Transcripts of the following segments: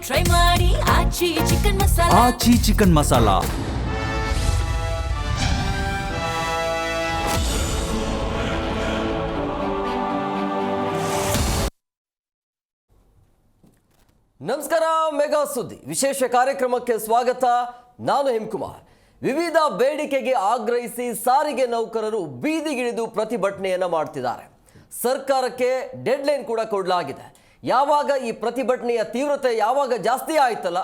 Try ಮಾಡಿ ಆಚಿ chicken masala. ಆಚಿ chicken masala. ನಮಸ್ಕಾರ, mega ಸುದ್ದಿ ವಿಶೇಷ ಕಾರ್ಯಕ್ರಮಕ್ಕೆ ಸ್ವಾಗತ. ನಾನು ಹೇಮಕುಮಾರ್. ವಿವಿಧ ಬೇಡಿಕೆಗೆ ಆಗ್ರಹಿಸಿ ಸಾರಿಗೆ ನೌಕರರು ಬೀದಿಗಿಳಿದು ಪ್ರತಿಭಟನೆಯನ್ನ ಮಾಡ್ತಿದ್ದಾರೆ. ಸರ್ಕಾರಕ್ಕೆ ಡೆಡ್ಲೈನ್ ಕೂಡ ಕೊಡಲಾಗಿದೆ. ಯಾವಾಗ ಈ ಪ್ರತಿಭಟನೆಯ ತೀವ್ರತೆ ಯಾವಾಗ ಜಾಸ್ತಿ ಆಯ್ತಲ್ಲ,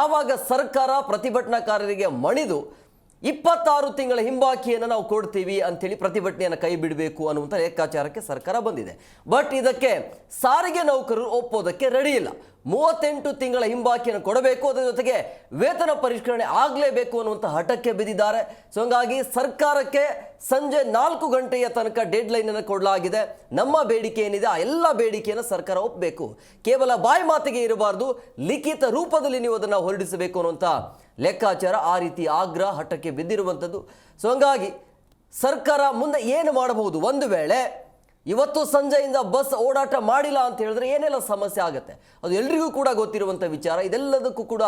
ಆವಾಗ ಸರ್ಕಾರ ಪ್ರತಿಭಟನಾಕಾರರಿಗೆ ಮಣಿದು 26 ತಿಂಗಳ ಹಿಂಬಾಕಿಯನ್ನು ನಾವು ಕೊಡ್ತೀವಿ ಅಂತೇಳಿ ಪ್ರತಿಭಟನೆಯನ್ನು ಕೈ ಬಿಡಬೇಕು ಅನ್ನುವಂಥ ಲೆಕ್ಕಾಚಾರಕ್ಕೆ ಸರ್ಕಾರ ಬಂದಿದೆ. ಬಟ್ ಇದಕ್ಕೆ ಸಾರಿಗೆ ನೌಕರರು ಒಪ್ಪೋದಕ್ಕೆ ರೆಡಿ ಇಲ್ಲ. 38 ತಿಂಗಳ ಹಿಂಬಾಕಿಯನ್ನು ಕೊಡಬೇಕು, ಅದರ ಜೊತೆಗೆ ವೇತನ ಪರಿಷ್ಕರಣೆ ಆಗಲೇಬೇಕು ಅನ್ನುವಂಥ ಹಠಕ್ಕೆ ಬಿದ್ದಿದ್ದಾರೆ. ಸೊ ಹಂಗಾಗಿ ಸರ್ಕಾರಕ್ಕೆ ಸಂಜೆ 4 ಗಂಟೆಯ ತನಕ ಡೆಡ್ ಲೈನ್ ಅನ್ನು ಕೊಡಲಾಗಿದೆ. ನಮ್ಮ ಬೇಡಿಕೆ ಏನಿದೆ ಆ ಎಲ್ಲ ಬೇಡಿಕೆಯನ್ನು ಸರ್ಕಾರ ಒಪ್ಪಬೇಕು. ಕೇವಲ ಬಾಯಿ ಮಾತಿಗೆ ಇರಬಾರ್ದು, ಲಿಖಿತ ರೂಪದಲ್ಲಿ ನೀವು ಅದನ್ನು ಹೊರಡಿಸಬೇಕು ಅನ್ನುವಂಥ ಲೆಕ್ಕಾಚಾರ, ಆ ರೀತಿ ಆಗ್ರಹ ಹಠಕ್ಕೆ ಬಿದ್ದಿರುವಂಥದ್ದು. ಸೊ ಹಂಗಾಗಿ ಸರ್ಕಾರ ಮುಂದೆ ಏನು ಮಾಡಬಹುದು? ಒಂದು ವೇಳೆ ಇವತ್ತು ಸಂಜೆಯಿಂದ ಬಸ್ ಓಡಾಟ ಮಾಡಿಲ್ಲ ಅಂತ ಹೇಳಿದ್ರೆ ಏನೆಲ್ಲ ಸಮಸ್ಯೆ ಆಗುತ್ತೆ, ಅದು ಎಲ್ರಿಗೂ ಕೂಡ ಗೊತ್ತಿರುವಂಥ ವಿಚಾರ. ಇದೆಲ್ಲದಕ್ಕೂ ಕೂಡ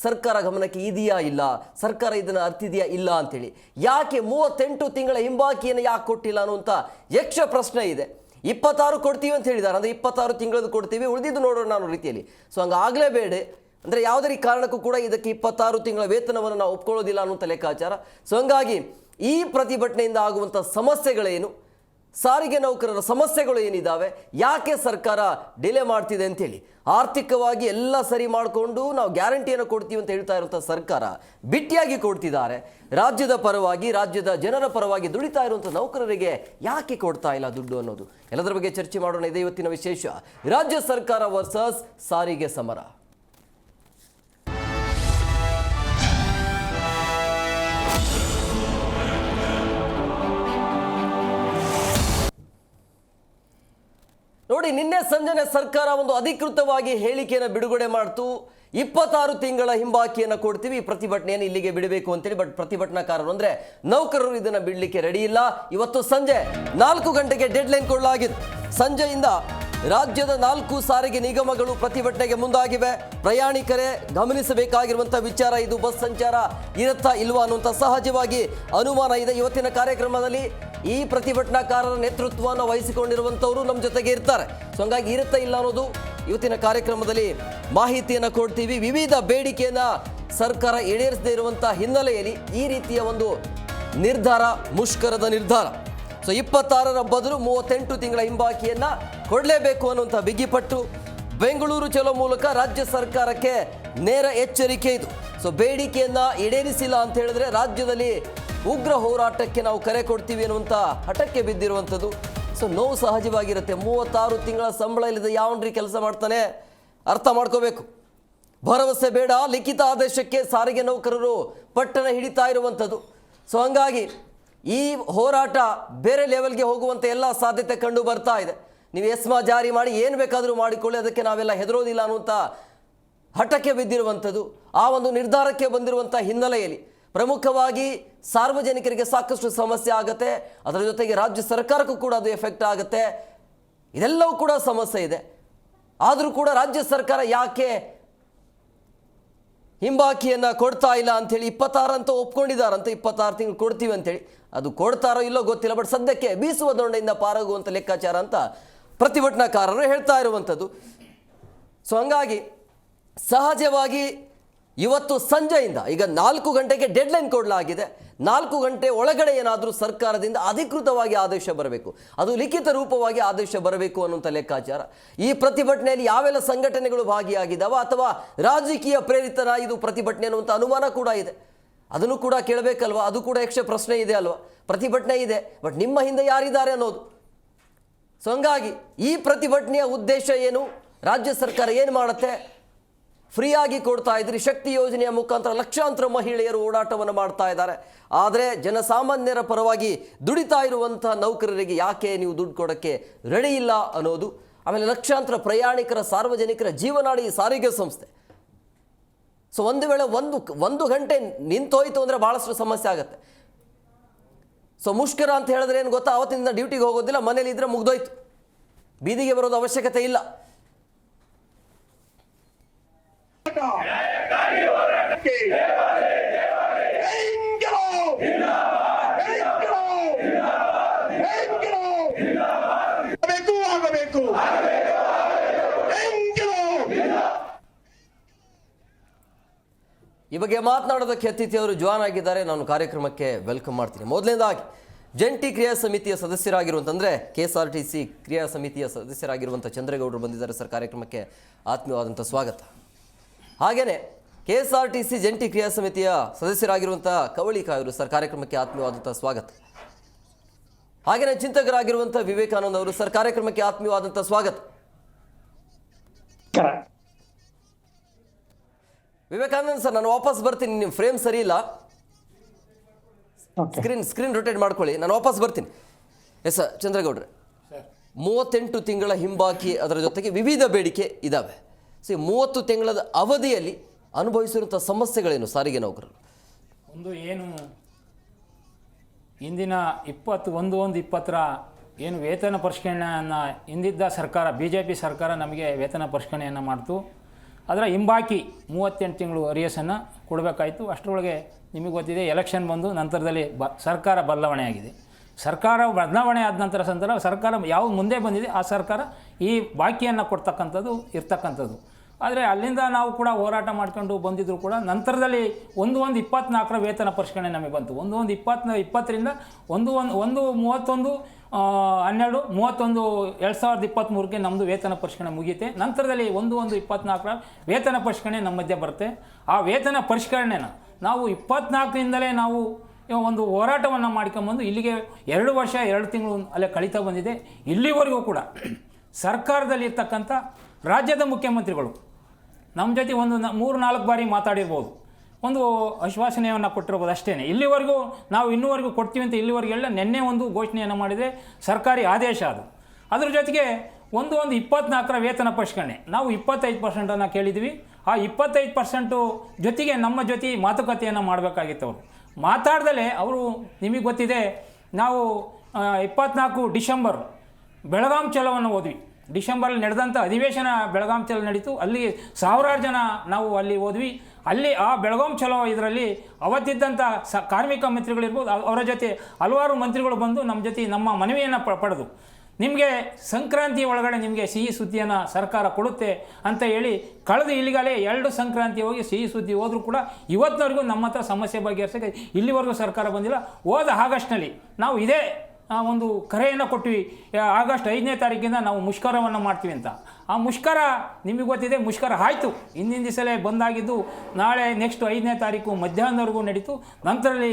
ಸರ್ಕಾರ ಗಮನಕ್ಕೆ ಇದೆಯಾ ಇಲ್ಲ, ಸರ್ಕಾರ ಇದನ್ನು ಅರ್ತಿದೆಯಾ ಇಲ್ಲ ಅಂತೇಳಿ. ಯಾಕೆ 38 ತಿಂಗಳ ಹಿಂಬಾಕಿಯನ್ನು ಯಾಕೆ ಕೊಟ್ಟಿಲ್ಲ ಅನ್ನುವಂಥ ಯಕ್ಷ ಪ್ರಶ್ನೆ ಇದೆ. 26 ಕೊಡ್ತೀವಿ ಅಂತ ಹೇಳಿದ್ದಾರೆ, ಅಂದರೆ 26 ತಿಂಗಳದ್ದು ಕೊಡ್ತೀವಿ, ಉಳಿದಿದ್ದು ನೋಡೋಣ ಅನ್ನೋ ರೀತಿಯಲ್ಲಿ. ಸೊ ಹಂಗಾಗಲೇಬೇಡ, ಅಂದರೆ ಯಾವುದೇ ಕಾರಣಕ್ಕೂ ಕೂಡ ಇದಕ್ಕೆ 26 ತಿಂಗಳ ವೇತನವನ್ನು ನಾವು ಒಪ್ಕೊಳ್ಳೋದಿಲ್ಲ ಅನ್ನುವಂಥ ಲೆಕ್ಕಾಚಾರ. ಸೊ ಹಂಗಾಗಿ ಈ ಪ್ರತಿಭಟನೆಯಿಂದ ಆಗುವಂಥ ಸಮಸ್ಯೆಗಳೇನು, ಸಾರಿಗೆ ನೌಕರರ ಸಮಸ್ಯೆಗಳು ಏನಿದ್ದಾವೆ, ಯಾಕೆ ಸರ್ಕಾರ ಡಿಲೇ ಮಾಡ್ತಿದೆ ಅಂತೇಳಿ, ಆರ್ಥಿಕವಾಗಿ ಎಲ್ಲ ಸರಿ ಮಾಡಿಕೊಂಡು ನಾವು ಗ್ಯಾರಂಟಿಯನ್ನು ಕೊಡ್ತೀವಿ ಅಂತ ಹೇಳ್ತಾ ಇರುವಂಥ ಸರ್ಕಾರ ಬಿಟ್ಟಿಯಾಗಿ ಕೊಡ್ತಿದ್ದಾರೆ. ರಾಜ್ಯದ ಪರವಾಗಿ, ರಾಜ್ಯದ ಜನರ ಪರವಾಗಿ ದುಡಿತಾ ಇರುವಂಥ ನೌಕರರಿಗೆ ಯಾಕೆ ಕೊಡ್ತಾ ಇಲ್ಲ ದುಡ್ಡು ಅನ್ನೋದು, ಎಲ್ಲದರ ಬಗ್ಗೆ ಚರ್ಚೆ ಮಾಡೋಣ. ಇದೆ ಇವತ್ತಿನ ವಿಶೇಷ. ರಾಜ್ಯ ಸರ್ಕಾರ ವರ್ಸಸ್ ಸಾರಿಗೆ ಸಮರ. ನೋಡಿ, ನಿನ್ನೆ ಸಂಜೆನೆ ಸರ್ಕಾರ ಒಂದು ಅಧಿಕೃತವಾಗಿ ಹೇಳಿಕೆಯನ್ನು ಬಿಡುಗಡೆ ಮಾಡ್ತು. 26 ತಿಂಗಳ ಹಿಂಬಾಕಿಯನ್ನು ಕೊಡ್ತೀವಿ, ಪ್ರತಿಭಟನೆಯನ್ನು ಇಲ್ಲಿಗೆ ಬಿಡಬೇಕು ಅಂತೇಳಿ. ಬಟ್ ಪ್ರತಿಭಟನಾಕಾರರು ಅಂದರೆ ನೌಕರರು ಇದನ್ನು ಬಿಡಲಿಕ್ಕೆ ರೆಡಿ ಇಲ್ಲ. ಇವತ್ತು ಸಂಜೆ 4 ಗಂಟೆಗೆ ಡೆಡ್ ಲೈನ್ ಕೊಡಲಾಗಿದೆ. ಸಂಜೆಯಿಂದ ರಾಜ್ಯದ 4 ಸಾರಿಗೆ ನಿಗಮಗಳು ಪ್ರತಿಭಟನೆಗೆ ಮುಂದಾಗಿವೆ. ಪ್ರಯಾಣಿಕರೇ ಗಮನಿಸಬೇಕಾಗಿರುವಂಥ ವಿಚಾರ ಇದು. ಬಸ್ ಸಂಚಾರ ಇರುತ್ತಾ ಇಲ್ವಾ ಅನ್ನುವಂಥ ಸಹಜವಾಗಿ ಅನುಮಾನ ಇದೆ. ಇವತ್ತಿನ ಕಾರ್ಯಕ್ರಮದಲ್ಲಿ ಈ ಪ್ರತಿಭಟನಾಕಾರರ ನೇತೃತ್ವವನ್ನು ವಹಿಸಿಕೊಂಡಿರುವಂಥವರು ನಮ್ಮ ಜೊತೆಗೆ ಇರ್ತಾರೆ. ಸೊ ಹಂಗಾಗಿ ಇರುತ್ತಾ ಇಲ್ಲ ಅನ್ನೋದು ಇವತ್ತಿನ ಕಾರ್ಯಕ್ರಮದಲ್ಲಿ ಮಾಹಿತಿಯನ್ನು ಕೊಡ್ತೀವಿ. ವಿವಿಧ ಬೇಡಿಕೆಯನ್ನು ಸರ್ಕಾರ ಈಡೇರಿಸದೇ ಇರುವಂಥ ಹಿನ್ನೆಲೆಯಲ್ಲಿ ಈ ರೀತಿಯ ಒಂದು ನಿರ್ಧಾರ, ಮುಷ್ಕರದ ನಿರ್ಧಾರ. ಸೊ 26ರ ಬದಲು 38 ತಿಂಗಳ ಹಿಂಬಾಕಿಯನ್ನು ಕೊಡಲೇಬೇಕು ಅನ್ನುವಂಥ ಬಿಗಿಪಟ್ಟು. ಬೆಂಗಳೂರು ಚಲೋ ಮೂಲಕ ರಾಜ್ಯ ಸರ್ಕಾರಕ್ಕೆ ನೇರ ಎಚ್ಚರಿಕೆ ಇದು. ಸೊ ಬೇಡಿಕೆಯನ್ನು ಈಡೇರಿಸಿಲ್ಲ ಅಂತ ಹೇಳಿದ್ರೆ ರಾಜ್ಯದಲ್ಲಿ ಉಗ್ರ ಹೋರಾಟಕ್ಕೆ ನಾವು ಕರೆ ಕೊಡ್ತೀವಿ ಅನ್ನುವಂಥ ಹಠಕ್ಕೆ ಬಿದ್ದಿರುವಂಥದ್ದು. ಸೊ ನೋವು ಸಹಜವಾಗಿರುತ್ತೆ. 36 ತಿಂಗಳ ಸಂಬಳ ಇಲ್ಲದೆ ಯಾವನ್ರಿ ಕೆಲಸ ಮಾಡ್ತಾನೆ, ಅರ್ಥ ಮಾಡ್ಕೋಬೇಕು. ಭರವಸೆ ಬೇಡ, ಲಿಖಿತ ಆದೇಶಕ್ಕೆ ಸಾರಿಗೆ ನೌಕರರು ಪಟ್ಟಣ ಹಿಡಿತಾ ಇರುವಂಥದ್ದು. ಸೊ ಹಂಗಾಗಿ ಈ ಹೋರಾಟ ಬೇರೆ ಲೆವೆಲ್ಗೆ ಹೋಗುವಂಥ ಎಲ್ಲ ಸಾಧ್ಯತೆ ಕಂಡು ಬರ್ತಾ ಇದೆ. ನೀವು ಎಸ್ಮಾ ಜಾರಿ ಮಾಡಿ ಏನು ಬೇಕಾದರೂ ಮಾಡಿಕೊಳ್ಳಿ, ಅದಕ್ಕೆ ನಾವೆಲ್ಲ ಹೆದರೋದಿಲ್ಲ ಅನ್ನುವಂಥ ಹಠಕ್ಕೆ ಬಿದ್ದಿರುವಂಥದ್ದು. ಆ ಒಂದು ನಿರ್ಧಾರಕ್ಕೆ ಬಂದಿರುವಂಥ ಹಿನ್ನೆಲೆಯಲ್ಲಿ ಪ್ರಮುಖವಾಗಿ ಸಾರ್ವಜನಿಕರಿಗೆ ಸಾಕಷ್ಟು ಸಮಸ್ಯೆ ಆಗುತ್ತೆ. ಅದರ ಜೊತೆಗೆ ರಾಜ್ಯ ಸರ್ಕಾರಕ್ಕೂ ಕೂಡ ಅದು ಎಫೆಕ್ಟ್ ಆಗುತ್ತೆ. ಇದೆಲ್ಲವೂ ಕೂಡ ಸಮಸ್ಯೆ ಇದೆ. ಆದರೂ ಕೂಡ ರಾಜ್ಯ ಸರ್ಕಾರ ಯಾಕೆ ಹಿಂಬಾಕಿಯನ್ನು ಕೊಡ್ತಾ ಇಲ್ಲ ಅಂಥೇಳಿ 26 ಅಂತ ಒಪ್ಕೊಂಡಿದ್ದಾರಂತ, 26 ತಿಂಗಳು ಕೊಡ್ತೀವಿ ಅಂತೇಳಿ. ಅದು ಕೊಡ್ತಾರೋ ಇಲ್ಲೋ ಗೊತ್ತಿಲ್ಲ. ಬಟ್ ಸದ್ಯಕ್ಕೆ ಬೀಸುವ ದೊಣ್ಣೆಯಿಂದ ಪಾರಾಗುವಂಥ ಲೆಕ್ಕಾಚಾರ ಅಂತ ಪ್ರತಿಭಟನಾಕಾರರು ಹೇಳ್ತಾ ಇರುವಂಥದ್ದು. ಸೊ ಹಂಗಾಗಿ ಸಹಜವಾಗಿ ಇವತ್ತು ಸಂಜೆಯಿಂದ ಈಗ 4 ಗಂಟೆಗೆ ಡೆಡ್ ಲೈನ್ ಕೊಡಲಾಗಿದೆ. 4 ಗಂಟೆ ಒಳಗಡೆ ಏನಾದರೂ ಸರ್ಕಾರದಿಂದ ಅಧಿಕೃತವಾಗಿ ಆದೇಶ ಬರಬೇಕು, ಅದು ಲಿಖಿತ ರೂಪವಾಗಿ ಆದೇಶ ಬರಬೇಕು ಅನ್ನುವಂಥ ಲೆಕ್ಕಾಚಾರ. ಈ ಪ್ರತಿಭಟನೆಯಲ್ಲಿ ಯಾವೆಲ್ಲ ಸಂಘಟನೆಗಳು ಭಾಗಿಯಾಗಿದ್ದಾವೆ ಅಥವಾ ರಾಜಕೀಯ ಪ್ರೇರಿತನ ಇದು ಪ್ರತಿಭಟನೆ ಅನ್ನುವಂಥ ಅನುಮಾನ ಕೂಡ ಇದೆ. ಅದನ್ನು ಕೂಡ ಕೇಳಬೇಕಲ್ವ, ಅದು ಕೂಡ ಯಕ್ಷ ಪ್ರಶ್ನೆ ಇದೆ ಅಲ್ವಾ. ಪ್ರತಿಭಟನೆ ಇದೆ, ಬಟ್ ನಿಮ್ಮ ಹಿಂದೆ ಯಾರಿದ್ದಾರೆ ಅನ್ನೋದು. ಸೊ ಹಂಗಾಗಿ ಈ ಪ್ರತಿಭಟನೆಯ ಉದ್ದೇಶ ಏನು, ರಾಜ್ಯ ಸರ್ಕಾರ ಏನು ಮಾಡುತ್ತೆ? ಫ್ರೀಯಾಗಿ ಕೊಡ್ತಾ ಇದ್ರಿ, ಶಕ್ತಿ ಯೋಜನೆಯ ಮುಖಾಂತರ ಲಕ್ಷಾಂತರ ಮಹಿಳೆಯರು ಓಡಾಟವನ್ನು ಮಾಡ್ತಾ ಇದ್ದಾರೆ. ಆದರೆ ಜನಸಾಮಾನ್ಯರ ಪರವಾಗಿ ದುಡಿತಾ ಇರುವಂಥ ನೌಕರರಿಗೆ ಯಾಕೆ ನೀವು ದುಡ್ಡು ಕೊಡೋಕ್ಕೆ ರೆಡಿ ಇಲ್ಲ ಅನ್ನೋದು. ಆಮೇಲೆ ಲಕ್ಷಾಂತರ ಪ್ರಯಾಣಿಕರ, ಸಾರ್ವಜನಿಕರ ಜೀವನಾಡಿ ಸಾರಿಗೆ ಸಂಸ್ಥೆ. ಸೊ ಒಂದು ವೇಳೆ ಒಂದು ಗಂಟೆ ನಿಂತೋಯ್ತು ಅಂದರೆ ಭಾಳಷ್ಟು ಸಮಸ್ಯೆ ಆಗುತ್ತೆ. ಸೊ ಮುಷ್ಕರ ಅಂತ ಹೇಳಿದ್ರೆ ಏನು ಗೊತ್ತಾ, ಅವತ್ತಿಂದ ಡ್ಯೂಟಿಗೆ ಹೋಗೋದಿಲ್ಲ, ಮನೇಲಿ ಇದ್ರೆ ಮುಗ್ದೋಯ್ತು, ಬೀದಿಗೆ ಬರೋದು ಅವಶ್ಯಕತೆ ಇಲ್ಲ. ಈ ಬಗ್ಗೆ ಮಾತನಾಡೋದಕ್ಕೆ ಅತಿಥಿ ಅವರು ಜಾಯ್ನ್ ಆಗಿದ್ದಾರೆ. ನಾನು ಕಾರ್ಯಕ್ರಮಕ್ಕೆ ವೆಲ್ಕಮ್ ಮಾಡ್ತೀನಿ. ಮೊದಲನೇದಾಗಿ ಜಂಟಿ ಕ್ರಿಯಾ ಸಮಿತಿಯ ಸದಸ್ಯರಾಗಿರುವಂಥ ಅಂದರೆ KSRTC ಕ್ರಿಯಾ ಸಮಿತಿಯ ಸದಸ್ಯರಾಗಿರುವಂಥ ಚಂದ್ರೇಗೌಡರು ಬಂದಿದ್ದಾರೆ ಸರ್. ಕಾರ್ಯಕ್ರಮಕ್ಕೆ ಆತ್ಮೀಯವಾದಂಥ ಸ್ವಾಗತ. ಹಾಗೆಯೇ KSRTC ಜಂಟಿ ಕ್ರಿಯಾ ಸಮಿತಿಯ ಸದಸ್ಯರಾಗಿರುವಂಥ ಕವಳಿ ಕಾಯರು ಸರ್. ಕಾರ್ಯಕ್ರಮಕ್ಕೆ ಆತ್ಮೀಯವಾದಂಥ ಸ್ವಾಗತ. ಹಾಗೆಯೇ ಚಿಂತಕರಾಗಿರುವಂಥ ವಿವೇಕಾನಂದ ಅವರು ಸರ್. ಕಾರ್ಯಕ್ರಮಕ್ಕೆ ಆತ್ಮೀಯವಾದಂಥ ಸ್ವಾಗತ. ವಿವೇಕಾನಂದ್ ಸರ್, ನಾನು ವಾಪಸ್ ಬರ್ತೀನಿ. ನಿಮ್ಮ ಫ್ರೇಮ್ ಸರಿ ಇಲ್ಲ, ಸ್ಕ್ರೀನ್ ರೊಟೇಟ್ ಮಾಡ್ಕೊಳ್ಳಿ. ನಾನು ವಾಪಸ್ ಬರ್ತೀನಿ. Yes sir. ಚಂದ್ರೇಗೌಡ್ರೆ, 38 ತಿಂಗಳ ಹಿಂಬಾಕಿ, ಅದರ ಜೊತೆಗೆ ವಿವಿಧ ಬೇಡಿಕೆ ಇದ್ದಾವೆ. 30 ತಿಂಗಳ ಅವಧಿಯಲ್ಲಿ ಅನುಭವಿಸಿರುವಂಥ ಸಮಸ್ಯೆಗಳೇನು ಸಾರಿಗೆ ನೌಕರರು? ಒಂದು ಏನು ಇಂದಿನ 21/1/20 ಏನು ವೇತನ ಪರಿಷ್ಕರಣೆಯನ್ನು ಹಿಂದಿದ್ದ ಸರ್ಕಾರ BJP ಸರ್ಕಾರ ನಮಗೆ ವೇತನ ಪರಿಷ್ಕರಣೆಯನ್ನು ಮಾಡ್ತು. ಅದರ ಹಿಂಬಾಕಿ 38 ತಿಂಗಳು ಅರಿಯಸನ್ನು ಕೊಡಬೇಕಾಯಿತು. ಅಷ್ಟರೊಳಗೆ ನಿಮಗೆ ಗೊತ್ತಿದೆ, ಎಲೆಕ್ಷನ್ ಬಂದು ನಂತರದಲ್ಲಿ ಸರ್ಕಾರ ಬದಲಾವಣೆ ಆಗಿದೆ. ಸರ್ಕಾರ ಬದಲಾವಣೆ ಆದ ನಂತರ ಸರ್ಕಾರ ಯಾವುದು ಮುಂದೆ ಬಂದಿದೆ ಆ ಸರ್ಕಾರ ಈ ಬಾಕಿಯನ್ನು ಕೊಡ್ತಕ್ಕಂಥದ್ದು ಇರ್ತಕ್ಕಂಥದ್ದು. ಆದರೆ ಅಲ್ಲಿಂದ ನಾವು ಕೂಡ ಹೋರಾಟ ಮಾಡ್ಕೊಂಡು ಬಂದಿದ್ದರೂ ಕೂಡ ನಂತರದಲ್ಲಿ 1/1/24 ವೇತನ ಪರಿಷ್ಕರಣೆ ನಮಗೆ ಬಂತು. 1/1/20ರಿಂದ 1/12/31/2023ಗೆ ನಮ್ಮದು ವೇತನ ಪರಿಷ್ಕರಣೆ ಮುಗಿಯುತ್ತೆ. ನಂತರದಲ್ಲಿ 1/1/24 ವೇತನ ಪರಿಷ್ಕರಣೆ ನಮ್ಮ ಮಧ್ಯೆ ಬರುತ್ತೆ. ಆ ವೇತನ ಪರಿಷ್ಕರಣೆನ ನಾವು 24ರಿಂದಲೇ ನಾವು ಒಂದು ಹೋರಾಟವನ್ನು ಮಾಡ್ಕೊಂಬಂದು ಇಲ್ಲಿಗೆ 2 ವರ್ಷ 2 ತಿಂಗಳು ಅಲ್ಲೇ ಕಳೀತಾ ಬಂದಿದೆ. ಇಲ್ಲಿವರೆಗೂ ಕೂಡ ಸರ್ಕಾರದಲ್ಲಿರ್ತಕ್ಕಂಥ ರಾಜ್ಯದ ಮುಖ್ಯಮಂತ್ರಿಗಳು ನಮ್ಮ ಜೊತೆ ಒಂದು 3-4 ಬಾರಿ ಮಾತಾಡಿರ್ಬೋದು, ಒಂದು ಆಶ್ವಾಸನೆಯನ್ನು ಕೊಟ್ಟಿರ್ಬೋದು ಅಷ್ಟೇ. ಇಲ್ಲಿವರೆಗೂ ನಾವು ಇನ್ನೂವರೆಗೂ ಕೊಡ್ತೀವಿ ಅಂತ ಇಲ್ಲಿವರೆಗೂ ಎಲ್ಲ ನಿನ್ನೆ ಒಂದು ಘೋಷಣೆಯನ್ನು ಮಾಡಿದರೆ ಸರ್ಕಾರಿ ಆದೇಶ ಅದು. ಅದ್ರ ಜೊತೆಗೆ 1/1/24 ವೇತನ ಪರಿಷ್ಕರಣೆ ನಾವು 25% ಕೇಳಿದ್ವಿ. ಆ 25% ಜೊತೆಗೆ ನಮ್ಮ ಜೊತೆ ಮಾತುಕತೆಯನ್ನು ಮಾಡಬೇಕಾಗಿತ್ತು. ಅವರು ಮಾತಾಡ್ದಲೇ ಅವರು, ನಿಮಗೆ ಗೊತ್ತಿದೆ, ನಾವು 24 ಡಿಸೆಂಬರ್ ಬೆಳಗಾಂ ಚಲೋವನ್ನು ಹೋದ್ವಿ. ಡಿಸೆಂಬರಲ್ಲಿ ನಡೆದಂಥ ಅಧಿವೇಶನ ಬೆಳಗಾಂ ಚಲೋ ನಡೀತು. ಅಲ್ಲಿ 1000 ಜನ ನಾವು ಅಲ್ಲಿ ಹೋದ್ವಿ. ಅಲ್ಲಿ ಆ ಬೆಳಗಾಂ ಚಲೋ ಇದರಲ್ಲಿ ಅವತ್ತಿದ್ದಂಥ ಕಾರ್ಮಿಕ ಮಂತ್ರಿಗಳಿರ್ಬೋದು, ಅವರ ಜೊತೆ ಹಲವಾರು ಮಂತ್ರಿಗಳು ಬಂದು ನಮ್ಮ ಜೊತೆ ನಮ್ಮ ಮನವಿಯನ್ನು ಪಡೆದು, ನಿಮಗೆ ಸಂಕ್ರಾಂತಿ ಒಳಗಡೆ ನಿಮಗೆ ಸಿಹಿ ಸುದ್ದಿಯನ್ನು ಸರ್ಕಾರ ಕೊಡುತ್ತೆ ಅಂತ ಹೇಳಿ ಕಳೆದು ಇಲ್ಲಿಗಾಲೇ 2 ಸಂಕ್ರಾಂತಿ ಹೋಗಿ ಸಿಹಿ ಸುದ್ದಿ ಹೋದರೂ ಕೂಡ ಇವತ್ತಿನವರೆಗೂ ನಮ್ಮ ಹತ್ರ ಸಮಸ್ಯೆ ಬಗೆಹರಿಸೋಕ್ಕೆ ಇಲ್ಲಿವರೆಗೂ ಸರ್ಕಾರ ಬಂದಿಲ್ಲ. ಹೋದ ಆಗಸ್ಟ್ನಲ್ಲಿ ನಾವು ಇದೇ ಒಂದು ಕರೆಯನ್ನು ಕೊಟ್ವಿ, ಆಗಸ್ಟ್ 5ನೇ ತಾರೀಕಿಂದ ನಾವು ಮುಷ್ಕರವನ್ನು ಮಾಡ್ತೀವಿ ಅಂತ. ಆ ಮುಷ್ಕರ ನಿಮಗೆ ಗೊತ್ತಿದೆ, ಮುಷ್ಕರ ಆಯಿತು. ಹಿಂದಿನ ದಿವಸಲೇ ಬಂದಾಗಿದ್ದು ನಾಳೆ ನೆಕ್ಸ್ಟ್ 5ನೇ ತಾರೀಕು ಮಧ್ಯಾಹ್ನದವರೆಗೂ ನಡೀತು. ನಂತರದಲ್ಲಿ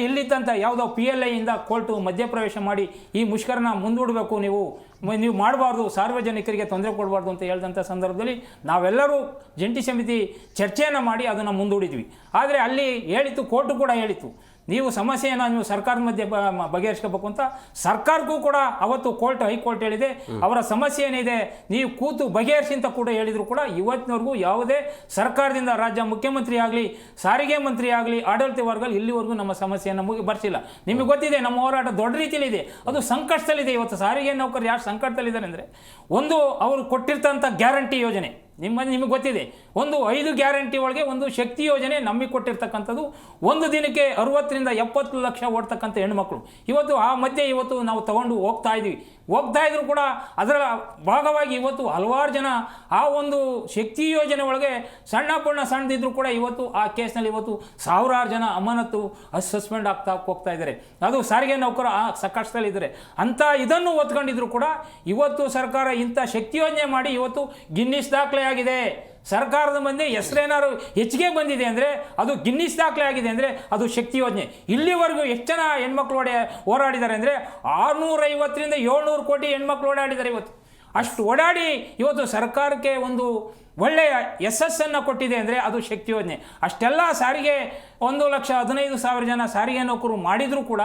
ಇಲ್ಲಿದ್ದಂಥ ಯಾವುದೋ PLIಯಿಂದ ಕೋರ್ಟು ಮಧ್ಯಪ್ರವೇಶ ಮಾಡಿ ಈ ಮುಷ್ಕರನ ಮುಂದೂಡಬೇಕು, ನೀವು ಮಾಡಬಾರ್ದು, ಸಾರ್ವಜನಿಕರಿಗೆ ತೊಂದರೆ ಕೊಡಬಾರ್ದು ಅಂತ ಹೇಳಿದಂಥ ಸಂದರ್ಭದಲ್ಲಿ ನಾವೆಲ್ಲರೂ ಜಂಟಿ ಸಮಿತಿ ಚರ್ಚೆಯನ್ನು ಮಾಡಿ ಅದನ್ನು ಮುಂದೂಡಿದ್ವಿ. ಆದರೆ ಅಲ್ಲಿ ಹೇಳಿತು, ಕೋರ್ಟು ಕೂಡ ಹೇಳಿತು, ನೀವು ಸಮಸ್ಯೆಯನ್ನು ನೀವು ಸರ್ಕಾರದ ಮಧ್ಯೆ ಬಗೆಹರಿಸ್ಕೋಬೇಕು ಅಂತ. ಸರ್ಕಾರಕ್ಕೂ ಕೂಡ ಅವತ್ತು ಹೈಕೋರ್ಟ್ ಹೇಳಿದೆ, ಅವರ ಸಮಸ್ಯೆ ಏನಿದೆ ನೀವು ಕೂತು ಬಗೆಹರಿಸಿ ಅಂತ ಕೂಡ ಹೇಳಿದ್ರು ಕೂಡ ಇವತ್ತಿನವರೆಗೂ ಯಾವುದೇ ಸರ್ಕಾರದಿಂದ, ರಾಜ್ಯ ಮುಖ್ಯಮಂತ್ರಿ ಆಗಲಿ, ಸಾರಿಗೆ ಮಂತ್ರಿ ಆಗಲಿ, ಆಡಳಿತ ವರ್ಗ ಇಲ್ಲಿವರೆಗೂ ನಮ್ಮ ಸಮಸ್ಯೆಯನ್ನು ಬರ್ಸಿಲ್ಲ. ನಿಮಗೆ ಗೊತ್ತಿದೆ, ನಮ್ಮ ಹೋರಾಟ ದೊಡ್ಡ ರೀತಿಯಲ್ಲಿದೆ, ಅದು ಸಂಕಷ್ಟದಲ್ಲಿದೆ. ಇವತ್ತು ಸಾರಿಗೆ ನೌಕರು ಯಾರು ಸಂಕಟದಲ್ಲಿದ್ದಾರೆ ಅಂದರೆ, ಒಂದು ಅವರು ಕೊಟ್ಟಿರ್ತಂಥ ಗ್ಯಾರಂಟಿ ಯೋಜನೆ ನಿಮಗೆ ಗೊತ್ತಿದೆ, ಒಂದು 5 ಗ್ಯಾರಂಟಿ ಒಳಗೆ ಒಂದು ಶಕ್ತಿ ಯೋಜನೆ ನಮಗೆ ಕೊಟ್ಟಿರ್ತಕ್ಕಂಥದ್ದು. ಒಂದು ದಿನಕ್ಕೆ 60ರಿಂದ 70 ಲಕ್ಷ ಓಡ್ತಕ್ಕಂಥ ಹೆಣ್ಮಕ್ಳು ಇವತ್ತು ಆ ಮಧ್ಯೆ ಇವತ್ತು ನಾವು ತಗೊಂಡು ಹೋಗ್ತಾ ಇದ್ರು ಕೂಡ ಅದರ ಭಾಗವಾಗಿ ಇವತ್ತು ಹಲವಾರು ಜನ ಆ ಒಂದು ಶಕ್ತಿ ಯೋಜನೆ ಒಳಗೆ ಸಣ್ಣದಿದ್ರು ಕೂಡ ಇವತ್ತು ಆ ಕೇಸ್ನಲ್ಲಿ ಇವತ್ತು 1000 ಜನ ಅಮಾನತು ಸಸ್ಪೆಂಡ್ ಹೋಗ್ತಾ ಇದ್ದಾರೆ. ಅದು ಸಾರಿಗೆ ನೌಕರು ಆ ಕಷ್ಟದಲ್ಲಿದ್ದಾರೆ ಅಂತ. ಇದನ್ನು ಒತ್ಕೊಂಡಿದ್ರು ಕೂಡ ಇವತ್ತು ಸರ್ಕಾರ ಇಂಥ ಶಕ್ತಿ ಯೋಜನೆ ಮಾಡಿ ಇವತ್ತು ಗಿನ್ನಿಸ್ ದಾಖಲೆ ಆಗಿದೆ. ಸರ್ಕಾರದ ಮುಂದೆ ಹೆಸರೇನಾದ್ರು ಹೆಚ್ಚಿಗೆ ಬಂದಿದೆ ಅಂದರೆ ಅದು ಗಿನ್ನಿಸ್ ದಾಖಲೆ ಆಗಿದೆ ಅಂದರೆ ಅದು ಶಕ್ತಿ ಯೋಜನೆ. ಇಲ್ಲಿವರೆಗೂ ಎಷ್ಟು ಜನ ಹೆಣ್ಮಕ್ಳು ಹೋರಾಡಿದ್ದಾರೆ ಅಂದರೆ 650ರಿಂದ 700 ಕೋಟಿ ಹೆಣ್ಮಕ್ಳು ಓಡಾಡಿದ್ದಾರೆ. ಇವತ್ತು ಅಷ್ಟು ಓಡಾಡಿ ಇವತ್ತು ಸರ್ಕಾರಕ್ಕೆ ಒಂದು ಒಳ್ಳೆಯ ಯಶಸ್ಸನ್ನು ಕೊಟ್ಟಿದೆ ಅಂದರೆ ಅದು ಶಕ್ತಿ ಯೋಜನೆ. ಅಷ್ಟೆಲ್ಲ ಸಾರಿಗೆ 1,15,000 ಜನ ಸಾರಿಗೆ ನೌಕರು ಮಾಡಿದರೂ ಕೂಡ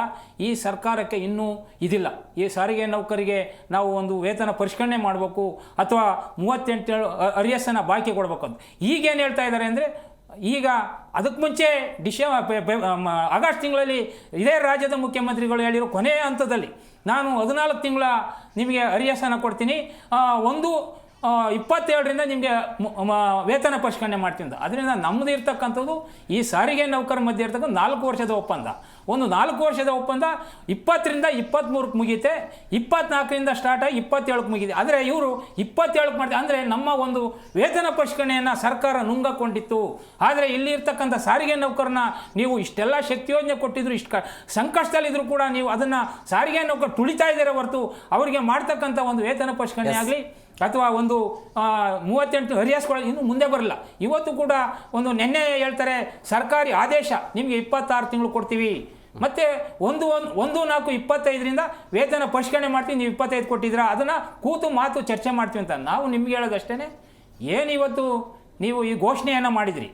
ಈ ಸರ್ಕಾರಕ್ಕೆ ಇನ್ನೂ ಇದಿಲ್ಲ. ಈ ಸಾರಿಗೆ ನೌಕರಿಗೆ ನಾವು ಒಂದು ವೇತನ ಪರಿಷ್ಕರಣೆ ಮಾಡಬೇಕು ಅಥವಾ 38 ಅರಿಯಸ್ಸನ್ನು ಬಾಕಿ ಕೊಡಬೇಕು ಅಂತ ಈಗೇನು ಹೇಳ್ತಾ ಇದ್ದಾರೆ ಅಂದರೆ, ಈಗ ಅದಕ್ಕೆ ಮುಂಚೆ ಆಗಸ್ಟ್ ತಿಂಗಳಲ್ಲಿ ಇದೇ ರಾಜ್ಯದ ಮುಖ್ಯಮಂತ್ರಿಗಳು ಹೇಳಿರೋ ಕೊನೆಯ ಹಂತದಲ್ಲಿ ನಾನು 14 ತಿಂಗಳ ನಿಮಗೆ ಅರಿಯಸ್ಸನ್ನು ಕೊಡ್ತೀನಿ, 27ರಿಂದ ನಿಮಗೆ ವೇತನ ಪರಿಷ್ಕರಣೆ ಮಾಡ್ತೀವಿ ಅಂತ. ಅದರಿಂದ ನಮ್ಮದು ಇರ್ತಕ್ಕಂಥದ್ದು ಈ ಸಾರಿಗೆ ನೌಕರರ ಮಧ್ಯೆ ಇರ್ತಕ್ಕಂಥ 4 ವರ್ಷದ ಒಪ್ಪಂದ. ಒಂದು 4 ವರ್ಷದ ಒಪ್ಪಂದ 20ರಿಂದ 23ಕ್ಕೆ ಮುಗಿಯುತ್ತೆ, 24ರಿಂದ ಸ್ಟಾರ್ಟ್ ಆಗಿ 27ಕ್ಕೆ ಮುಗಿದೆ. ಆದರೆ ಇವರು 27ಕ್ಕೆ ಮಾಡ್ತಾರೆ. ಅಂದರೆ ನಮ್ಮ ಒಂದು ವೇತನ ಪರಿಷ್ಕರಣೆಯನ್ನು ಸರ್ಕಾರ ನುಂಗಕೊಂಡಿತ್ತು. ಆದರೆ ಇಲ್ಲಿ ಇರ್ತಕ್ಕಂಥ ಸಾರಿಗೆ ನೌಕರನ್ನ ನೀವು ಇಷ್ಟೆಲ್ಲ ಶಕ್ತಿ ಯೋಜನೆ ಕೊಟ್ಟಿದ್ರು, ಇಷ್ಟು ಸಂಕಷ್ಟದಲ್ಲಿದ್ದರೂ ಕೂಡ ನೀವು ಅದನ್ನು ಸಾರಿಗೆ ನೌಕರು ತುಳಿತಾ ಇದ್ದಾರೆ ಹೊರತು ಅವರಿಗೆ ಮಾಡ್ತಕ್ಕಂಥ ಒಂದು ವೇತನ ಪರಿಷ್ಕರಣೆ ಆಗಲಿ ಅಥವಾ ಒಂದು 38 ಹರಿಯಾಸ್ಕೊಳ್ಳೋ ಇನ್ನು ಮುಂದೆ ಬರಲ್ಲ. ಇವತ್ತು ಕೂಡ ಒಂದು ನೆನ್ನೆ ಹೇಳ್ತಾರೆ ಸರ್ಕಾರಿ ಆದೇಶ ನಿಮಗೆ 26 ತಿಂಗಳು ಕೊಡ್ತೀವಿ, ಮತ್ತು 1/4/25ರಿಂದ ವೇತನ ಪರಿಷ್ಕರಣೆ ಮಾಡ್ತೀವಿ, ನೀವು 25 ಕೊಟ್ಟಿದ್ದೀರಾ, ಅದನ್ನು ಕೂತು ಮಾತು ಚರ್ಚೆ ಮಾಡ್ತೀವಿ ಅಂತ. ನಾವು ನಿಮ್ಗೆ ಹೇಳೋದಷ್ಟೇ, ಏನು ಇವತ್ತು ನೀವು ಈ ಘೋಷಣೆಯನ್ನು ಮಾಡಿದ್ರಿ,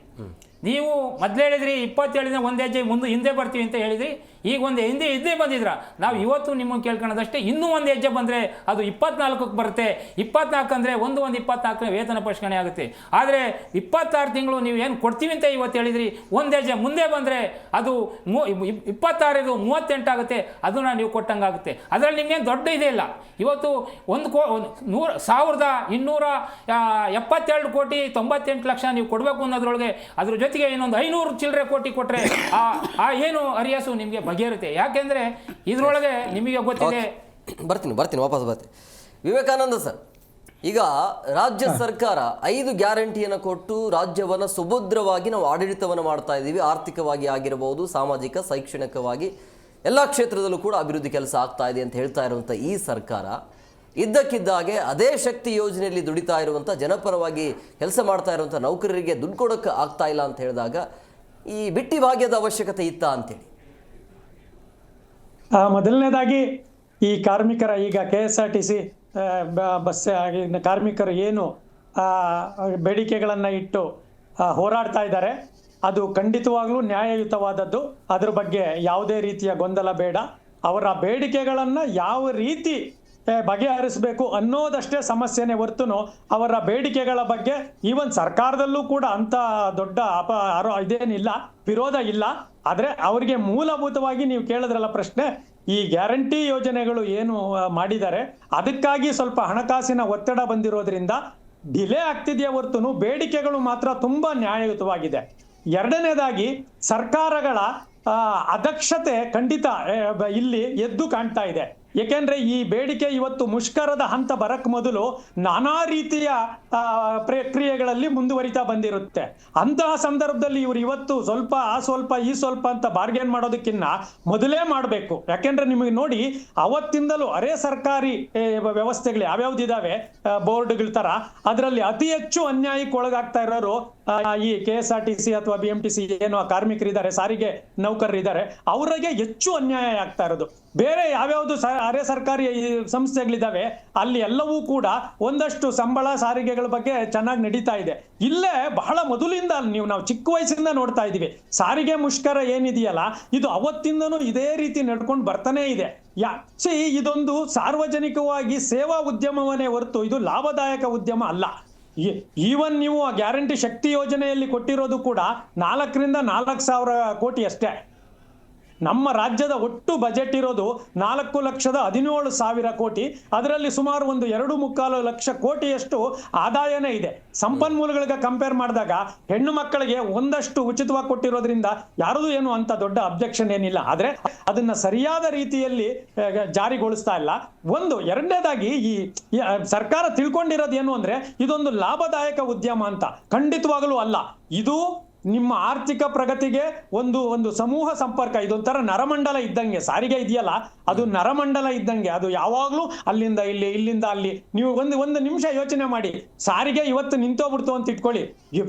ನೀವು ಮೊದಲು ಹೇಳಿದ್ರಿ 27ರಿಂದ ಒಂದು ಹೆಜ್ಜೆ ಹಿಂದೆ ಬರ್ತೀವಿ ಅಂತ ಹೇಳಿದ್ರಿ, ಈಗ ಒಂದು ಹಿಂದೆ ಬಂದಿದ್ರ. ನಾವು ಇವತ್ತು ನಿಮ್ಮನ್ನು ಕೇಳ್ಕೊಳ್ಳೋದಷ್ಟೇ, ಇನ್ನೂ ಒಂದು ಹೆಜ್ಜೆ ಬಂದರೆ ಅದು 24ಕ್ಕೆ ಬರುತ್ತೆ. 24 ಅಂದರೆ 1/1/24 ವೇತನ ಪರಿಷ್ಕರಣೆ ಆಗುತ್ತೆ. ಆದರೆ 26 ತಿಂಗಳು ನೀವು ಏನು ಕೊಡ್ತೀವಿ ಅಂತ ಇವತ್ತು ಹೇಳಿದ್ರಿ, ಒಂದು ಹೆಜ್ಜೆ ಮುಂದೆ ಬಂದರೆ ಅದು 26 38 ಆಗುತ್ತೆ, ಅದನ್ನು ನೀವು ಕೊಟ್ಟಂಗಾಗುತ್ತೆ. ಅದರಲ್ಲಿ ನಿಮಗೇನು ದೊಡ್ಡ ಇದೆ ಇಲ್ಲ. ಇವತ್ತು 1,272 ಕೋಟಿ 98 ಲಕ್ಷ ನೀವು ಕೊಡಬೇಕು ಅನ್ನೋದ್ರೊಳಗೆ ಅದ್ರ ಜೊತೆಗೆ ಇನ್ನೊಂದು 500 ಚಿಲ್ಲರೆ ಕೋಟಿ ಕೊಟ್ಟರೆ ಏನು ಅರಿಯಾಸು ನಿಮಗೆ ಬಗೆಯಿರುತ್ತೆ. ಯಾಕೆಂದರೆ ಇದರೊಳಗೆ ನಿಮಗೆ ಗೊತ್ತಿದೆ. ಬರ್ತೀನಿ ವಾಪಸ್ ಬರ್ತೀನಿ. ವಿವೇಕಾನಂದ ಸರ್, ಈಗ ರಾಜ್ಯ ಸರ್ಕಾರ 5 ಗ್ಯಾರಂಟಿಯನ್ನು ಕೊಟ್ಟು ರಾಜ್ಯವನ್ನು ಸುಭದ್ರವಾಗಿ ನಾವು ಆಡಳಿತವನ್ನು ಮಾಡ್ತಾ ಇದ್ದೀವಿ. ಆರ್ಥಿಕವಾಗಿ ಆಗಿರಬಹುದು, ಸಾಮಾಜಿಕ ಶೈಕ್ಷಣಿಕವಾಗಿ ಎಲ್ಲ ಕ್ಷೇತ್ರದಲ್ಲೂ ಕೂಡ ಅಭಿವೃದ್ಧಿ ಕೆಲಸ ಆಗ್ತಾ ಇದೆ ಅಂತ ಹೇಳ್ತಾ ಇರುವಂಥ ಈ ಸರ್ಕಾರ ಇದ್ದಕ್ಕಿದ್ದಾಗೆ ಅದೇ ಶಕ್ತಿ ಯೋಜನೆಯಲ್ಲಿ ದುಡಿತಾ ಇರುವಂಥ ಜನಪರವಾಗಿ ಕೆಲಸ ಮಾಡ್ತಾ ಇರುವಂಥ ನೌಕರರಿಗೆ ದುಡ್ಡು ಕೊಡೋಕ್ಕೆ ಆಗ್ತಾ ಇಲ್ಲ ಅಂತ ಹೇಳಿದಾಗ ಈ ಬಿಟ್ಟಿ ಭಾಗ್ಯದ ಅವಶ್ಯಕತೆ ಇತ್ತಾ ಅಂತೇಳಿ. ಮೊದಲನೇದಾಗಿ ಈ ಕಾರ್ಮಿಕರ ಈಗ KSRTC ಬಸ್ ಕಾರ್ಮಿಕರು ಏನು ಬೇಡಿಕೆಗಳನ್ನು ಇಟ್ಟು ಹೋರಾಡ್ತಾ ಇದ್ದಾರೆ, ಅದು ಖಂಡಿತವಾಗ್ಲೂ ನ್ಯಾಯಯುತವಾದದ್ದು. ಅದ್ರ ಬಗ್ಗೆ ಯಾವುದೇ ರೀತಿಯ ಗೊಂದಲ ಬೇಡ. ಅವರ ಬೇಡಿಕೆಗಳನ್ನು ಯಾವ ರೀತಿ ಬಗೆಹರಿಸಬೇಕು ಅನ್ನೋದಷ್ಟೇ ಸಮಸ್ಯೆನೇ ಹೊರತುನು ಅವರ ಬೇಡಿಕೆಗಳ ಬಗ್ಗೆ ಈವನ್ ಸರ್ಕಾರದಲ್ಲೂ ಕೂಡ ಅಂತ ದೊಡ್ಡ ಇದೇನಿಲ್ಲ, ವಿರೋಧ ಇಲ್ಲ. ಆದರೆ ಅವರಿಗೆ ಮೂಲಭೂತವಾಗಿ ನೀವು ಕೇಳಿದ್ರಲ್ಲ ಪ್ರಶ್ನೆ, ಈ ಗ್ಯಾರಂಟಿ ಯೋಜನೆಗಳು ಏನು ಮಾಡಿದ್ದಾರೆ ಅದಕ್ಕಾಗಿ ಸ್ವಲ್ಪ ಹಣಕಾಸಿನ ಒತ್ತಡ ಬಂದಿರೋದ್ರಿಂದ ಡಿಲೇ ಆಗ್ತಿದೆಯಾ ಹೊರತುನು ಬೇಡಿಕೆಗಳು ಮಾತ್ರ ತುಂಬಾ ನ್ಯಾಯಯುತವಾಗಿದೆ. ಎರಡನೇದಾಗಿ ಸರ್ಕಾರಗಳ ಅದಕ್ಷತೆ ಖಂಡಿತ ಇಲ್ಲಿ ಎದ್ದು ಕಾಣ್ತಾ ಇದೆ. ಏಕೆಂದ್ರೆ ಈ ಬೇಡಿಕೆ ಇವತ್ತು ಮುಷ್ಕರದ ಹಂತ ಬರಕ್ ಮೊದಲು ನಾನಾ ರೀತಿಯ ಪ್ರಕ್ರಿಯೆಗಳಲ್ಲಿ ಮುಂದುವರಿತಾ ಬಂದಿರುತ್ತೆ. ಅಂತಹ ಸಂದರ್ಭದಲ್ಲಿ ಇವರು ಇವತ್ತು ಸ್ವಲ್ಪ ಈ ಸ್ವಲ್ಪ ಅಂತ ಬಾರ್ಗೇನ್ ಮಾಡೋದಕ್ಕಿಂತ ಮೊದಲೇ ಮಾಡಬೇಕು. ಯಾಕೆಂದ್ರೆ ನಿಮಗೆ ನೋಡಿ, ಅವತ್ತಿಂದಲೂ ಅರೆ ಸರ್ಕಾರಿ ವ್ಯವಸ್ಥೆಗಳು ಯಾವ್ಯಾವ್ದಿದಾವೆ ಬೋರ್ಡ್ಗಳ ತರ, ಅದರಲ್ಲಿ ಅತಿ ಹೆಚ್ಚು ಅನ್ಯಾಯಕ್ಕೆ ಒಳಗಾಗ್ತಾ ಇರೋರು ಈ KSRTC ಅಥವಾ BMTC ಏನು ಕಾರ್ಮಿಕರಿದ್ದಾರೆ, ಸಾರಿಗೆ ನೌಕರರಿದ್ದಾರೆ, ಅವರಿಗೆ ಹೆಚ್ಚು ಅನ್ಯಾಯ ಆಗ್ತಾ ಇರೋದು. ಬೇರೆ ಯಾವ್ಯಾವ್ದು ಅರೆ ಸರ್ಕಾರಿ ಸಂಸ್ಥೆಗಳಿದಾವೆ ಅಲ್ಲಿ ಎಲ್ಲವೂ ಕೂಡ ಒಂದಷ್ಟು ಸಂಬಳ ಸಾರಿಗೆಗಳ ಬಗ್ಗೆ ಚೆನ್ನಾಗಿ ನಡೀತಾ ಇದೆ. ಇಲ್ಲೇ ಬಹಳ ಮೊದಲಿಂದ ನಾವು ಚಿಕ್ಕ ವಯಸ್ಸಿಂದ ನೋಡ್ತಾ ಇದೀವಿ. ಸಾರಿಗೆ ಮುಷ್ಕರ ಏನಿದೆಯಲ್ಲ, ಇದು ಅವತ್ತಿಂದನೂ ಇದೇ ರೀತಿ ನಡ್ಕೊಂಡು ಬರ್ತಾನೆ ಇದೆ. ಇದೊಂದು ಸಾರ್ವಜನಿಕವಾಗಿ ಸೇವಾ ಉದ್ಯಮವನ್ನೇ ಹೊರತು ಇದು ಲಾಭದಾಯಕ ಉದ್ಯಮ ಅಲ್ಲ. ಈವನ್ ನೀವು ಆ ಗ್ಯಾರಂಟಿ ಶಕ್ತಿ ಯೋಜನೆಯಲ್ಲಿ ಕೊಟ್ಟಿರೋದು ಕೂಡ 4ರಿಂದ 4,000 ಕೋಟಿ ಅಷ್ಟೇ. ನಮ್ಮ ರಾಜ್ಯದ ಒಟ್ಟು ಬಜೆಟ್ ಇರೋದು 4,17,000 ಕೋಟಿ. ಅದರಲ್ಲಿ ಸುಮಾರು ಒಂದು 2.25 ಲಕ್ಷ ಕೋಟಿಯಷ್ಟು ಆದಾಯನೇ ಇದೆ. ಸಂಪನ್ಮೂಲಗಳಿಗೆ ಕಂಪೇರ್ ಮಾಡಿದಾಗ ಹೆಣ್ಣು ಮಕ್ಕಳಿಗೆ ಒಂದಷ್ಟು ಉಚಿತವಾಗಿ ಕೊಟ್ಟಿರೋದ್ರಿಂದ ಯಾರದು ಏನು ಅಂತ ದೊಡ್ಡ ಅಬ್ಜೆಕ್ಷನ್ ಏನಿಲ್ಲ. ಆದ್ರೆ ಅದನ್ನ ಸರಿಯಾದ ರೀತಿಯಲ್ಲಿ ಜಾರಿಗೊಳಿಸ್ತಾ ಇಲ್ಲ. ಎರಡನೇದಾಗಿ ಈ ಸರ್ಕಾರ ತಿಳ್ಕೊಂಡಿರೋದು ಏನು ಅಂದ್ರೆ ಇದೊಂದು ಲಾಭದಾಯಕ ಉದ್ಯಮ ಅಂತ. ಖಂಡಿತವಾಗಲೂ ಅಲ್ಲ. ಇದು ನಿಮ್ಮ ಆರ್ಥಿಕ ಪ್ರಗತಿಗೆ ಒಂದು ಸಮೂಹ ಸಂಪರ್ಕ, ಇದೊಂಥರ ನರಮಂಡಲ ಇದ್ದಂಗೆ. ಸಾರಿಗೆ ಇದೆಯಲ್ಲ, ಅದು ನರಮಂಡಲ ಇದ್ದಂಗೆ. ಅದು ಯಾವಾಗ್ಲೂ ಅಲ್ಲಿಂದ ಇಲ್ಲಿ, ಇಲ್ಲಿಂದ ಅಲ್ಲಿ. ನೀವು ಒಂದು ನಿಮಿಷ ಯೋಚನೆ ಮಾಡಿ, ಸಾರಿಗೆ ಇವತ್ತು ನಿಂತೋಗ್ಬಿಡ್ತು ಅಂತ ಇಟ್ಕೊಳ್ಳಿ,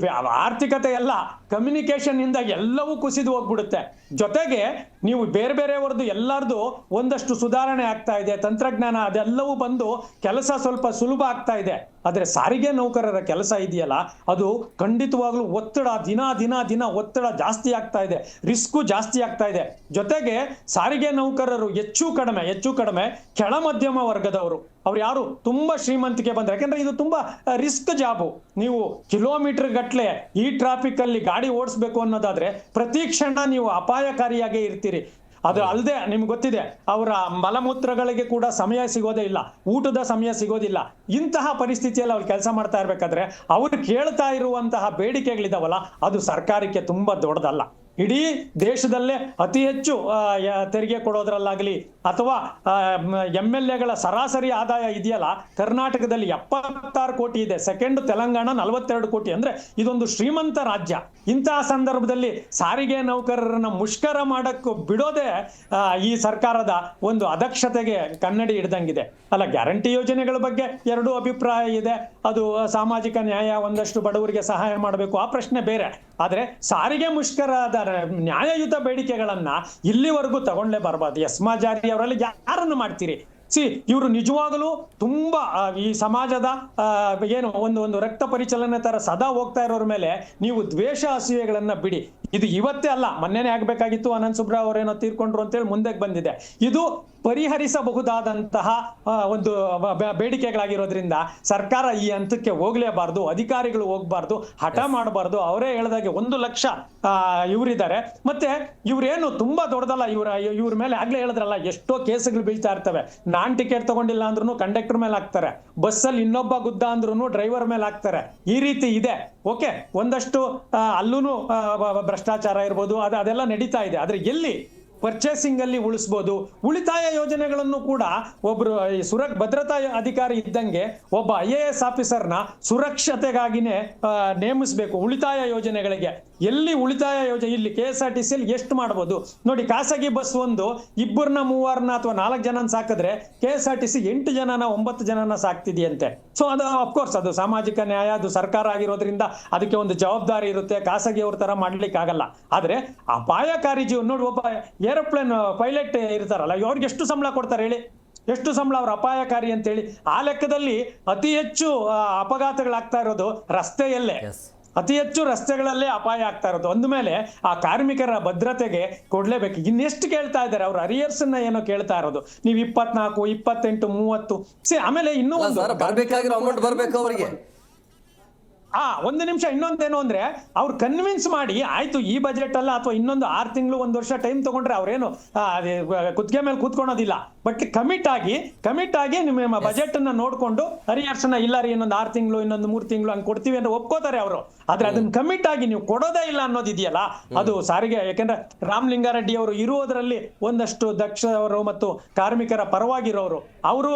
ಆರ್ಥಿಕತೆ ಎಲ್ಲ ಕಮ್ಯುನಿಕೇಶನ್ ಇಂದ ಎಲ್ಲವೂ ಕುಸಿದು ಹೋಗ್ಬಿಡುತ್ತೆ. ಜೊತೆಗೆ ನೀವು ಬೇರೆಯವರದ್ದು ಎಲ್ಲರದು ಒಂದಷ್ಟು ಸುಧಾರಣೆ ಆಗ್ತಾ ಇದೆ, ತಂತ್ರಜ್ಞಾನ ಅದೆಲ್ಲವೂ ಬಂದು ಕೆಲಸ ಸ್ವಲ್ಪ ಸುಲಭ ಆಗ್ತಾ ಇದೆ. ಆದ್ರೆ ಸಾರಿಗೆ ನೌಕರರ ಕೆಲಸ ಇದೆಯಲ್ಲ, ಅದು ಖಂಡಿತವಾಗ್ಲೂ ಒತ್ತಡ ದಿನ ಒತ್ತಡ ಜಾಸ್ತಿ ಆಗ್ತಾ ಇದೆ, ರಿಸ್ಕು ಜಾಸ್ತಿ ಆಗ್ತಾ ಇದೆ. ಜೊತೆಗೆ ಸಾರಿಗೆ ನೌಕರರು ಹೆಚ್ಚು ಕಡಿಮೆ ಕೆಳ ಮಧ್ಯಮ ವರ್ಗದವರು. ಅವ್ರು ಯಾರು ತುಂಬಾ ಶ್ರೀಮಂತಿಕೆ ಬಂದ್ರೆ, ಯಾಕಂದ್ರೆ ಇದು ತುಂಬಾ ರಿಸ್ಕ್ ಜಾಬು. ನೀವು ಕಿಲೋಮೀಟರ್ ಗಟ್ಲೆ ಈ ಟ್ರಾಫಿಕ್ ಅಲ್ಲಿ ಗಾಡಿ ಓಡಿಸ್ಬೇಕು ಅನ್ನೋದಾದ್ರೆ ಪ್ರತಿ ಕ್ಷಣ ನೀವು ಅಪಾಯಕಾರಿಯಾಗೇ ಇರ್ತೀರಿ. ಅದು ಅಲ್ಲದೆ ನಿಮ್ಗೆ ಗೊತ್ತಿದೆ ಅವರ ಮಲಮೂತ್ರಗಳಿಗೆ ಕೂಡ ಸಮಯ ಸಿಗೋದೇ ಇಲ್ಲ, ಊಟದ ಸಮಯ ಸಿಗೋದಿಲ್ಲ. ಇಂತಹ ಪರಿಸ್ಥಿತಿಯಲ್ಲಿ ಅವ್ರು ಕೆಲಸ ಮಾಡ್ತಾ ಇರ್ಬೇಕಾದ್ರೆ ಅವ್ರು ಕೇಳ್ತಾ ಇರುವಂತಹ ಬೇಡಿಕೆಗಳಿದಾವಲ್ಲ, ಅದು ಸರ್ಕಾರಕ್ಕೆ ತುಂಬಾ ದೊಡ್ಡದಲ್ಲ. ಇಡೀ ದೇಶದಲ್ಲೇ ಅತಿ ಹೆಚ್ಚು ತೆರಿಗೆ ಕೊಡೋದ್ರಲ್ಲಾಗಲಿ ಅಥವಾ MLAಗಳ ಸರಾಸರಿ ಆದಾಯ ಇದೆಯಲ್ಲ, ಕರ್ನಾಟಕದಲ್ಲಿ 76 ಕೋಟಿ ಇದೆ. ಸೆಕೆಂಡ್ ತೆಲಂಗಾಣ 42 ಕೋಟಿ. ಅಂದ್ರೆ ಇದೊಂದು ಶ್ರೀಮಂತ ರಾಜ್ಯ. ಇಂತಹ ಸಂದರ್ಭದಲ್ಲಿ ಸಾರಿಗೆ ನೌಕರರನ್ನ ಮುಷ್ಕರ ಮಾಡಕ್ಕೆ ಬಿಡೋದೇ ಈ ಸರ್ಕಾರದ ಒಂದು ಅದಕ್ಷತೆಗೆ ಕನ್ನಡಿ ಹಿಡ್ದಂಗಿದೆ. ಅಲ್ಲ, ಗ್ಯಾರಂಟಿ ಯೋಜನೆಗಳ ಬಗ್ಗೆ ಎರಡೂ ಅಭಿಪ್ರಾಯ ಇದೆ. ಅದು ಸಾಮಾಜಿಕ ನ್ಯಾಯ, ಒಂದಷ್ಟು ಬಡವರಿಗೆ ಸಹಾಯ ಮಾಡಬೇಕು, ಆ ಪ್ರಶ್ನೆ ಬೇರೆ. ಆದ್ರೆ ಸಾರಿಗೆ ಮುಷ್ಕರದ ನ್ಯಾಯಯುತ ಬೇಡಿಕೆಗಳನ್ನ ಇಲ್ಲಿವರೆಗೂ ತಗೊಂಡ್ಲೇ ಬರಬಾರ್ದು. ಎಸ್ಮಾ ಜಾರಿ ಅವರಲ್ಲಿ ಯಾರನ್ನು ಮಾಡ್ತೀರಿ? ಇವರು ನಿಜವಾಗಲೂ ತುಂಬಾ ಈ ಸಮಾಜದ ಏನು ಒಂದು ರಕ್ತ ಪರಿಚಲನೆ ತರ ಸದಾ ಹೋಗ್ತಾ ಇರೋರ ಮೇಲೆ ನೀವು ದ್ವೇಷ ಅಸೂಯೆಗಳನ್ನ ಬಿಡಿ. ಇದು ಇವತ್ತೇ ಅಲ್ಲ, ಮೊನ್ನೆನೇ ಆಗ್ಬೇಕಾಗಿತ್ತು. ಅನಂತ್ ಸುಬ್ರಾವ್ ಅವರೇನೋ ತೀರ್ಕೊಂಡ್ರು ಅಂತೇಳಿ ಮುಂದಕ್ಕೆ ಬಂದಿದೆ. ಇದು ಪರಿಹರಿಸಬಹುದಾದಂತಹ ಒಂದು ಬೇಡಿಕೆಗಳಾಗಿರೋದ್ರಿಂದ ಸರ್ಕಾರ ಈ ಹಂತಕ್ಕೆ ಹೋಗ್ಲೇಬಾರ್ದು, ಅಧಿಕಾರಿಗಳು ಹೋಗ್ಬಾರ್ದು, ಹಠ ಮಾಡಬಾರ್ದು. ಅವರೇ ಹೇಳಿದಾಗೆ 1 ಲಕ್ಷ ಇವರಿದ್ದಾರೆ. ಮತ್ತೆ ಇವ್ರೇನು ತುಂಬಾ ದೊಡ್ಡದಲ್ಲ. ಇವ್ರ ಮೇಲೆ ಆಗ್ಲೇ ಹೇಳಿದ್ರಲ್ಲ, ಎಷ್ಟೋ ಕೇಸುಗಳು ಬೀಳ್ತಾ ಇರ್ತವೆ. ನಾನ್ ಟಿಕೆಟ್ ತಗೊಂಡಿಲ್ಲ ಅಂದ್ರೂ ಕಂಡಕ್ಟರ್ ಮೇಲೆ ಹಾಕ್ತಾರೆ, ಬಸ್ಸಲ್ಲಿ ಇನ್ನೊಬ್ಬ ಗುದ್ದ ಅಂದ್ರೂ ಡ್ರೈವರ್ ಮೇಲೆ ಹಾಕ್ತಾರೆ. ಈ ರೀತಿ ಇದೆ. ಓಕೆ, ಒಂದಷ್ಟು ಅಲ್ಲೂ ಭ್ರಷ್ಟಾಚಾರ ಇರ್ಬೋದು, ಅದೆಲ್ಲ ನಡೀತಾ ಇದೆ. ಆದ್ರೆ ಎಲ್ಲಿ ಪರ್ಚೇಸಿಂಗ್ ಅಲ್ಲಿ ಉಳಿಸಬಹುದು. ಉಳಿತಾಯ ಯೋಜನೆಗಳನ್ನು ಕೂಡ ಒಬ್ರು ಭದ್ರತಾ ಅಧಿಕಾರಿ ಇದ್ದಂಗೆ ಒಬ್ಬ IAS ಆಫೀಸರ್ನ ಸುರಕ್ಷತೆಗಾಗಿನೇ ನೇಮಿಸಬೇಕು ಉಳಿತಾಯ ಯೋಜನೆಗಳಿಗೆ. ಎಲ್ಲಿ ಉಳಿತಾಯ ಯೋಜನೆ ಇಲ್ಲಿ KSRTC ಅಲ್ಲಿ ಎಷ್ಟು ಮಾಡಬಹುದು ನೋಡಿ. ಖಾಸಗಿ ಬಸ್ ಒಂದು 2 3 ಅಥವಾ 4 ಜನನ ಸಾಕಿದ್ರೆ KSRTC 8 ಜನನ 9 ಜನನ ಸಾಕ್ತಿದೆಯಂತೆ. ಸೊ ಅದು ಅಫ್ಕೋರ್ಸ್ ಅದು ಸಾಮಾಜಿಕ ನ್ಯಾಯ, ಅದು ಸರ್ಕಾರ ಆಗಿರೋದ್ರಿಂದ ಅದಕ್ಕೆ ಒಂದು ಜವಾಬ್ದಾರಿ ಇರುತ್ತೆ. ಖಾಸಗಿ ಅವ್ರ ತರ ಮಾಡ್ಲಿಕ್ಕೆ ಆಗಲ್ಲ. ಆದ್ರೆ ಅಪಾಯಕಾರಿ ಜೀವ ನೋಡಿ, ಒಬ್ಬ ಏರೋಪ್ಲೇನ್ ಪೈಲಟ್ ಇರ್ತಾರಲ್ಲ, ಅವ್ರಿಗೆ ಎಷ್ಟು ಸಂಬಳ ಕೊಡ್ತಾರೆ ಹೇಳಿ? ಎಷ್ಟು ಸಂಬಳ ಅವ್ರ ಅಪಾಯಕಾರಿ ಅಂತೇಳಿ? ಆ ಲೆಕ್ಕದಲ್ಲಿ ಅತಿ ಹೆಚ್ಚು ಅಪಘಾತಗಳಾಗ್ತಾ ಇರೋದು ರಸ್ತೆಯಲ್ಲೇ. ಅತಿ ಹೆಚ್ಚು ರಸ್ತೆಗಳಲ್ಲೇ ಅಪಾಯ ಆಗ್ತಾ ಇರೋದು. ಅಂದಮೇಲೆ ಆ ಕಾರ್ಮಿಕರ ಭದ್ರತೆಗೆ ಕೊಡ್ಲೇಬೇಕು. ಇನ್ನೆಷ್ಟು ಕೇಳ್ತಾ ಇದ್ದಾರೆ ಅವ್ರ ಅರಿಯರ್ಸ್ ಅನ್ನ ಏನೋ ಕೇಳ್ತಾ ಇರೋದು. ನೀವು 24, 28, 30. ಆಮೇಲೆ ಇನ್ನೂ ಬರ್ಬೇಕಾಗಿರೋ ಅಮೌಂಟ್ ಬರ್ಬೇಕು ಅವರಿಗೆ. ಒಂದು ನಿಮಿಷ, ಇನ್ನೊಂದೇನು ಅಂದ್ರೆ ಅವ್ರು ಕನ್ವಿನ್ಸ್ ಮಾಡಿ ಆಯ್ತು ಈ ಬಜೆಟ್ ಅಲ್ಲ ಅಥವಾ ಇನ್ನೊಂದು 6 ತಿಂಗಳು 1 ವರ್ಷ ಟೈಮ್ ತಗೊಂಡ್ರೆ ಅವ್ರೇನು ಕುತ್ತಿಗೆ ಮೇಲೆ ಕೂತ್ಕೊಳೋದಿಲ್ಲ. ಬಟ್ ಕಮಿಟ್ ಆಗಿ ನಿಮ್ಮ ಬಜೆಟ್ ಅನ್ನ ನೋಡ್ಕೊಂಡು ಅರಿಯರ್ಸ್ ನ ಇಲ್ಲ ರೀ ಇನ್ನೊಂದು 6 ತಿಂಗಳು ಇನ್ನೊಂದು 3 ತಿಂಗಳು ಹಂಗೆ ಕೊಡ್ತೀವಿ ಅಂತ ಒಪ್ಕೋತಾರೆ ಅವರು. ಆದ್ರೆ ಅದನ್ನ ಕಮಿಟ್ ಆಗಿ ನೀವು ಕೊಡೋದೇ ಇಲ್ಲ ಅನ್ನೋದಿದೆಯಲ್ಲ, ಅದು ಸಾರಿಗೆ. ಯಾಕಂದ್ರೆ ರಾಮಲಿಂಗಾರೆಡ್ಡಿ ಅವರು ಇರುವುದರಲ್ಲಿ ಒಂದಷ್ಟು ದಕ್ಷವರು ಮತ್ತು ಕಾರ್ಮಿಕರ ಪರವಾಗಿರೋರು, ಅವರು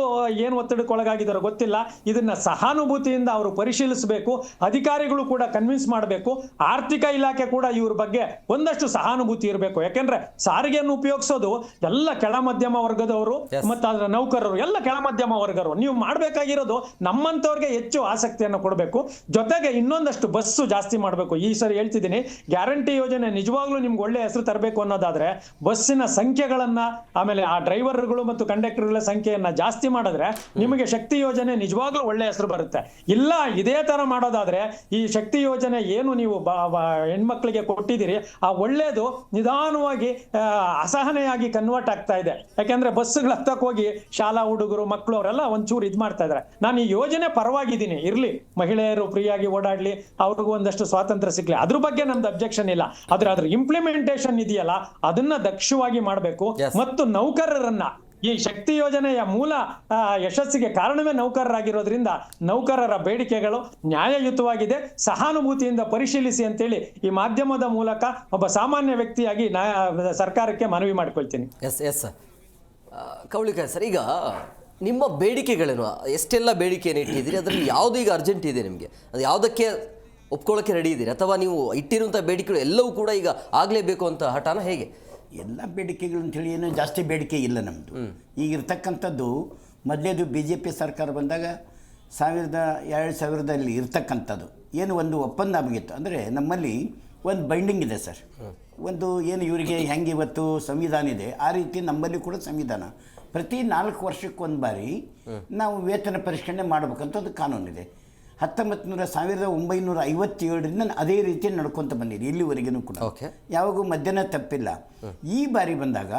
ಏನು ಒತ್ತಡಕ್ಕೊಳಗಾಗಿದ್ದಾರೋ ಗೊತ್ತಿಲ್ಲ. ಇದನ್ನ ಸಹಾನುಭೂತಿಯಿಂದ ಅವರು ಪರಿಶೀಲಿಸಬೇಕು. ಅಧಿಕಾರಿಗಳು ಕೂಡ ಕನ್ವಿನ್ಸ್ ಮಾಡಬೇಕು. ಆರ್ಥಿಕ ಇಲಾಖೆ ಕೂಡ ಇವ್ರ ಬಗ್ಗೆ ಒಂದಷ್ಟು ಸಹಾನುಭೂತಿ ಇರಬೇಕು. ಯಾಕೆಂದ್ರೆ ಸಾರಿಗೆಯನ್ನು ಉಪಯೋಗಿಸೋದು ಎಲ್ಲ ಕೆಳ ಮಧ್ಯಮ ವರ್ಗದವರು ಮತ್ತು ಅದರ ನೌಕರರು, ಎಲ್ಲ ಕೆಳ ಮಧ್ಯಮ ವರ್ಗರು. ನೀವು ಮಾಡ್ಬೇಕಾಗಿರೋದು ನಮ್ಮಂತವ್ರಿಗೆ ಹೆಚ್ಚು ಆಸಕ್ತಿಯನ್ನು ಕೊಡಬೇಕು. ಜೊತೆಗೆ ಇನ್ನೊಂದಷ್ಟು ಬಸ್ಸು ಜಾಸ್ತಿ ಮಾಡಬೇಕು. ಈ ಸರಿ ಹೇಳ್ತಿದ್ದೀನಿ, ಗ್ಯಾರಂಟಿ ಯೋಜನೆ ನಿಜವಾಗ್ಲೂ ನಿಮ್ಗೆ ಒಳ್ಳೆ ಹೆಸರು ತರಬೇಕು ಅನ್ನೋದಾದ್ರೆ ಬಸ್ಸಿನ ಸಂಖ್ಯೆಗಳನ್ನ, ಆಮೇಲೆ ಆ ಡ್ರೈವರ್ಗಳು ಮತ್ತು ಕಂಡಕ್ಟರ್ಗಳ ಸಂಖ್ಯೆಯನ್ನ ಜಾಸ್ತಿ ಮಾಡಿದ್ರೆ ನಿಮಗೆ ಶಕ್ತಿ ಯೋಜನೆ ನಿಜವಾಗ್ಲೂ ಒಳ್ಳೆ ಹೆಸರು ಬರುತ್ತೆ. ಇಲ್ಲ ಇದೇ ತರ ಮಾಡೋದಾದ್ರೆ ಈ ಶಕ್ತಿ ಯೋಜನೆ ಏನು ನೀವು ಹೆಣ್ಮಕ್ಳಿಗೆ ಕೊಟ್ಟಿದ್ದೀರಿ ಆ ಒಳ್ಳೇದು ನಿಧಾನವಾಗಿ ಅಸಹನೆಯಾಗಿ ಕನ್ವರ್ಟ್ ಆಗ್ತಾ ಇದೆ. ಯಾಕೆಂದ್ರೆ ಬಸ್ಗಳು ಹತ್ತಕ್ಕೆ ಹೋಗಿ ಶಾಲಾ ಹುಡುಗರು ಮಕ್ಕಳು ಅವರೆಲ್ಲ ಒಂಚೂರು ಇದ್ ಮಾಡ್ತಾ ಇದಾರೆ. ನಾನು ಈ ಯೋಜನೆ ಪರವಾಗಿದ್ದೀನಿ, ಇರ್ಲಿ ಮಹಿಳೆಯರು ಫ್ರೀಯಾಗಿ ಓಡಾಡ್ಲಿ, ಅವ್ರಿಗೂ ಒಂದಷ್ಟು ಸ್ವಾತಂತ್ರ್ಯ ಸಿಗ್ಲಿ, ಅದ್ರ ಬಗ್ಗೆ ನಮ್ದು ಅಬ್ಜೆಕ್ಷನ್ ಇಲ್ಲ. ಆದ್ರೆ ಅದ್ರ ಇಂಪ್ಲಿಮೆಂಟೇಷನ್ ಇದೆಯಲ್ಲ ಅದನ್ನ ದಕ್ಷವಾಗಿ ಮಾಡಬೇಕು. ಮತ್ತು ನೌಕರರನ್ನ ಈ ಶಕ್ತಿ ಯೋಜನೆಯ ಮೂಲ ಯಶಸ್ಸಿಗೆ ಕಾರಣವೇ ನೌಕರರಾಗಿರೋದ್ರಿಂದ ನೌಕರರ ಬೇಡಿಕೆಗಳು ನ್ಯಾಯಯುತವಾಗಿದೆ, ಸಹಾನುಭೂತಿಯಿಂದ ಪರಿಶೀಲಿಸಿ ಅಂತೇಳಿ ಈ ಮಾಧ್ಯಮದ ಮೂಲಕ ಒಬ್ಬ ಸಾಮಾನ್ಯ ವ್ಯಕ್ತಿಯಾಗಿ ಸರ್ಕಾರಕ್ಕೆ ಮನವಿ ಮಾಡ್ಕೊಳ್ತೀನಿ. ಎಸ್ ಕವಳಿಕಾಯಿ ಸರ್, ಈಗ ನಿಮ್ಮ ಬೇಡಿಕೆಗಳೇನು, ಎಷ್ಟೆಲ್ಲ ಬೇಡಿಕೆಯನ್ನು ಇಟ್ಟಿದ್ದೀರಿ? ಅದರಲ್ಲಿ ಯಾವುದು ಈಗ ಅರ್ಜೆಂಟ್ ಇದೆ ನಿಮಗೆ? ಅದು ಯಾವುದಕ್ಕೆ ಒಪ್ಕೊಳ್ಳೋಕ್ಕೆ ರೆಡಿ ಇದ್ದೀರಿ? ಅಥವಾ ನೀವು ಇಟ್ಟಿರುವಂಥ ಬೇಡಿಕೆಗಳು ಎಲ್ಲವೂ ಕೂಡ ಈಗ ಆಗಲೇಬೇಕು ಅಂತ ಹಠಾನ ಹೇಗೆ? ಎಲ್ಲ ಬೇಡಿಕೆಗಳು ಅಂಥೇಳಿ ಏನೋ ಜಾಸ್ತಿ ಬೇಡಿಕೆ ಇಲ್ಲ ನಮ್ಮದು. ಈಗಿರ್ತಕ್ಕಂಥದ್ದು ಮೊದಲೇದು BJP ಸರ್ಕಾರ ಬಂದಾಗ 2000 ಇರ್ತಕ್ಕಂಥದ್ದು ಏನು ಒಂದು ಒಪ್ಪಂದ ಆಗಿತ್ತು. ಅಂದರೆ ನಮ್ಮಲ್ಲಿ ಒಂದು ಬೈಂಡಿಂಗ್ ಇದೆ ಸರ್. ಒಂದು ಏನು ಇವರಿಗೆ ಹೆಂಗೆ ಇವತ್ತು ಸಂವಿಧಾನ ಇದೆ ಆ ರೀತಿ ನಮ್ಮಲ್ಲಿ ಕೂಡ ಸಂವಿಧಾನ ಪ್ರತಿ 4 ವರ್ಷಕ್ಕೊಂದು ಬಾರಿ ನಾವು ವೇತನ ಪರಿಷ್ಕರಣೆ ಮಾಡಬೇಕಂತ ಒಂದು ಕಾನೂನಿದೆ. 1957ರಿಂದ ಅದೇ ರೀತಿ ನಡ್ಕೊತ ಬಂದಿದೆ ಇಲ್ಲಿವರೆಗೂ ಕೂಡ. ಯಾವಾಗೂ ಮಧ್ಯಾಹ್ನ ತಪ್ಪಿಲ್ಲ. ಈ ಬಾರಿ ಬಂದಾಗ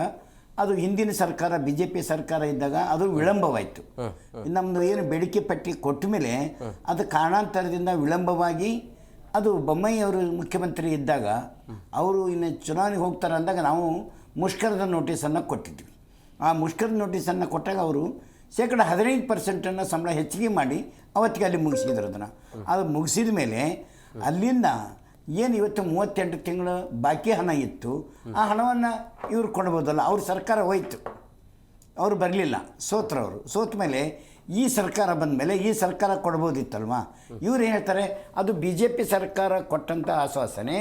ಅದು ಹಿಂದಿನ ಸರ್ಕಾರ BJP ಸರ್ಕಾರ ಇದ್ದಾಗ ಅದು ವಿಳಂಬವಾಯಿತು. ನಮ್ಮದು ಏನು ಬೇಡಿಕೆ ಪಟ್ಟಿ ಕೊಟ್ಟ ಮೇಲೆ ಅದು ಕಾರಣಾಂತರದಿಂದ ವಿಳಂಬವಾಗಿ ಅದು ಬೊಮ್ಮಾಯಿ ಅವರು ಮುಖ್ಯಮಂತ್ರಿ ಇದ್ದಾಗ ಅವರು ಇನ್ನು ಚುನಾವಣೆಗೆ ಹೋಗ್ತಾರೆ ಅಂದಾಗ ನಾವು ಮುಷ್ಕರದ ನೋಟಿಸನ್ನು ಕೊಟ್ಟಿದ್ವಿ. ಆ ಮುಷ್ಕರದ ನೋಟಿಸನ್ನು ಕೊಟ್ಟಾಗ ಅವರು 15% ಸಂಬಳ ಹೆಚ್ಚಿಗೆ ಮಾಡಿ ಅವತ್ತಿಗೆ ಅಲ್ಲಿ ಮುಗಿಸಿದ್ರು ಅದನ್ನು. ಅದು ಮುಗಿಸಿದ ಮೇಲೆ ಅಲ್ಲಿಂದ ಏನು ಇವತ್ತು 38 ತಿಂಗಳ ಬಾಕಿ ಹಣ ಇತ್ತು, ಆ ಹಣವನ್ನು ಇವ್ರು ಕೊಡ್ಬೋದಲ್ಲ. ಅವ್ರ ಸರ್ಕಾರ ಹೋಯ್ತು, ಅವರು ಬರಲಿಲ್ಲ, ಸೋತ್ರವರು. ಸೋತ ಮೇಲೆ ಈ ಸರ್ಕಾರ ಬಂದ ಮೇಲೆ ಈ ಸರ್ಕಾರ ಕೊಡ್ಬೋದಿತ್ತಲ್ವ. ಇವ್ರು ಏನು ಹೇಳ್ತಾರೆ, ಅದು BJP ಸರ್ಕಾರ ಕೊಟ್ಟಂಥ ಆಶ್ವಾಸನೆ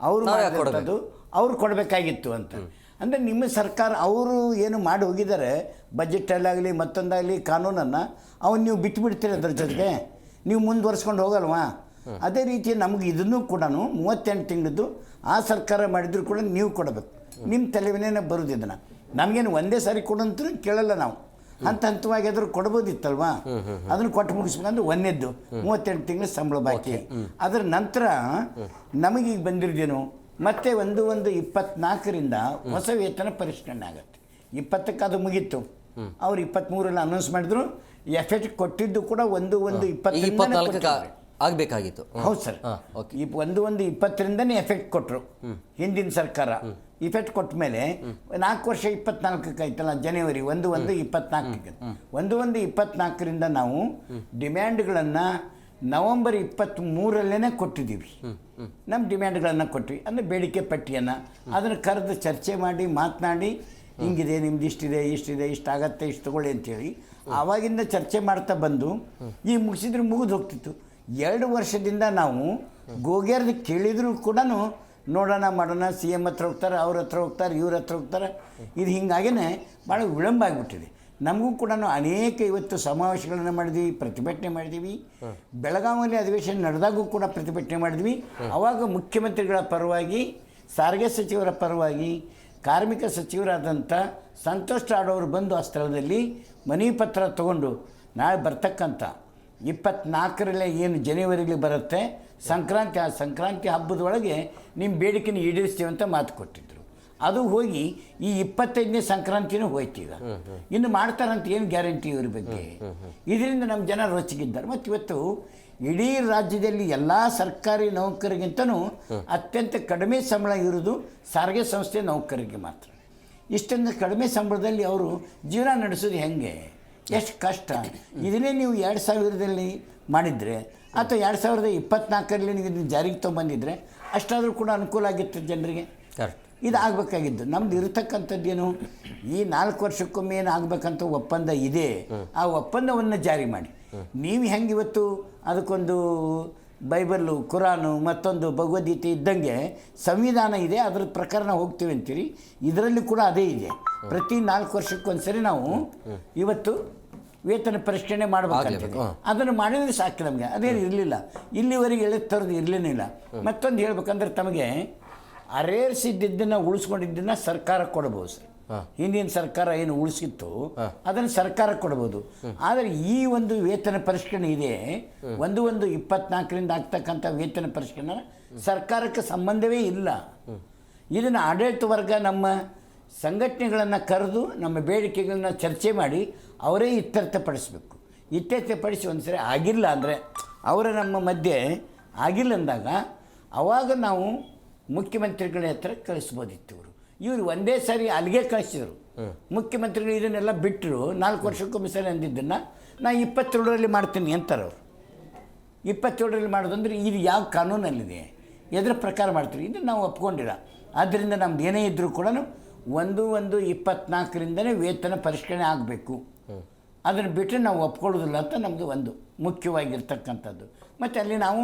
ಅವರು ಮಾಡಿರೋದು, ಅವ್ರು ಕೊಡಬೇಕಾಗಿತ್ತು ಅಂತ. ಅಂದರೆ ನಿಮ್ಮ ಸರ್ಕಾರ ಅವರು ಏನು ಮಾಡಿ ಹೋಗಿದ್ದಾರೆ, ಬಜೆಟಲ್ಲಾಗಲಿ ಮತ್ತೊಂದಾಗಲಿ ಕಾನೂನನ್ನು ಅವನು ನೀವು ಬಿಟ್ಟುಬಿಡ್ತೀರಿ, ಅದ್ರ ಜೊತೆಗೆ ನೀವು ಮುಂದುವರ್ಸ್ಕೊಂಡು ಹೋಗಲ್ವಾ. ಅದೇ ರೀತಿ ನಮಗೆ ಇದನ್ನು ಕೂಡ 38 ತಿಂಗಳದ್ದು ಆ ಸರ್ಕಾರ ಮಾಡಿದ್ರು ಕೂಡ ನೀವು ಕೊಡಬೇಕು. ನಿಮ್ಮ ತಲೆವಿನೇ ಬರೋದು ಇದನ್ನು. ನಮಗೇನು ಒಂದೇ ಸಾರಿ ಕೊಡಂತೂ ಕೇಳಲ್ಲ ನಾವು, ಹಂತವಾಗಿ ಅದ್ರ ಕೊಡ್ಬೋದಿತ್ತಲ್ವಾ. ಅದನ್ನು ಕೊಟ್ಟು ಮುಗಿಸ್ಬೇಕಂದ್ರೆ ಒಂದೇದ್ದು 38 ತಿಂಗಳ ಸಂಬಳ ಬಾಕಿ. ಅದರ ನಂತರ ನಮಗೀಗ ಬಂದಿರೋದೇನು, ಮತ್ತೆ 1/1/24ರಿಂದ ಹೊಸ ವೇತನ ಪರಿಷ್ಕರಣೆ ಆಗುತ್ತೆ. 20ಕ್ಕೆ ಅದು ಮುಗೀತು, ಅವ್ರು 23ರಲ್ಲಿ ಅನೌನ್ಸ್ ಮಾಡಿದ್ರು. ಎಫೆಕ್ಟ್ ಕೊಟ್ಟಿದ್ದು ಕೂಡ 1/1/24 ಆಗಬೇಕಾಗಿತ್ತು. ಹೌದು ಸರ್, 1/1/20ರಿಂದನೇ ಎಫೆಕ್ಟ್ ಕೊಟ್ಟರು ಹಿಂದಿನ ಸರ್ಕಾರ. ಇಫೆಕ್ಟ್ ಕೊಟ್ಟ ಮೇಲೆ 4 ವರ್ಷ 24ಕ್ಕೆ ಆಯ್ತಲ್ಲ, ಜನವರಿ 1/1/24ಕ್ಕೆ. 1/1/24ರಿಂದ ನಾವು ಡಿಮ್ಯಾಂಡ್ಗಳನ್ನು ನವೆಂಬರ್ 23ರಲ್ಲೇ ಕೊಟ್ಟಿದ್ದೀವಿ. ನಮ್ಮ ಡಿಮ್ಯಾಂಡ್ಗಳನ್ನು ಕೊಟ್ವಿ, ಅಂದರೆ ಬೇಡಿಕೆ ಪಟ್ಟಿಯನ್ನು ಅದನ್ನು ಕರೆದು ಚರ್ಚೆ ಮಾಡಿ ಮಾತನಾಡಿ, ಹಿಂಗಿದೆ ನಿಮ್ದು ಇಷ್ಟಿದೆ ಇಷ್ಟಾಗತ್ತೆ, ಇಷ್ಟು ತಗೊಳ್ಳಿ ಅಂತೇಳಿ ಆವಾಗಿಂದ ಚರ್ಚೆ ಮಾಡ್ತಾ ಬಂದು ಈಗ ಮುಗಿಸಿದ್ರೆ ಮುಗಿದು ಹೋಗ್ತಿತ್ತು. 2 ವರ್ಷದಿಂದ ನಾವು ಗೋಗ್ಯಾರ್ದು ಕೇಳಿದರೂ ಕೂಡ ನೋಡೋಣ ಮಾಡೋಣ, CM ಹತ್ರ ಹೋಗ್ತಾರೆ, ಅವ್ರ ಹತ್ರ ಹೋಗ್ತಾರೆ, ಇವ್ರ ಹತ್ರ ಹೋಗ್ತಾರೆ. ಇದು ಹಿಂಗಾಗೇ ಭಾಳ ವಿಳಂಬ ಆಗಿಬಿಟ್ಟಿದೆ. ನಮಗೂ ಕೂಡ ಅನೇಕ ಇವತ್ತು ಸಮಾವೇಶಗಳನ್ನು ಮಾಡಿದ್ವಿ, ಪ್ರತಿಭಟನೆ ಮಾಡಿದ್ದೀವಿ. ಬೆಳಗಾವಿಯಲ್ಲಿ ಅಧಿವೇಶನ ನಡೆದಾಗೂ ಕೂಡ ಪ್ರತಿಭಟನೆ ಮಾಡಿದ್ವಿ. ಆವಾಗ ಮುಖ್ಯಮಂತ್ರಿಗಳ ಪರವಾಗಿ, ಸಾರಿಗೆ ಸಚಿವರ ಪರವಾಗಿ, ಕಾರ್ಮಿಕ ಸಚಿವರಾದಂಥ ಸಂತೋಷ್ ಲಾಡ್ ಅವರು ಬಂದು ಆ ಸ್ಥಳದಲ್ಲಿ ಮನವಿ ಪತ್ರ ತಗೊಂಡು ನಾಳೆ ಬರ್ತಕ್ಕಂಥ 24ರಲ್ಲೇ ಏನು ಜನವರಿಲಿ ಬರುತ್ತೆ ಸಂಕ್ರಾಂತಿ, ಆ ಸಂಕ್ರಾಂತಿ ಹಬ್ಬದೊಳಗೆ ನಿಮ್ಮ ಬೇಡಿಕೆನ ಈಡೇರಿಸ್ತೀವಿ ಅಂತ ಮಾತು ಕೊಟ್ಟಿದ್ದರು. ಅದು ಹೋಗಿ ಈ 25ನೇ ಸಂಕ್ರಾಂತಿನೂ ಹೋಯ್ತು. ಈಗ ಇನ್ನು ಮಾಡ್ತಾರಂತ ಏನು ಗ್ಯಾರಂಟಿ ಇವ್ರ ಬಗ್ಗೆ. ಇದರಿಂದ ನಮ್ಮ ಜನ ರೋಚಿಗಿದ್ದಾರೆ. ಮತ್ತು ಇವತ್ತು ಇಡೀ ರಾಜ್ಯದಲ್ಲಿ ಎಲ್ಲ ಸರ್ಕಾರಿ ನೌಕರಿಗಿಂತನೂ ಅತ್ಯಂತ ಕಡಿಮೆ ಸಂಬಳ ಇರೋದು ಸಾರಿಗೆ ಸಂಸ್ಥೆ ನೌಕರಿಗೆ ಮಾತ್ರ. ಇಷ್ಟೊಂದು ಕಡಿಮೆ ಸಂಬಳದಲ್ಲಿ ಅವರು ಜೀವನ ನಡೆಸೋದು ಹೆಂಗೆ, ಎಷ್ಟು ಕಷ್ಟ. ಇದನ್ನೇ ನೀವು 2000ರಲ್ಲಿ ಮಾಡಿದರೆ ಅಥವಾ 2024ರಲ್ಲಿ ನೀವು ಇದನ್ನು ಜಾರಿಗೆ ತೊಗೊಂಬಂದಿದ್ರೆ ಅಷ್ಟಾದರೂ ಕೂಡ ಅನುಕೂಲ ಆಗಿತ್ತು ಜನರಿಗೆ. ಇದು ಆಗಬೇಕಾಗಿದ್ದು. ನಮ್ದು ಇರತಕ್ಕಂಥದ್ದೇನು, ಈ 4 ವರ್ಷಕ್ಕೊಮ್ಮೆ ಏನು ಆಗಬೇಕಂತ ಒಪ್ಪಂದ ಇದೆ, ಆ ಒಪ್ಪಂದವನ್ನು ಜಾರಿ ಮಾಡಿ. ನೀವು ಹೆಂಗೆ ಇವತ್ತು ಅದಕ್ಕೊಂದು ಬೈಬಲ್ಲು, ಕುರಾನು, ಮತ್ತೊಂದು ಭಗವದ್ಗೀತೆ ಇದ್ದಂಗೆ ಸಂವಿಧಾನ ಇದೆ, ಅದ್ರ ಪ್ರಕಾರ ನಾವು ಹೋಗ್ತೀವಿ ಅಂತೀರಿ. ಇದರಲ್ಲಿ ಕೂಡ ಅದೇ ಇದೆ. ಪ್ರತಿ 4 ವರ್ಷಕ್ಕೊಂದ್ಸರಿ ನಾವು ಇವತ್ತು ವೇತನ ಪರಿಷ್ಕರಣೆ ಮಾಡಬೇಕಾಗ್ತದೆ. ಅದನ್ನು ಮಾಡಿದರೆ ಸಾಕು ನಮಗೆ. ಅದೇನು ಇರಲಿಲ್ಲ, ಇಲ್ಲಿವರೆಗೆ ಎಳೆದು ತರೋದು ಇರಲಿಲ್ಲ. ಮತ್ತೊಂದು ಹೇಳ್ಬೇಕಂದ್ರೆ ತಮಗೆ ಅರೇರ್ಸಿದ್ದನ್ನು ಉಳಿಸ್ಕೊಂಡಿದ್ದನ್ನು ಸರ್ಕಾರ ಕೊಡ್ಬೋದು ಸರ್. ಹಿಂದಿನ ಸರ್ಕಾರ ಏನು ಉಳಿಸಿತ್ತು ಅದನ್ನು ಸರ್ಕಾರ ಕೊಡ್ಬೋದು. ಆದರೆ ಈ ಒಂದು ವೇತನ ಪರಿಷ್ಕರಣೆ ಇದೆ, 1/1/24ರಿಂದ ಆಗ್ತಕ್ಕಂಥ ವೇತನ ಪರಿಷ್ಕರಣೆ ಸರ್ಕಾರಕ್ಕೆ ಸಂಬಂಧವೇ ಇಲ್ಲ. ಇದನ್ನು ಆಡಳಿತ ವರ್ಗ ನಮ್ಮ ಸಂಘಟನೆಗಳನ್ನು ಕರೆದು ನಮ್ಮ ಬೇಡಿಕೆಗಳನ್ನ ಚರ್ಚೆ ಮಾಡಿ ಅವರೇ ಇತ್ಯರ್ಥಪಡಿಸಬೇಕು. ಇತ್ಯರ್ಥಪಡಿಸಿ ಒಂದು ಸರಿ ಆಗಿಲ್ಲ ಅಂದರೆ, ಅವರ ನಮ್ಮ ಮಧ್ಯೆ ಆಗಿಲ್ಲ ಅಂದಾಗ ಆವಾಗ ನಾವು ಮುಖ್ಯಮಂತ್ರಿಗಳ ಹತ್ರ ಕಳಿಸ್ಬೋದಿತ್ತು. ಇವರು ಒಂದೇ ಸಾರಿ ಅಲ್ಲಿಗೆ ಕಳಿಸಿದರು. ಮುಖ್ಯಮಂತ್ರಿಗಳು ಇದನ್ನೆಲ್ಲ ಬಿಟ್ಟರು. 4 ವರ್ಷಕ್ಕೊಮ್ಮೆ ಸರಿ ಅಂದಿದ್ದನ್ನು ನಾ 22ರಲ್ಲಿ ಮಾಡ್ತೀನಿ ಅಂತಾರೆ ಅವರು. 22ರಲ್ಲಿ ಮಾಡೋದಂದ್ರೆ ಇದು ಯಾವ ಕಾನೂನಲ್ಲಿದೆ, ಎದರ ಪ್ರಕಾರ ಮಾಡ್ತೀವಿ, ಇದನ್ನು ನಾವು ಒಪ್ಕೊಂಡಿಲ್ಲ. ಆದ್ದರಿಂದ ನಮ್ದು ಏನೇ ಇದ್ದರೂ ಕೂಡ 1/1/24ರಿಂದನೇ ವೇತನ ಪರಿಷ್ಕರಣೆ ಆಗಬೇಕು. ಅದನ್ನು ಬಿಟ್ಟರೆ ನಾವು ಒಪ್ಕೊಳ್ಳೋದಿಲ್ಲ ಅಂತ ನಮ್ಮದು ಒಂದು ಮುಖ್ಯವಾಗಿರ್ತಕ್ಕಂಥದ್ದು. ಮತ್ತು ಅಲ್ಲಿ ನಾವು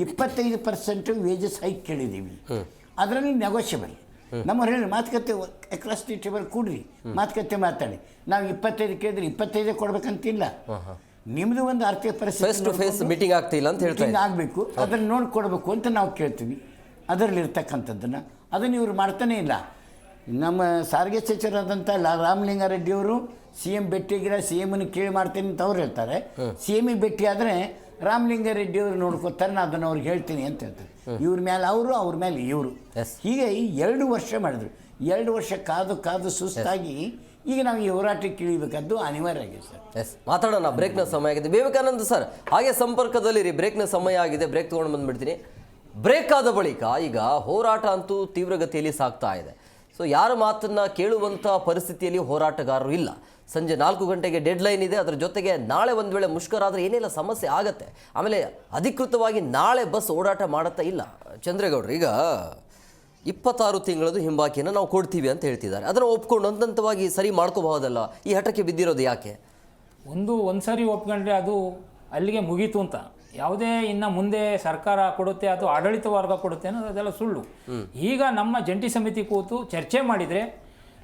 25% ವೇಜಸ್ ಹೈಕ್ ಕೇಳಿದ್ದೀವಿ. ಅದರಲ್ಲಿ ನೆಗೋಷಿಯಬಲ್. ನಮ್ಮ ಹೇಳಿ ಮಾತುಕತೆ ಅಕ್ರಾಸ್ ದಿ ಟೇಬಲ್ ಕೂಡ್ರಿ, ಮಾತುಕತೆ ಮಾತಾಡಿ. ನಾವು 25 ಕೇಳಿದ್ರೆ 25 ಕೊಡ್ಬೇಕಂತಿಲ್ಲ. ನಿಮ್ಮದು ಒಂದು ಆರ್ಥಿಕ ಪರಿಸ್ಥಿತಿ ಮೀಟಿಂಗ್ ಆಗ್ತಿಲ್ಲ ಅಂತ ಹೇಳ್ತಾರೆ, ಆಗಬೇಕು, ಅದನ್ನು ನೋಡ್ಕೊಡ್ಬೇಕು ಅಂತ ನಾವು ಕೇಳ್ತೀವಿ. ಅದರಲ್ಲಿರ್ತಕ್ಕಂಥದ್ದನ್ನು ಅದನ್ನು ಇವರು ಮಾಡ್ತಾನೇ ಇಲ್ಲ. ನಮ್ಮ ಸಾರಿಗೆ ಸಚಿವರಾದಂಥ ರಾಮಲಿಂಗಾರೆಡ್ಡಿಯವರು CM ಭೇಟಿಯಾಗಿಲ್ಲ, CMನ ಕೇಳಿ ಮಾಡ್ತೀನಿ ಅಂತ ಅವ್ರು ಹೇಳ್ತಾರೆ. CMಗೆ ಭೇಟಿ ಆದರೆ ರಾಮಲಿಂಗಾರೆಡ್ಡಿಯವರು ನೋಡ್ಕೋತಾರೆ, ನಾನು ಅದನ್ನು ಅವ್ರಿಗೆ ಹೇಳ್ತೀನಿ ಅಂತ ಹೇಳ್ತಾರೆ. ಇವ್ರ ಮೇಲೆ ಅವರು, ಅವ್ರ ಮೇಲೆ ಇವರು. ಹೀಗೆ 2 ವರ್ಷ ಮಾಡಿದ್ರು. 2 ವರ್ಷ ಕಾದು ಸುಸ್ತಾಗಿ ಈಗ ನಾವು ಈ ಹೋರಾಟಕ್ಕೆ ಇಳಿಬೇಕಾದ್ದು ಅನಿವಾರ್ಯ ಆಗಿದೆ ಸರ್. ಮಾತಾಡೋಣ, ಬ್ರೇಕ್ನ ಸಮಯ ಆಗಿದೆ. ವಿವೇಕಾನಂದ ಸರ್ ಹಾಗೆ ಸಂಪರ್ಕದಲ್ಲಿರಿ, ಬ್ರೇಕ್ನ ಸಮಯ ಆಗಿದೆ, ಬ್ರೇಕ್ ತೊಗೊಂಡು ಬಂದುಬಿಡ್ತೀನಿ. ಬ್ರೇಕ್ ಆದ ಬಳಿಕ ಈಗ ಹೋರಾಟ ಅಂತೂ ತೀವ್ರಗತಿಯಲ್ಲಿ ಸಾಗ್ತಾ ಇದೆ. ಸೊ ಯಾರ ಮಾತನ್ನು ಕೇಳುವಂಥ ಪರಿಸ್ಥಿತಿಯಲ್ಲಿ ಹೋರಾಟಗಾರರು ಇಲ್ಲ. ಸಂಜೆ 4 ಗಂಟೆಗೆ ಡೆಡ್ಲೈನ್ ಇದೆ. ಅದರ ಜೊತೆಗೆ ನಾಳೆ ಒಂದು ವೇಳೆ ಮುಷ್ಕರ ಆದರೆ ಏನೆಲ್ಲ ಸಮಸ್ಯೆ ಆಗತ್ತೆ. ಆಮೇಲೆ ಅಧಿಕೃತವಾಗಿ ನಾಳೆ ಬಸ್ ಓಡಾಟ ಮಾಡುತ್ತಾ ಇಲ್ಲ. ಚಂದ್ರೇಗೌಡರು ಈಗ 26 ತಿಂಗಳದ್ದು ಹಿಂಬಾಕಿಯನ್ನು ನಾವು ಕೊಡ್ತೀವಿ ಅಂತ ಹೇಳ್ತಿದ್ದಾರೆ. ಅದನ್ನು ಒಪ್ಕೊಂಡು ಹಂತವಾಗಿ ಸರಿ ಮಾಡ್ಕೋಬಹುದಲ್ಲ? ಈ ಹಠಕ್ಕೆ ಬಿದ್ದಿರೋದು ಯಾಕೆ? ಒಂದು ಸರಿ ಒಪ್ಕೊಂಡ್ರೆ ಅದು ಅಲ್ಲಿಗೆ ಮುಗೀತು ಅಂತ. ಯಾವುದೇ ಇನ್ನು ಮುಂದೆ ಸರ್ಕಾರ ಕೊಡುತ್ತೆ ಅಥವಾ ಆಡಳಿತ ವರ್ಗ ಕೊಡುತ್ತೆ ಅನ್ನೋದು ಅದೆಲ್ಲ ಸುಳ್ಳು. ಈಗ ನಮ್ಮ ಜಂಟಿ ಸಮಿತಿ ಕೂತು ಚರ್ಚೆ ಮಾಡಿದರೆ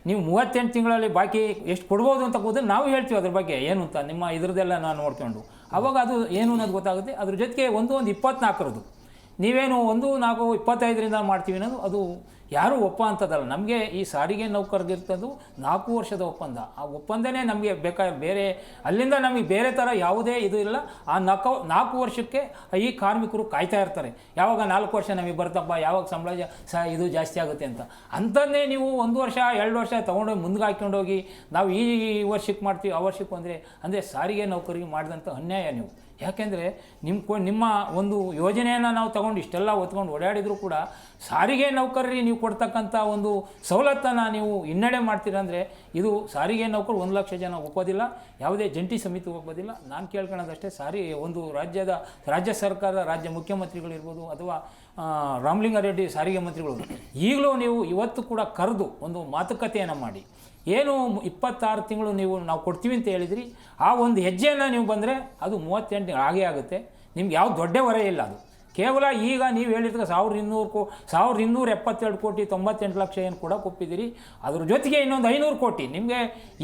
ನೀವು 38 ತಿಂಗಳಲ್ಲಿ ಬಾಕಿ ಎಷ್ಟು ಕೊಡ್ಬೋದು ಅಂತ ಕೂತು ನಾವು ಹೇಳ್ತೀವಿ ಅದ್ರ ಬಗ್ಗೆ ಏನು ಅಂತ ನಿಮ್ಮ ಇದ್ರದ್ದೆಲ್ಲ ನಾನು ನೋಡ್ಕೊಂಡು ಆವಾಗ ಅದು ಏನು ಅನ್ನೋದು ಗೊತ್ತಾಗುತ್ತೆ. ಅದ್ರ ಜೊತೆಗೆ ಒಂದು 24ರದ್ದು ನೀವೇನು 1-4-25ರಿಂದ ಮಾಡ್ತೀವಿ ಅನ್ನೋದು ಅದು ಯಾರೂ ಒಪ್ಪ ಅಂತದಲ್ಲ. ನಮಗೆ ಈ ಸಾರಿಗೆ ನೌಕರರಿಗಿರ್ತದ್ದು 4 ವರ್ಷದ ಒಪ್ಪಂದ. ಆ ಒಪ್ಪಂದನೇ ನಮಗೆ ಬೇರೆ ಅಲ್ಲಿಂದ ನಮಗೆ ಬೇರೆ ಥರ ಯಾವುದೇ ಇದು ಇಲ್ಲ. ಆ 4 ವರ್ಷಕ್ಕೆ ಈ ಕಾರ್ಮಿಕರು ಕಾಯ್ತಾ ಇರ್ತಾರೆ, ಯಾವಾಗ 4 ವರ್ಷ ನಮಗೆ ಬರ್ತಪ್ಪ, ಯಾವಾಗ ಸಂಬಳ ಇದು ಜಾಸ್ತಿ ಆಗುತ್ತೆ ಅಂತ. ಅಂಥದ್ದೇ ನೀವು 1 ವರ್ಷ 2 ವರ್ಷ ತೊಗೊಂಡೋಗಿ ಮುಂದೆ ಹಾಕ್ಕೊಂಡೋಗಿ ನಾವು ಈ ವರ್ಷಕ್ಕೆ ಮಾಡ್ತೀವಿ ಆ ವರ್ಷಕ್ಕೆ ಅಂದರೆ ಸಾರಿಗೆ ನೌಕರಿಗೆ ಮಾಡಿದಂಥ ಅನ್ಯಾಯ ನೀವು. ಯಾಕೆಂದರೆ ನಿಮ್ಮ ಒಂದು ಯೋಜನೆಯನ್ನು ನಾವು ತೊಗೊಂಡು ಇಷ್ಟೆಲ್ಲ ಹೊತ್ಕೊಂಡು ಓಡಾಡಿದರೂ ಕೂಡ ಸಾರಿಗೆ ನೌಕರರಿಗೆ ನೀವು ಕೊಡ್ತಕ್ಕಂಥ ಒಂದು ಸವಲತ್ತನ್ನು ನೀವು ಹಿನ್ನಡೆ ಮಾಡ್ತೀರಂದರೆ ಇದು ಸಾರಿಗೆ ನೌಕರು 1 ಲಕ್ಷ ಜನ ಒಪ್ಪೋದಿಲ್ಲ, ಯಾವುದೇ ಜಂಟಿ ಸಮಿತಿ ಒಪ್ಪೋದಿಲ್ಲ. ನಾನು ಕೇಳ್ಕೊಳ್ಳೋದಷ್ಟೇ, ಒಂದು ರಾಜ್ಯ ಸರ್ಕಾರದ ರಾಜ್ಯ ಮುಖ್ಯಮಂತ್ರಿಗಳಿರ್ಬೋದು ಅಥವಾ ರಾಮಲಿಂಗಾರೆಡ್ಡಿ ಸಾರಿಗೆ ಮಂತ್ರಿಗಳು ಈಗಲೂ ನೀವು ಇವತ್ತು ಕೂಡ ಕರೆದು ಒಂದು ಮಾತುಕತೆಯನ್ನು ಮಾಡಿ ಏನು 26 ತಿಂಗಳು ನಾವು ಕೊಡ್ತೀವಿ ಅಂತ ಹೇಳಿದ್ರಿ, ಆ ಒಂದು ಹೆಜ್ಜೆಯನ್ನು ನೀವು ಬಂದರೆ ಅದು 38 ಆಗೇ ಆಗುತ್ತೆ. ನಿಮ್ಗೆ ಯಾವ ದೊಡ್ಡ ಹೊರೆ ಇಲ್ಲ. ಅದು ಕೇವಲ ಈಗ ನೀವು ಹೇಳಿದ್ರೆ 1272 ಕೋಟಿ 98 ಲಕ್ಷ ಏನು ಕೂಡ ಒಪ್ಪಿದ್ದೀರಿ. ಅದ್ರ ಜೊತೆಗೆ ಇನ್ನೊಂದು 500 ಕೋಟಿ ನಿಮಗೆ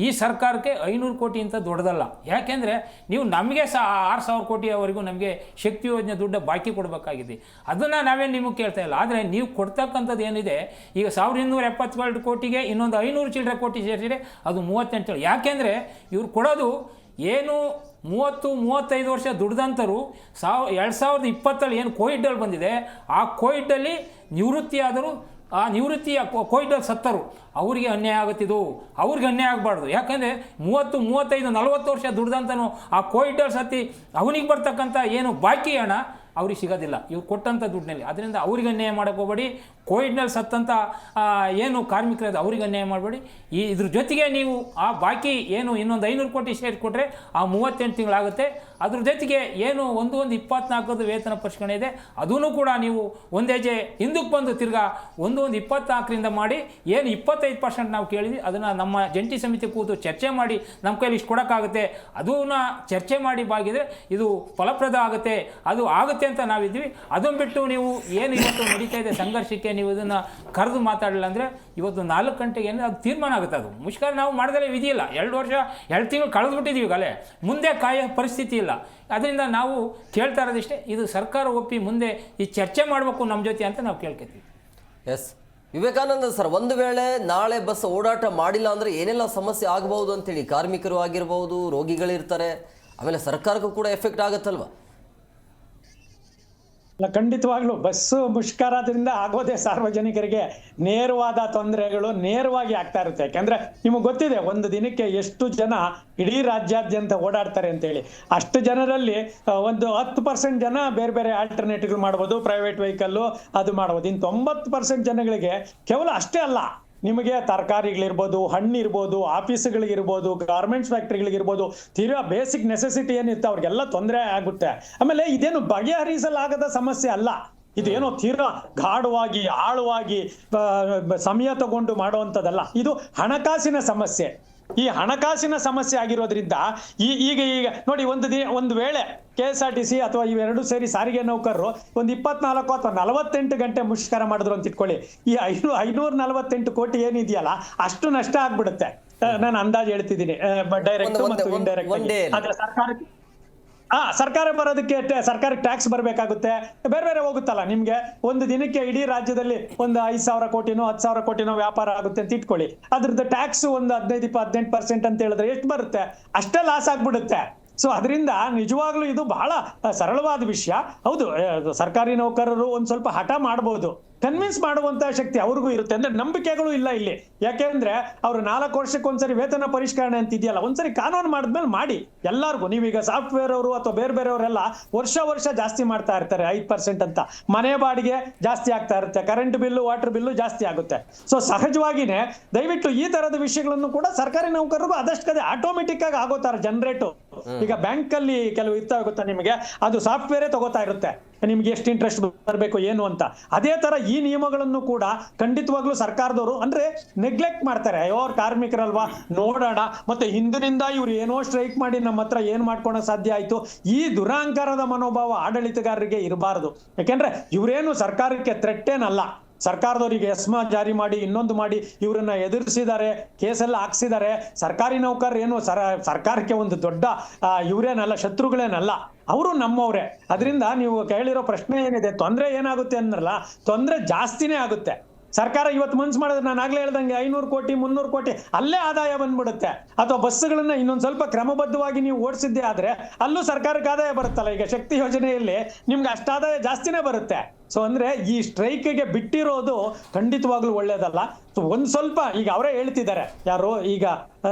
ಈ ಸರ್ಕಾರಕ್ಕೆ 500 ಕೋಟಿ ಅಂತ ದೊಡ್ಡದಲ್ಲ. ಯಾಕೆಂದರೆ ನೀವು ನಮಗೆ 6000 ಕೋಟಿಯವರೆಗೂ ನಮಗೆ ಶಕ್ತಿ ಯೋಜನೆ ದುಡ್ಡು ಬಾಕಿ ಕೊಡಬೇಕಾಗಿದೆ. ಅದನ್ನು ನಾವೇನು ನಿಮಗೆ ಕೇಳ್ತಾ ಇಲ್ಲ. ಆದರೆ ನೀವು ಕೊಡ್ತಕ್ಕಂಥದ್ದು ಏನಿದೆ ಈಗ 1272 ಕೋಟಿಗೆ ಇನ್ನೊಂದು 500 ಚಿಲ್ಲರೆ ಕೋಟಿ ಸೇರಿಸಿದರೆ ಅದು 38. ಯಾಕೆಂದರೆ ಇವ್ರು ಕೊಡೋದು ಏನು 30-35 ವರ್ಷ ದುಡ್ದಂಥರು 2020 ಏನು ಕೋವಿಡಲ್ಲಿ ಬಂದಿದೆ, ಆ ಕೋವಿಡಲ್ಲಿ ನಿವೃತ್ತಿಯಾದರು, ಆ ನಿವೃತ್ತಿಯ ಕೋವಿಡಲ್ಲಿ ಸತ್ತರು, ಅವರಿಗೆ ಅನ್ಯಾಯ ಆಗುತ್ತಿದ್ದು. ಅವ್ರಿಗೆ ಅನ್ಯಾಯ ಆಗಬಾರ್ದು. ಯಾಕಂದರೆ 30-35-40 ವರ್ಷ ದುಡ್ದಂತನೂ ಆ ಕೋವಿಡಲ್ಲಿ ಸತ್ತಿ ಅವನಿಗೆ ಬರ್ತಕ್ಕಂಥ ಏನು ಬಾಕಿ ಹಣ ಅವ್ರಿಗೆ ಸಿಗೋದಿಲ್ಲ ಇವ್ರು ಕೊಟ್ಟಂಥ ದುಡ್ಡಿನಲ್ಲಿ. ಅದರಿಂದ ಅವ್ರಿಗೆ ಅನ್ಯಾಯ ಮಾಡೋಕ್ಕೆ ಹೋಗಬೇಡಿ. ಕೋವಿಡ್ನಲ್ಲಿ ಸತ್ತಂಥ ಏನು ಕಾರ್ಮಿಕರದ್ದು ಅವ್ರಿಗೆ ಅನ್ಯಾಯ ಮಾಡಬೇಡಿ. ಇದ್ರ ಜೊತೆಗೆ ನೀವು ಆ ಬಾಕಿ ಏನು ಇನ್ನೊಂದು 500 ಕೋಟಿ ಸೇರಿಕೊಟ್ರೆ ಆ 38 ತಿಂಗಳಾಗುತ್ತೆ. ಅದ್ರ ಜೊತೆಗೆ ಏನು 1-24 ವೇತನ ಪರಿಷ್ಕರಣೆ ಇದೆ, ಅದೂ ಕೂಡ ನೀವು ಒಂದು ಹೆಜ್ಜೆ ಹಿಂದಕ್ಕೆ ಬಂದು ತಿರ್ಗಾ 1-24ರಿಂದ ಮಾಡಿ ಏನು 25% ನಾವು ಕೇಳಿದ್ವಿ ಅದನ್ನು ನಮ್ಮ ಜಂಟಿ ಸಮಿತಿ ಕೂತು ಚರ್ಚೆ ಮಾಡಿ ನಮ್ಮ ಕೈಲಿ ಇಷ್ಟು ಕೊಡೋಕ್ಕಾಗುತ್ತೆ ಅದನ್ನು ಚರ್ಚೆ ಮಾಡಿ ಬಾಗಿದ್ರೆ ಇದು ಫಲಪ್ರದ ಆಗುತ್ತೆ, ಅದು ಆಗುತ್ತೆ ಅಂತ ನಾವಿದ್ವಿ. ಅದನ್ನು ಬಿಟ್ಟು ನೀವು ಏನು ಇವತ್ತು ನಡೀತಾ ಇದೆ ಸಂಘರ್ಷಕ್ಕೆ ನೀವು ಇದನ್ನು ಕರೆದು ಮಾತಾಡಲಿಲ್ಲ ಅಂದರೆ ಇವತ್ತು 4 ಗಂಟೆಗೆ ಏನು ಅದು ತೀರ್ಮಾನ ಆಗುತ್ತೆ. ಅದು ಮುಷ್ಕರ ನಾವು ಮಾಡಿದ್ರೆ ವಿಧಿಯಿಲ್ಲ. 2 ವರ್ಷ 2 ತಿಂಗಳು ಕಳೆದುಬಿಟ್ಟಿದ್ದೀವಿ ಈಗಲೇ, ಮುಂದೆ ಕಾಯೋ ಪರಿಸ್ಥಿತಿ ಇಲ್ಲ. ಅದರಿಂದ ನಾವು ಕೇಳ್ತಾ ಇರೋದಿಷ್ಟೇ, ಇದು ಸರ್ಕಾರ ಒಪ್ಪಿ ಮುಂದೆ ಈ ಚರ್ಚೆ ಮಾಡಬೇಕು ನಮ್ಮ ಜೊತೆ ಅಂತ ನಾವು ಕೇಳ್ಕೊತೀವಿ. ಎಸ್ ವಿವೇಕಾನಂದ ಸರ್, ಒಂದು ವೇಳೆ ನಾಳೆ ಬಸ್ ಓಡಾಟ ಮಾಡಿಲ್ಲ ಅಂದರೆ ಏನೆಲ್ಲ ಸಮಸ್ಯೆ ಆಗಬಹುದು ಅಂತೇಳಿ, ಕಾರ್ಮಿಕರು ಆಗಿರ್ಬೋದು, ರೋಗಿಗಳಿರ್ತಾರೆ, ಆಮೇಲೆ ಸರ್ಕಾರಕ್ಕೂ ಕೂಡ ಎಫೆಕ್ಟ್ ಆಗುತ್ತಲ್ವ? ಖಂಡಿತವಾಗ್ಲೂ ಬಸ್ ಮುಷ್ಕರದಿಂದ ಆಗೋದೇ ಸಾರ್ವಜನಿಕರಿಗೆ ನೇರವಾದ ತೊಂದರೆಗಳು ನೇರವಾಗಿ ಆಗ್ತಾ ಇರುತ್ತೆ. ಯಾಕಂದ್ರೆ ನಿಮಗೆ ಗೊತ್ತಿದೆ ಒಂದು ದಿನಕ್ಕೆ ಎಷ್ಟು ಜನ ಇಡೀ ರಾಜ್ಯಾದ್ಯಂತ ಓಡಾಡ್ತಾರೆ ಅಂತೇಳಿ. ಅಷ್ಟು ಜನರಲ್ಲಿ ಒಂದು 10% ಜನ ಬೇರೆ ಬೇರೆ ಆಲ್ಟರ್ನೇಟಿವ್ ಮಾಡ್ಬೋದು, ಪ್ರೈವೇಟ್ ವೆಹಿಕಲ್ಲು ಅದು ಮಾಡ್ಬೋದು. ಇನ್ನು 90% ಜನಗಳಿಗೆ ಕೇವಲ ಅಷ್ಟೇ ಅಲ್ಲ, ನಿಮಗೆ ತರಕಾರಿಗಳಿರ್ಬೋದು, ಹಣ್ಣಿರ್ಬೋದು, ಆಫೀಸ್ಗಳಿಗಿರ್ಬೋದು, ಗಾರ್ಮೆಂಟ್ಸ್ ಫ್ಯಾಕ್ಟ್ರಿಗಳಿಗಿರ್ಬೋದು, ತೀರಾ ಬೇಸಿಕ್ ನೆಸೆಸಿಟಿ ಏನಿರುತ್ತೆ ಅವ್ರಿಗೆಲ್ಲ ತೊಂದರೆ ಆಗುತ್ತೆ. ಆಮೇಲೆ ಇದೇನು ಬಗೆಹರಿಸಲಾಗದ ಸಮಸ್ಯೆ ಅಲ್ಲ, ಇದೇನೋ ತೀರಾ ಗಾಢವಾಗಿ ಆಳವಾಗಿ ಸಮಯ ತಗೊಂಡು ಮಾಡುವಂಥದ್ದಲ್ಲ. ಇದು ಹಣಕಾಸಿನ ಸಮಸ್ಯೆ. ಈ ಹಣಕಾಸಿನ ಸಮಸ್ಯೆ ಆಗಿರೋದ್ರಿಂದ ಈಗ ನೋಡಿ, ಒಂದು ವೇಳೆ KSRTC ಅಥವಾ ಇವೆರಡು ಸೇರಿ ಸಾರಿಗೆ ನೌಕರರು ಒಂದು 24 ಅಥವಾ 48 ಗಂಟೆ ಮುಷ್ಕರ ಮಾಡಿದ್ರು ಅಂತ ಇಟ್ಕೊಳ್ಳಿ, ಈ 548 ಕೋಟಿ ಏನಿದೆಯಲ್ಲ ಅಷ್ಟು ನಷ್ಟ ಆಗ್ಬಿಡುತ್ತೆ. ನಾನು ಅಂದಾಜು ಹೇಳ್ತಿದ್ದೀನಿ, ಡೈರೆಕ್ಟ್ ಮತ್ತು ಇಂಡೈರೆಕ್ಟ್. ಆದ್ರೆ ಸರ್ಕಾರ ಬರೋದಕ್ಕೆ ಸರ್ಕಾರಕ್ಕೆ ಟ್ಯಾಕ್ಸ್ ಬರಬೇಕಾಗುತ್ತೆ, ಬೇರೆ ಬೇರೆ ಹೋಗುತ್ತಲ್ಲ. ನಿಮ್ಗೆ ಒಂದು ದಿನಕ್ಕೆ ಇಡೀ ರಾಜ್ಯದಲ್ಲಿ ಒಂದು 5,000 ಕೋಟಿನೋ 10,000 ಕೋಟಿನೋ ವ್ಯಾಪಾರ ಆಗುತ್ತೆ ಅಂತ ಇಟ್ಕೊಳ್ಳಿ, ಅದ್ರದ್ದು ಟ್ಯಾಕ್ಸ್ ಒಂದು 15-18% ಅಂತ ಹೇಳಿದ್ರೆ ಎಷ್ಟು ಬರುತ್ತೆ? ಅಷ್ಟೇ ಲಾಸ್ ಆಗ್ಬಿಡುತ್ತೆ. ಸೊ ಅದರಿಂದ ನಿಜವಾಗ್ಲೂ ಇದು ಬಹಳ ಸರಳವಾದ ವಿಷಯ. ಹೌದು, ಸರ್ಕಾರಿ ನೌಕರರು ಒಂದ್ ಸ್ವಲ್ಪ ಹಠ ಮಾಡ್ಬೋದು, ಕನ್ವಿನ್ಸ್ ಮಾಡುವಂತ ಶಕ್ತಿ ಅವ್ರಿಗೂ ಇರುತ್ತೆ. ಅಂದ್ರೆ ನಂಬಿಕೆಗಳು ಇಲ್ಲ ಇಲ್ಲಿ. ಯಾಕೆಂದ್ರೆ ಅವ್ರು 4 ವರ್ಷಕ್ಕೊಂದ್ಸರಿ ವೇತನ ಪರಿಷ್ಕರಣೆ ಅಂತ ಇದೆಯಲ್ಲ, ಒಂದ್ಸರಿ ಕಾನೂನು ಮಾಡಿದ್ಮೇಲೆ ಮಾಡಿ ಎಲ್ಲಾರ್ಗು. ನೀವೀಗ ಸಾಫ್ಟ್ವೇರ್ ಅವರು ಅಥವಾ ಬೇರೆ ಬೇರೆಯವರೆಲ್ಲ ವರ್ಷ ಜಾಸ್ತಿ ಮಾಡ್ತಾ ಇರ್ತಾರೆ 5% ಅಂತ. ಮನೆ ಬಾಡಿಗೆ ಜಾಸ್ತಿ ಆಗ್ತಾ ಇರುತ್ತೆ, ಕರೆಂಟ್ ಬಿಲ್ಲು, ವಾಟರ್ ಬಿಲ್ಲು ಜಾಸ್ತಿ ಆಗುತ್ತೆ. ಸೊ ಸಹಜವಾಗಿನೇ ದಯವಿಟ್ಟು ಈ ತರದ ವಿಷಯಗಳನ್ನು ಕೂಡ ಸರ್ಕಾರಿ ನೌಕರರಿಗೂ ಆದಷ್ಟು ಕಡೆ ಆಟೋಮೆಟಿಕ್ ಆಗಿ ಆಗೋತಾರೆ ಜನರೇಟು. ಈಗ ಬ್ಯಾಂಕ್ ಅಲ್ಲಿ ಕೆಲವು ಗೊತ್ತಾ ನಿಮಗೆ, ಅದು ಸಾಫ್ಟ್ವೇರೇ ತಗೋತಾ ಇರುತ್ತೆ ನಿಮ್ಗೆ ಎಷ್ಟು ಇಂಟ್ರೆಸ್ಟ್ ಬರಬೇಕು ಏನು ಅಂತ. ಅದೇ ತರ ಈ ನಿಯಮಗಳನ್ನು ಕೂಡ ಖಂಡಿತವಾಗ್ಲೂ ಸರ್ಕಾರದವರು ಅಂದ್ರೆ ನೆಗ್ಲೆಕ್ಟ್ ಮಾಡ್ತಾರೆ. ಅಯ್ಯೋ ಅವ್ರ ಕಾರ್ಮಿಕರಲ್ವಾ ನೋಡೋಣ, ಮತ್ತೆ ಹಿಂದಿನಿಂದ ಇವ್ರು ಏನೋ ಸ್ಟ್ರೈಕ್ ಮಾಡಿ ನಮ್ಮ ಹತ್ರ ಏನ್ ಮಾಡ್ಕೊಳಕ್ ಸಾಧ್ಯ ಆಯ್ತು, ಈ ದುರಾಂಕಾರದ ಮನೋಭಾವ ಆಡಳಿತಗಾರರಿಗೆ ಇರಬಾರದು. ಯಾಕೆಂದ್ರೆ ಇವರೇನು ಸರ್ಕಾರಕ್ಕೆ ಥ್ರೆಟ್ಟೇನಲ್ಲ. ಸರ್ಕಾರದವರಿಗೆ ಎಸ್ಮಾ ಜಾರಿ ಮಾಡಿ ಇನ್ನೊಂದು ಮಾಡಿ ಇವರನ್ನ ಎದುರಿಸಿದ್ದಾರೆ, ಕೇಸೆಲ್ಲ ಹಾಕ್ಸಿದ್ದಾರೆ. ಸರ್ಕಾರಿ ನೌಕರರು ಏನು ಸರ್ಕಾರಕ್ಕೆ ಒಂದು ದೊಡ್ಡ ಇವರೇನಲ್ಲ, ಶತ್ರುಗಳೇನಲ್ಲ, ಅವರು ನಮ್ಮವ್ರೆ. ಅದರಿಂದ ನೀವು ಕೇಳಿರೋ ಪ್ರಶ್ನೆ ಏನಿದೆ, ತೊಂದರೆ ಏನಾಗುತ್ತೆ ಅಂದ್ರಲ್ಲ, ತೊಂದರೆ ಜಾಸ್ತಿನೇ ಆಗುತ್ತೆ. ಸರ್ಕಾರ ಇವತ್ತು ಮನ್ಸು ಮಾಡಿದ್ರೆ ನಾನು ಆಗ್ಲೇ ಹೇಳ್ದಂಗೆ 500 ಕೋಟಿ 300 ಕೋಟಿ ಅಲ್ಲೇ ಆದಾಯ ಬಂದ್ಬಿಡುತ್ತೆ. ಅಥವಾ ಬಸ್ಸುಗಳನ್ನ ಇನ್ನೊಂದ್ ಸ್ವಲ್ಪ ಕ್ರಮಬದ್ಧವಾಗಿ ನೀವು ಓಡಿಸಿದ್ದೆ ಆದ್ರೆ ಅಲ್ಲೂ ಸರ್ಕಾರಕ್ಕೆ ಆದಾಯ ಬರುತ್ತಲ್ಲ. ಈಗ ಶಕ್ತಿ ಯೋಜನೆಯಲ್ಲಿ ನಿಮ್ಗೆ ಅಷ್ಟ ಆದಾಯ ಜಾಸ್ತಿನೇ ಬರುತ್ತೆ. ಸೊ ಅಂದ್ರೆ ಈ ಸ್ಟ್ರೈಕ್ಗೆ ಬಿಟ್ಟಿರೋದು ಖಂಡಿತವಾಗ್ಲೂ ಒಳ್ಳೇದಲ್ಲ. ಸೊ ಒಂದ್ ಸ್ವಲ್ಪ ಈಗ ಅವರೇ ಹೇಳ್ತಿದ್ದಾರೆ, ಯಾರು ಈಗ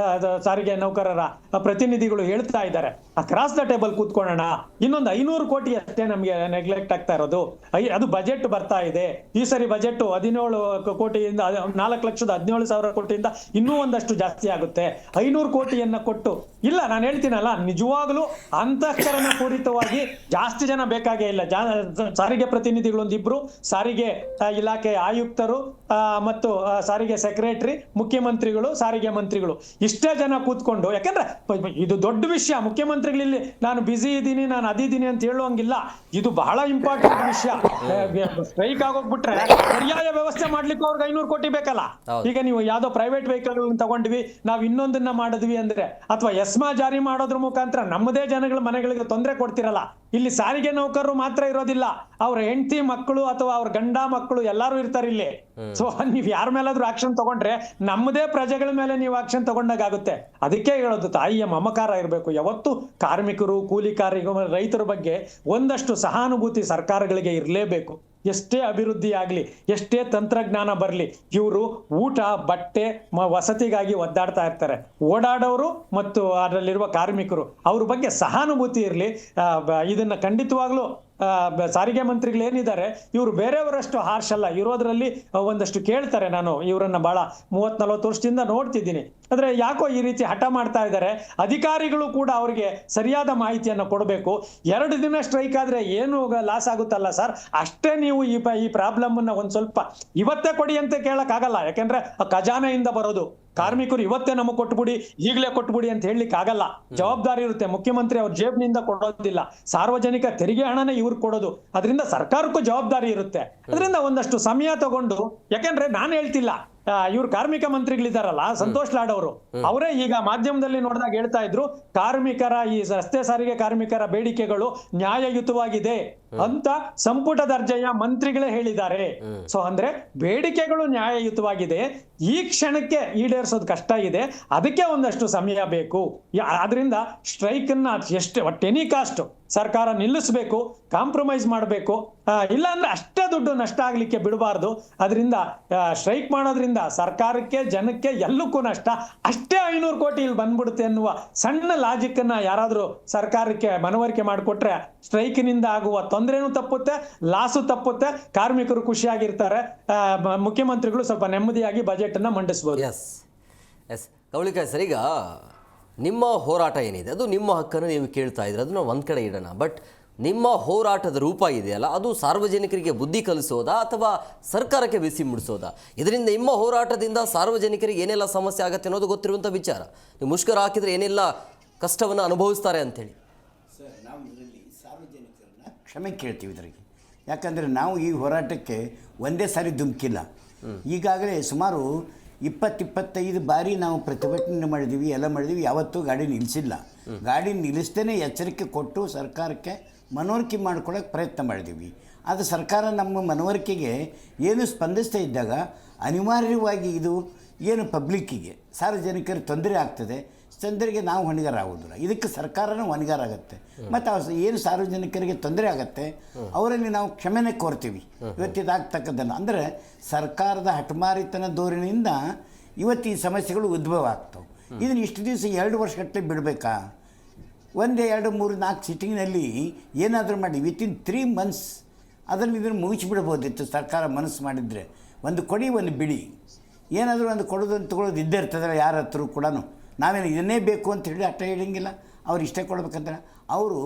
ಸಾರಿಗೆ ನೌಕರರ ಪ್ರತಿನಿಧಿಗಳು ಹೇಳ್ತಾ ಇದ್ದಾರೆ, ಕ್ರಾಸ್ ದ ಟೇಬಲ್ ಕೂತ್ಕೊಳ್ಳೋಣ, ಇನ್ನೊಂದು 500 ಕೋಟಿ ಅಷ್ಟೇ ನಮ್ಗೆ ನೆಗ್ಲೆಕ್ಟ್ ಆಗ್ತಾ ಇರೋದು. ಅದು ಬಜೆಟ್ ಬರ್ತಾ ಇದೆ, ಈ ಸರಿ ಬಜೆಟ್ 17 ಕೋಟಿಯಿಂದ 4,17,000 ಕೋಟಿಯಿಂದ ಇನ್ನೂ ಒಂದಷ್ಟು ಜಾಸ್ತಿ ಆಗುತ್ತೆ. 500 ಕೋಟಿಯನ್ನ ಕೊಟ್ಟು ಇಲ್ಲ, ನಾನು ಹೇಳ್ತೀನಲ್ಲ, ನಿಜವಾಗ್ಲೂ ಅಂತಃಕರಣ ಪೂರಿತವಾಗಿ ಜಾಸ್ತಿ ಜನ ಬೇಕಾಗೇ ಇಲ್ಲ. ಸಾರಿಗೆ ಪ್ರತಿನಿಧಿಗಳು ಒಂದಿಬ್ರು, ಸಾರಿಗೆ ಇಲಾಖೆ ಆಯುಕ್ತರು ಮತ್ತು ಸಾರಿಗೆ ಸೆಕ್ರೆಟರಿ, ಮುಖ್ಯಮಂತ್ರಿಗಳು, ಸಾರಿಗೆ ಮಂತ್ರಿಗಳು, ಇಷ್ಟೇ ಜನ ಕೂತ್ಕೊಂಡು. ಯಾಕಂದ್ರೆ ಇದು ದೊಡ್ಡ ವಿಷಯ. ಮುಖ್ಯಮಂತ್ರಿಗಳಲ್ಲಿ ನಾನು ಬ್ಯುಸಿ ಇದ್ದೀನಿ, ನಾನು ಅದಿದ್ದೀನಿ ಅಂತ ಹೇಳುವಂಗಿಲ್ಲ. ಇದು ಬಹಳ ಇಂಪಾರ್ಟೆಂಟ್ ವಿಷಯ. ಸ್ಟ್ರೈಕ್ ಆಗೋಗ್ಬಿಟ್ರೆ ಪರ್ಯಾಯ ವ್ಯವಸ್ಥೆ ಮಾಡ್ಲಿಕ್ಕೆ ಅವ್ರಿಗೆ 500 ಕೋಟಿ ಬೇಕಲ್ಲ. ಈಗ ನೀವು ಯಾವ್ದೋ ಪ್ರೈವೇಟ್ ವೆಹಿಕಲ್ ತಗೊಂಡ್ವಿ, ನಾವ್ ಇನ್ನೊಂದನ್ನ ಮಾಡಿದ್ವಿ ಅಂದ್ರೆ, ಅಥವಾ ಎಸ್ಮಾ ಜಾರಿ ಮಾಡೋದ್ರ ಮುಖಾಂತರ ನಮ್ಮದೇ ಜನಗಳ ಮನೆಗಳಿಗೆ ತೊಂದರೆ ಕೊಡ್ತಿರಲ್ಲ. ಇಲ್ಲಿ ಸಾರಿಗೆ ನೌಕರರು ಮಾತ್ರ ಇರೋದಿಲ್ಲ, ಅವ್ರ ಹೆಂಡತಿ ಮಕ್ಕಳು ಅಥವಾ ಅವ್ರ ಗಂಡ ಮಕ್ಕಳು ಎಲ್ಲಾರು ಇರ್ತಾರೆ ಇಲ್ಲಿ. ಸೊ ನೀವ್ ಯಾರ ಮೇಲಾದ್ರೂ ಆಕ್ಷನ್ ತಗೊಂಡ್ರೆ ನಮ್ಮದೇ ಪ್ರಜೆಗಳ ಮೇಲೆ ನೀವು ಆಕ್ಷನ್ ತಗೊಂಡಾಗುತ್ತೆ. ಅದಕ್ಕೆ ಹೇಳೋದು, ತಾಯಿಯ ಮಮಕಾರ ಇರಬೇಕು ಯಾವತ್ತು. ಕಾರ್ಮಿಕರು, ಕೂಲಿಕಾರರು, ರೈತರ ಬಗ್ಗೆ ಒಂದಷ್ಟು ಸಹಾನುಭೂತಿ ಸರ್ಕಾರಗಳಿಗೆ ಇರಲೇಬೇಕು. ಎಷ್ಟೇ ಅಭಿವೃದ್ಧಿ ಆಗ್ಲಿ, ಎಷ್ಟೇ ತಂತ್ರಜ್ಞಾನ ಬರ್ಲಿ, ಇವರು ಊಟ, ಬಟ್ಟೆ, ವಸತಿಗಾಗಿ ಒದ್ದಾಡ್ತಾ ಇರ್ತಾರೆ. ಓಡಾಡೋರು ಮತ್ತು ಅದರಲ್ಲಿರುವ ಕಾರ್ಮಿಕರು, ಅವ್ರ ಬಗ್ಗೆ ಸಹಾನುಭೂತಿ ಇರಲಿ. ಇದನ್ನ ಖಂಡಿತವಾಗ್ಲೂ ಸಾರಿಗೆ ಮಂತ್ರಿಗಳು ಏನಿದ್ದಾರೆ ಇವರು ಬೇರೆಯವರಷ್ಟು ಹಾರ್ಶ್ ಅಲ್ಲ, ಇರೋದ್ರಲ್ಲಿ ಒಂದಷ್ಟು ಕೇಳ್ತಾರೆ. ನಾನು ಇವರನ್ನ ಬಹಳ 30-40 ವರ್ಷದಿಂದ ನೋಡ್ತಿದ್ದೀನಿ. ಆದ್ರೆ ಯಾಕೋ ಈ ರೀತಿ ಹಠ ಮಾಡ್ತಾ ಇದ್ದಾರೆ. ಅಧಿಕಾರಿಗಳು ಕೂಡ ಅವರಿಗೆ ಸರಿಯಾದ ಮಾಹಿತಿಯನ್ನು ಕೊಡಬೇಕು. 2 ದಿನ ಸ್ಟ್ರೈಕ್ ಆದ್ರೆ ಏನು ಲಾಸ್ ಆಗುತ್ತಲ್ಲ ಸರ್, ಅಷ್ಟೇ ನೀವು ಈ ಪ್ರಾಬ್ಲಮ್ ಅನ್ನ ಒಂದ್ ಸ್ವಲ್ಪ ಇವತ್ತೇ ಕೊಡಿ ಅಂತ ಕೇಳಕ್ ಆಗಲ್ಲ. ಯಾಕಂದ್ರೆ ಖಜಾನೆಯಿಂದ ಬರೋದು. ಕಾರ್ಮಿಕರು ಇವತ್ತೇ ನಮಗೆ ಕೊಟ್ಬಿಡಿ, ಈಗಲೇ ಕೊಟ್ಬಿಡಿ ಅಂತ ಹೇಳಲಿಕ್ಕೆ ಆಗಲ್ಲ. ಜವಾಬ್ದಾರಿ ಇರುತ್ತೆ. ಮುಖ್ಯಮಂತ್ರಿ ಅವ್ರ ಜೇಬ್ನಿಂದ ಕೊಡೋದಿಲ್ಲ, ಸಾರ್ವಜನಿಕ ತೆರಿಗೆ ಹಣನೇ ಇವ್ರು ಕೊಡೋದು. ಅದರಿಂದ ಸರ್ಕಾರಕ್ಕೂ ಜವಾಬ್ದಾರಿ ಇರುತ್ತೆ. ಅದರಿಂದ ಒಂದಷ್ಟು ಸಮಯ ತಗೊಂಡು, ಯಾಕಂದ್ರೆ ನಾನು ಹೇಳ್ತಿಲ್ಲ, ಇವ್ರು ಕಾರ್ಮಿಕ ಮಂತ್ರಿಗಳಿದಾರಲ್ಲ ಸಂತೋಷ್ ಲಾಡ್ ಅವರು, ಅವರೇ ಈಗ ಮಾಧ್ಯಮದಲ್ಲಿ ನೋಡಿದಾಗ ಹೇಳ್ತಾ ಇದ್ರು, ಕಾರ್ಮಿಕರ ಈ ರಸ್ತೆ ಸಾರಿಗೆ ಕಾರ್ಮಿಕರ ಬೇಡಿಕೆಗಳು ನ್ಯಾಯಯುತವಾಗಿದೆ ಅಂತ ಸಂಪುಟ ದರ್ಜೆಯ ಮಂತ್ರಿಗಳೇ ಹೇಳಿದ್ದಾರೆ. ಸೊ ಅಂದ್ರೆ ಬೇಡಿಕೆಗಳು ನ್ಯಾಯಯುತವಾಗಿದೆ, ಈ ಕ್ಷಣಕ್ಕೆ ಈಡೇರಿಸೋದು ಕಷ್ಟ ಇದೆ, ಅದಕ್ಕೆ ಒಂದಷ್ಟು ಸಮಯ ಬೇಕು. ಆದ್ರಿಂದ ಸ್ಟ್ರೈಕ್ ಅನ್ನ ಒಟ್ಟು ಎನಿ ಕಾಸ್ಟ್ ಸರ್ಕಾರ ನಿಲ್ಲಿಸಬೇಕು, ಕಾಂಪ್ರಮೈಸ್ ಮಾಡಬೇಕು. ಇಲ್ಲ ಅಂದ್ರೆ ಅಷ್ಟೇ ದುಡ್ಡು ನಷ್ಟ ಆಗ್ಲಿಕ್ಕೆ ಬಿಡಬಾರ್ದು. ಅದರಿಂದ ಸ್ಟ್ರೈಕ್ ಮಾಡೋದ್ರಿಂದ ಸರ್ಕಾರಕ್ಕೆ, ಜನಕ್ಕೆ ಎಲ್ಲಕ್ಕೂ ನಷ್ಟ. ಅಷ್ಟೇ 500 ಕೋಟಿ ಇಲ್ಲಿ ಬಂದ್ಬಿಡುತ್ತೆ ಅನ್ನುವ ಸಣ್ಣ ಲಾಜಿಕ್ ಅನ್ನ ಯಾರಾದ್ರೂ ಸರ್ಕಾರಕ್ಕೆ ಮನವರಿಕೆ ಮಾಡಿಕೊಟ್ರೆ ಸ್ಟ್ರೈಕ್ನಿಂದ ಆಗುವ ತೊಂದರೆನೂ ತಪ್ಪುತ್ತೆ, ಲಾಸು ತಪ್ಪುತ್ತೆ, ಕಾರ್ಮಿಕರು ಖುಷಿಯಾಗಿರ್ತಾರೆ, ಮುಖ್ಯಮಂತ್ರಿಗಳು ಸ್ವಲ್ಪ ನೆಮ್ಮದಿಯಾಗಿ ಬಜೆಟ್ ಅನ್ನ ಮಂಡಿಸಬಹುದು. ಎಸ್ ಕವಳಿಕಾಯಿ ಸರ್, ಈಗ ನಿಮ್ಮ ಹೋರಾಟ ಏನಿದೆ ಅದು ನಿಮ್ಮ ಹಕ್ಕನ್ನು ನೀವು ಕೇಳ್ತಾ ಇದ್ರೆ ಅದನ್ನು ಒಂದು ಕಡೆ ಇಡೋಣ. ಬಟ್ ನಿಮ್ಮ ಹೋರಾಟದ ರೂಪ ಇದೆಯಲ್ಲ, ಅದು ಸಾರ್ವಜನಿಕರಿಗೆ ಬುದ್ಧಿ ಕಲಿಸೋದಾ ಅಥವಾ ಸರ್ಕಾರಕ್ಕೆ ಬಿಸಿ ಮುಡಿಸೋದಾ? ಇದರಿಂದ ನಿಮ್ಮ ಹೋರಾಟದಿಂದ ಸಾರ್ವಜನಿಕರಿಗೆ ಏನೆಲ್ಲ ಸಮಸ್ಯೆ ಆಗುತ್ತೆ ಅನ್ನೋದು ಗೊತ್ತಿರುವಂಥ ವಿಚಾರ. ನೀವು ಮುಷ್ಕರ ಹಾಕಿದರೆ ಏನೆಲ್ಲ ಕಷ್ಟವನ್ನು ಅನುಭವಿಸ್ತಾರೆ ಅಂತೇಳಿ. ಸರ್, ನಾವು ಇದರಲ್ಲಿ ಸಾರ್ವಜನಿಕರನ್ನ ಕ್ಷಮೆ ಕೇಳ್ತೀವಿ ಇದರಿಗೆ. ಯಾಕಂದರೆ ನಾವು ಈ ಹೋರಾಟಕ್ಕೆ ಒಂದೇ ಸಾರಿ ಧುಮುಕಿಲ್ಲ. ಈಗಾಗಲೇ ಸುಮಾರು 20-25 ಬಾರಿ ನಾವು ಪ್ರತಿಭಟನೆ ಮಾಡಿದ್ದೀವಿ, ಎಲ್ಲ ಮಾಡಿದ್ದೀವಿ. ಯಾವತ್ತೂ ಗಾಡಿ ನಿಲ್ಲಿಸಿಲ್ಲ. ಗಾಡಿ ನಿಲ್ಲಿಸ್ತೇನೆ ಎಚ್ಚರಿಕೆ ಕೊಟ್ಟು ಸರ್ಕಾರಕ್ಕೆ ಮನವರಿಕೆ ಮಾಡ್ಕೊಳ್ಳೋಕೆ ಪ್ರಯತ್ನ ಮಾಡಿದ್ದೀವಿ. ಆದರೆ ಸರ್ಕಾರ ನಮ್ಮ ಮನವರಿಕೆಗೆ ಏನು ಸ್ಪಂದಿಸ್ತಾ ಇದ್ದಾಗ ಅನಿವಾರ್ಯವಾಗಿ ಇದು ಏನು ಪಬ್ಲಿಕ್ಕಿಗೆ, ಸಾರ್ವಜನಿಕರಿಗೆ ತೊಂದರೆ ಆಗ್ತದೆ, ಜನರಿಗೆ ನಾವು ಹೊಣೆಗಾರ ಆಗೋದಿಲ್ಲ, ಇದಕ್ಕೆ ಸರ್ಕಾರನೂ ಹೊಣೆಗಾರ ಆಗುತ್ತೆ. ಮತ್ತು ಏನು ಸಾರ್ವಜನಿಕರಿಗೆ ತೊಂದರೆ ಆಗುತ್ತೆ ಅವರಲ್ಲಿ ನಾವು ಕ್ಷಮೆನೇ ಕೋರ್ತೀವಿ. ಇವತ್ತಿದಾಗ್ತಕ್ಕದ್ದನ್ನು ಅಂದರೆ ಸರ್ಕಾರದ ಹಠಮಾರಿತನ ಧೋರಣೆಯಿಂದ ಇವತ್ತು ಈ ಸಮಸ್ಯೆಗಳು ಉದ್ಭವ ಆಗ್ತವೆ. ಇದನ್ನು ಇಷ್ಟು ದಿವಸ 2 ವರ್ಷಗಟ್ಟಲೆ ಬಿಡಬೇಕಾ? 1, 2, 3, 4 ಸಿಟ್ಟಿಂಗ್ನಲ್ಲಿ ಏನಾದರೂ ಮಾಡಿ ವಿತಿನ್ 3 months ಅದನ್ನು ಇದನ್ನು ಮುಗಿಸಿಬಿಡ್ಬೋದಿತ್ತು ಸರ್ಕಾರ ಮನಸ್ಸು ಮಾಡಿದರೆ. ಒಂದು ಕೊಡಿ ಒಂದು ಬಿಡಿ, ಏನಾದರೂ ಒಂದು ಕೊಡೋದು ತೊಗೊಳೋದು ಇದ್ದೇ ಇರ್ತದಲ್ಲ ಯಾರ ಹತ್ರ ಕೂಡ. ನಾವೇನು ಇದನ್ನೇ ಬೇಕು ಅಂತ ಹೇಳಿ ಅಷ್ಟ ಹೇಳಂಗಿಲ್ಲ. ಅವ್ರು ಇಷ್ಟೇ ಕೊಡ್ಬೇಕಂತ ಅವರು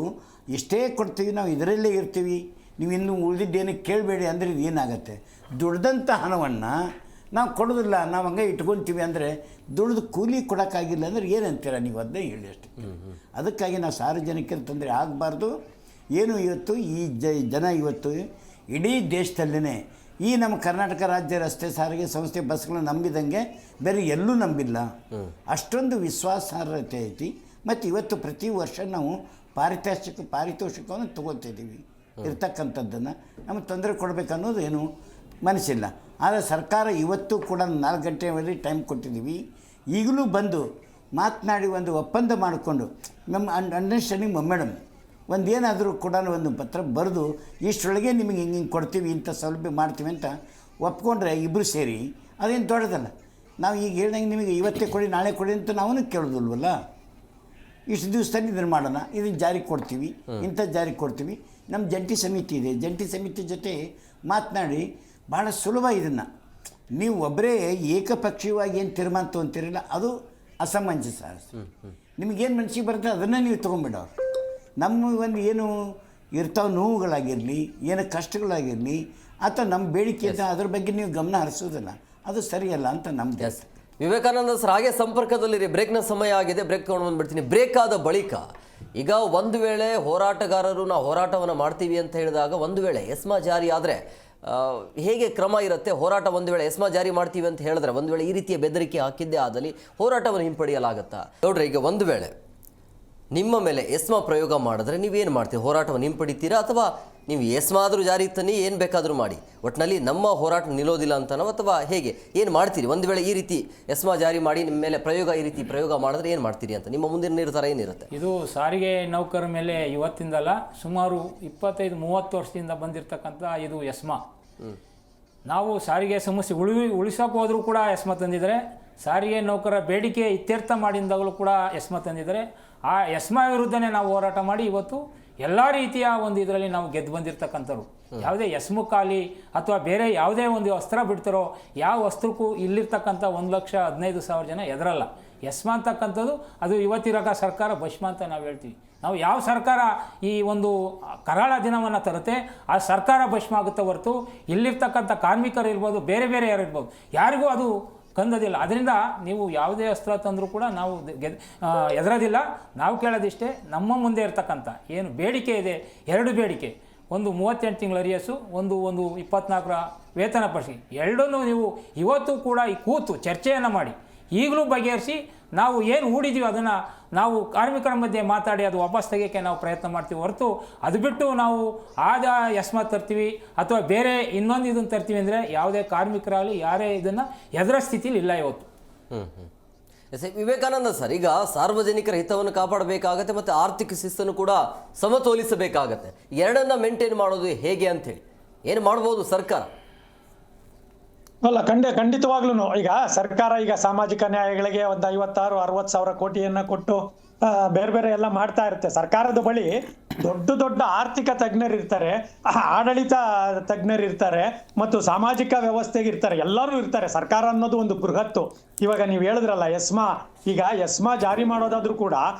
ಎಷ್ಟೇ ಕೊಡ್ತೀವಿ ನಾವು ಇದರಲ್ಲೇ ಇರ್ತೀವಿ, ನೀವು ಇನ್ನೂ ಉಳಿದಿದ್ದೇನು ಕೇಳಬೇಡಿ ಅಂದರೆ ಇದು ಏನಾಗುತ್ತೆ? ದುಡ್ದಂಥ ಹಣವನ್ನು ನಾವು ಕೊಡೋದಿಲ್ಲ, ನಾವು ಹಂಗೆ ಇಟ್ಕೊತೀವಿ ಅಂದರೆ ದುಡ್ದು ಕೂಲಿ ಕೊಡೋಕ್ಕಾಗಿಲ್ಲ ಅಂದರೆ ಏನಂತೀರ ನೀವು? ಅದನ್ನೇ ಹೇಳಿ ಅಷ್ಟೇ. ಅದಕ್ಕಾಗಿ ನಾವು ಸಾರ್ವಜನಿಕರ ತೊಂದರೆ ಆಗಬಾರ್ದು. ಏನು ಇವತ್ತು ಈ ಜನ ಇವತ್ತು ಇಡೀ ದೇಶದಲ್ಲೇ ಈ ನಮ್ಮ ಕರ್ನಾಟಕ ರಾಜ್ಯ ರಸ್ತೆ ಸಾರಿಗೆ ಸಂಸ್ಥೆ ಬಸ್ಗಳನ್ನ ನಂಬಿದಂಗೆ ಬೇರೆ ಎಲ್ಲೂ ನಂಬಿಲ್ಲ. ಅಷ್ಟೊಂದು ವಿಶ್ವಾಸಾರ್ಹತೆ ಐತಿ. ಮತ್ತು ಇವತ್ತು ಪ್ರತಿ ವರ್ಷ ನಾವು ಪಾರಿತೋಷಿಕವನ್ನು ತೊಗೊಳ್ತಿದ್ದೀವಿ. ಇರ್ತಕ್ಕಂಥದ್ದನ್ನು ನಮಗೆ ತೊಂದರೆ ಕೊಡಬೇಕನ್ನೋದು ಏನು ಮನಸ್ಸಿಲ್ಲ. ಆದರೆ ಸರ್ಕಾರ ಇವತ್ತು ಕೂಡ 4 ಗಂಟೆವರೆಗೆ ಟೈಮ್ ಕೊಟ್ಟಿದ್ದೀವಿ. ಈಗಲೂ ಬಂದು ಮಾತನಾಡಿ ಒಂದು ಒಪ್ಪಂದ ಮಾಡಿಕೊಂಡು ನಮ್ಮ ಅಂಡರ್ಸ್ಟ್ಯಾಂಡಿಂಗ್ ಮೇಡಮ್ ಒಂದು ಏನಾದರೂ ಕೂಡ ಒಂದು ಪತ್ರ ಬರೆದು ಇಷ್ಟರೊಳಗೆ ನಿಮಗೆ ಹಿಂಗೆ ಕೊಡ್ತೀವಿ, ಇಂಥ ಸೌಲಭ್ಯ ಮಾಡ್ತೀವಿ ಅಂತ ಒಪ್ಕೊಂಡ್ರೆ ಇಬ್ಬರು ಸೇರಿ ಅದೇನು ದೊಡ್ಡದಲ್ಲ. ನಾವು ಈಗ ಹೇಳ್ದಂಗೆ ನಿಮಗೆ ಇವತ್ತೇ ಕೊಡಿ ನಾಳೆ ಕೊಡಿ ಅಂತ ನಾವೂ ಕೇಳೋದಿಲ್ವಲ್ಲ. ಇಷ್ಟು ದಿವಸದಲ್ಲಿ ಇದನ್ನು ಮಾಡೋಣ, ಇದನ್ನು ಜಾರಿಗೆ ಕೊಡ್ತೀವಿ, ಇಂಥ ಜಾರಿಗೆ ಕೊಡ್ತೀವಿ. ನಮ್ಮ ಜಂಟಿ ಸಮಿತಿ ಇದೆ, ಜಂಟಿ ಸಮಿತಿ ಜೊತೆ ಮಾತನಾಡಿ ಭಾಳ ಸುಲಭ. ಇದನ್ನು ನೀವು ಒಬ್ಬರೇ ಏಕಪಕ್ಷೀಯವಾಗಿ ಏನು ತೀರ್ಮಾನ ತೊಗೊಂತೀರಲ್ಲ ಅದು ಅಸಮಂಜಸ. ನಿಮಗೇನು ಮನಸ್ಸಿಗೆ ಬರುತ್ತೆ ಅದನ್ನು ನೀವು ತೊಗೊಂಬಿಡೋರು. ನಮ್ಮ ಒಂದು ಏನು ಇರ್ತಾವೆ ನೋವುಗಳಾಗಿರಲಿ, ಏನು ಕಷ್ಟಗಳಾಗಿರಲಿ ಅಥವಾ ನಮ್ಮ ಬೇಡಿಕೆ ಅಂತ ಅದ್ರ ಬಗ್ಗೆ ನೀವು ಗಮನ ಹರಿಸೋದಿಲ್ಲ, ಅದು ಸರಿಯಲ್ಲ ಅಂತ ನಮ್ದು. ವಿವೇಕಾನಂದ ಸರ್ ಹಾಗೆ ಸಂಪರ್ಕದಲ್ಲಿರಿ. ಬ್ರೇಕ್ನ ಸಮಯ ಆಗಿದೆ, ಬ್ರೇಕ್ ತೊಗೊಂಡು ಬಂದುಬಿಡ್ತೀನಿ. ಬ್ರೇಕ್ ಆದ ಬಳಿಕ ಈಗ ಒಂದು ವೇಳೆ ಹೋರಾಟಗಾರರು ನಾವು ಹೋರಾಟವನ್ನು ಮಾಡ್ತೀವಿ ಅಂತ ಹೇಳಿದಾಗ ಒಂದು ವೇಳೆ ಎಸ್ಮಾ ಜಾರಿ ಆದರೆ ಹೇಗೆ ಕ್ರಮ ಇರುತ್ತೆ? ಹೋರಾಟ ಒಂದು ವೇಳೆ ಎಸ್ಮಾ ಜಾರಿ ಮಾಡ್ತೀವಿ ಅಂತ ಹೇಳಿದ್ರೆ ಒಂದು ವೇಳೆ ಈ ರೀತಿಯ ಬೆದರಿಕೆ ಹಾಕಿದ್ದೇ ಆದಲ್ಲಿ ಹೋರಾಟವನ್ನು ಹಿಂಪಡೆಯಲಾಗುತ್ತಾ? ನೋಡ್ರಿ, ಈಗ ಒಂದು ವೇಳೆ ನಿಮ್ಮ ಮೇಲೆ ಎಸ್ಮಾ ಪ್ರಯೋಗ ಮಾಡಿದ್ರೆ ನೀವೇನು ಮಾಡ್ತೀವಿ? ಹೋರಾಟವನ್ನು ಹಿಂಪಡಿತೀರಾ ಅಥವಾ ನೀವು ಎಸ್ಮಾ ಆದರೂ ಜಾರಿ ತನ್ನಿ, ಏನು ಬೇಕಾದರೂ ಮಾಡಿ, ಒಟ್ಟಿನಲ್ಲಿ ನಮ್ಮ ಹೋರಾಟ ನಿಲ್ಲೋದಿಲ್ಲ ಅಂತನೋ ಅಥವಾ ಹೇಗೆ ಏನು ಮಾಡ್ತೀರಿ? ಒಂದು ವೇಳೆ ಈ ರೀತಿ ಎಸ್ಮಾ ಜಾರಿ ಮಾಡಿ ನಿಮ್ಮ ಮೇಲೆ ಈ ರೀತಿ ಪ್ರಯೋಗ ಮಾಡಿದ್ರೆ ಏನು ಮಾಡ್ತೀರಿ ಅಂತ ನಿಮ್ಮ ಮುಂದಿನ ನಿರ್ಧಾರ ಏನಿರುತ್ತೆ? ಇದು ಸಾರಿಗೆ ನೌಕರ ಮೇಲೆ ಇವತ್ತಿಂದಲ್ಲ, ಸುಮಾರು 25-30 ವರ್ಷದಿಂದ ಬಂದಿರತಕ್ಕಂಥ ಇದು ಎಸ್ಮಾ. ನಾವು ಸಾರಿಗೆ ಸಮಸ್ಯೆ ಉಳಿಸೋಕೆ ಹೋದರೂ ಕೂಡ ಎಸ್ಮಾ ತಂದಿದ್ದಾರೆ. ಸಾರಿಗೆ ನೌಕರ ಬೇಡಿಕೆ ಇತ್ಯರ್ಥ ಮಾಡಿದಾಗಲೂ ಕೂಡ ಎಸ್ಮಾ ತಂದಿದ್ದಾರೆ. ಆ ಎಸ್ಮಾ ವಿರುದ್ಧನೇ ನಾವು ಹೋರಾಟ ಮಾಡಿ ಇವತ್ತು ಎಲ್ಲ ರೀತಿಯ ಒಂದು ಇದರಲ್ಲಿ ನಾವು ಗೆದ್ದು ಬಂದಿರತಕ್ಕಂಥವ್ರು. ಯಾವುದೇ ಎಸ್ಮುಖಾಲಿ ಅಥವಾ ಬೇರೆ ಯಾವುದೇ ಒಂದು ಅಸ್ತ್ರ ಬಿಡ್ತಾರೋ ಯಾವ ಅಸ್ತ್ರಕ್ಕೂ ಇಲ್ಲಿರ್ತಕ್ಕಂಥ 1,15,000 ಜನ ಎದುರಲ್ಲ. ಎಸ್ಮಾ ಅಂತಕ್ಕಂಥದ್ದು ಅದು ಇವತ್ತಿರೋ ಸರ್ಕಾರ ಭಸ್ಮ ಅಂತ ನಾವು ಹೇಳ್ತೀವಿ. ನಾವು ಯಾವ ಸರ್ಕಾರ ಈ ಒಂದು ಕರಾಳ ದಿನವನ್ನು ತರುತ್ತೆ ಆ ಸರ್ಕಾರ ಭಸ್ಮ ಆಗುತ್ತೆ ಹೊರತು ಇಲ್ಲಿರ್ತಕ್ಕಂಥ ಕಾರ್ಮಿಕರು ಇರ್ಬೋದು, ಬೇರೆ ಬೇರೆ ಯಾರು ಇರ್ಬೋದು, ಯಾರಿಗೂ ಅದು ಕಂದದಿಲ್ಲ. ಅದರಿಂದ ನೀವು ಯಾವುದೇ ಅಸ್ತ್ರ ತಂದರೂ ಕೂಡ ನಾವು ಎದುರೋದಿಲ್ಲ. ನಾವು ಕೇಳೋದಿಷ್ಟೇ, ನಮ್ಮ ಮುಂದೆ ಇರ್ತಕ್ಕಂಥ ಏನು ಬೇಡಿಕೆ ಇದೆ, 2 ಬೇಡಿಕೆ, ಒಂದು 38 ತಿಂಗಳ ಅರಿಯಸ್ಸು, ಒಂದು 24 ವೇತನ ಪರಿಸ್ಥಿತಿ, ಎರಡನ್ನೂ ನೀವು ಇವತ್ತು ಕೂಡ ಈ ಕೂತು ಚರ್ಚೆಯನ್ನು ಮಾಡಿ ಈಗಲೂ ಬಗೆಹರಿಸಿ ನಾವು ಏನು ಹೂಡಿದ್ದೀವಿ ಅದನ್ನು ನಾವು ಕಾರ್ಮಿಕರ ಮಧ್ಯೆ ಮಾತಾಡಿ ಅದು ವಾಪಸ್ ತೆಗೆಯೋಕ್ಕೆ ನಾವು ಪ್ರಯತ್ನ ಮಾಡ್ತೀವಿ ಹೊರತು ಅದು ಬಿಟ್ಟು ನಾವು ಆದ ಎಸ್ಮಾ ತರ್ತೀವಿ ಅಥವಾ ಬೇರೆ ಇನ್ನೊಂದು ಇದನ್ನು ತರ್ತೀವಿ ಅಂದರೆ ಯಾವುದೇ ಕಾರ್ಮಿಕರಾಗಲಿ ಯಾರೇ ಇದನ್ನು ಎದುರ ಸ್ಥಿತಿಲಿ ಇಲ್ಲ ಇವತ್ತು. ವಿವೇಕಾನಂದ ಸರ್, ಈಗ ಸಾರ್ವಜನಿಕರ ಹಿತವನ್ನು ಕಾಪಾಡಬೇಕಾಗತ್ತೆ ಮತ್ತು ಆರ್ಥಿಕ ಶಿಸ್ತನ್ನು ಕೂಡ ಸಮತೋಲಿಸಬೇಕಾಗತ್ತೆ. ಎರಡನ್ನ ಮೇಂಟೈನ್ ಮಾಡೋದು ಹೇಗೆ ಅಂಥೇಳಿ ಏನು ಮಾಡ್ಬೋದು ಸರ್ಕಾರ? ಅಲ್ಲ, ಖಂಡಿತವಾಗ್ಲೂ ಈಗ ಸರ್ಕಾರ ಈಗ ಸಾಮಾಜಿಕ ನ್ಯಾಯಗಳಿಗೆ ಒಂದು 56-60 ಸಾವಿರ ಕೋಟಿಯನ್ನ ಕೊಟ್ಟು ಬೇರೆ ಬೇರೆ ಎಲ್ಲ ಮಾಡ್ತಾ ಇರುತ್ತೆ. ಸರ್ಕಾರದ ಬಳಿ ದೊಡ್ಡ ಆರ್ಥಿಕ ತಜ್ಞರು ಇರ್ತಾರೆ, ಆಡಳಿತ ತಜ್ಞರು ಇರ್ತಾರೆ ಮತ್ತು ಸಾಮಾಜಿಕ ವ್ಯವಸ್ಥೆಗೆ ಇರ್ತಾರೆ, ಎಲ್ಲರೂ ಇರ್ತಾರೆ. ಸರ್ಕಾರ ಅನ್ನೋದು ಒಂದು ಬೃಹತ್ತು. ಇವಾಗ ನೀವು ಹೇಳಿದ್ರಲ್ಲ ಎಸ್ಮಾ, ಈಗ ಎಸ್ಮಾ ಜಾರಿ ಮಾಡೋದಾದ್ರೂ ಕೂಡ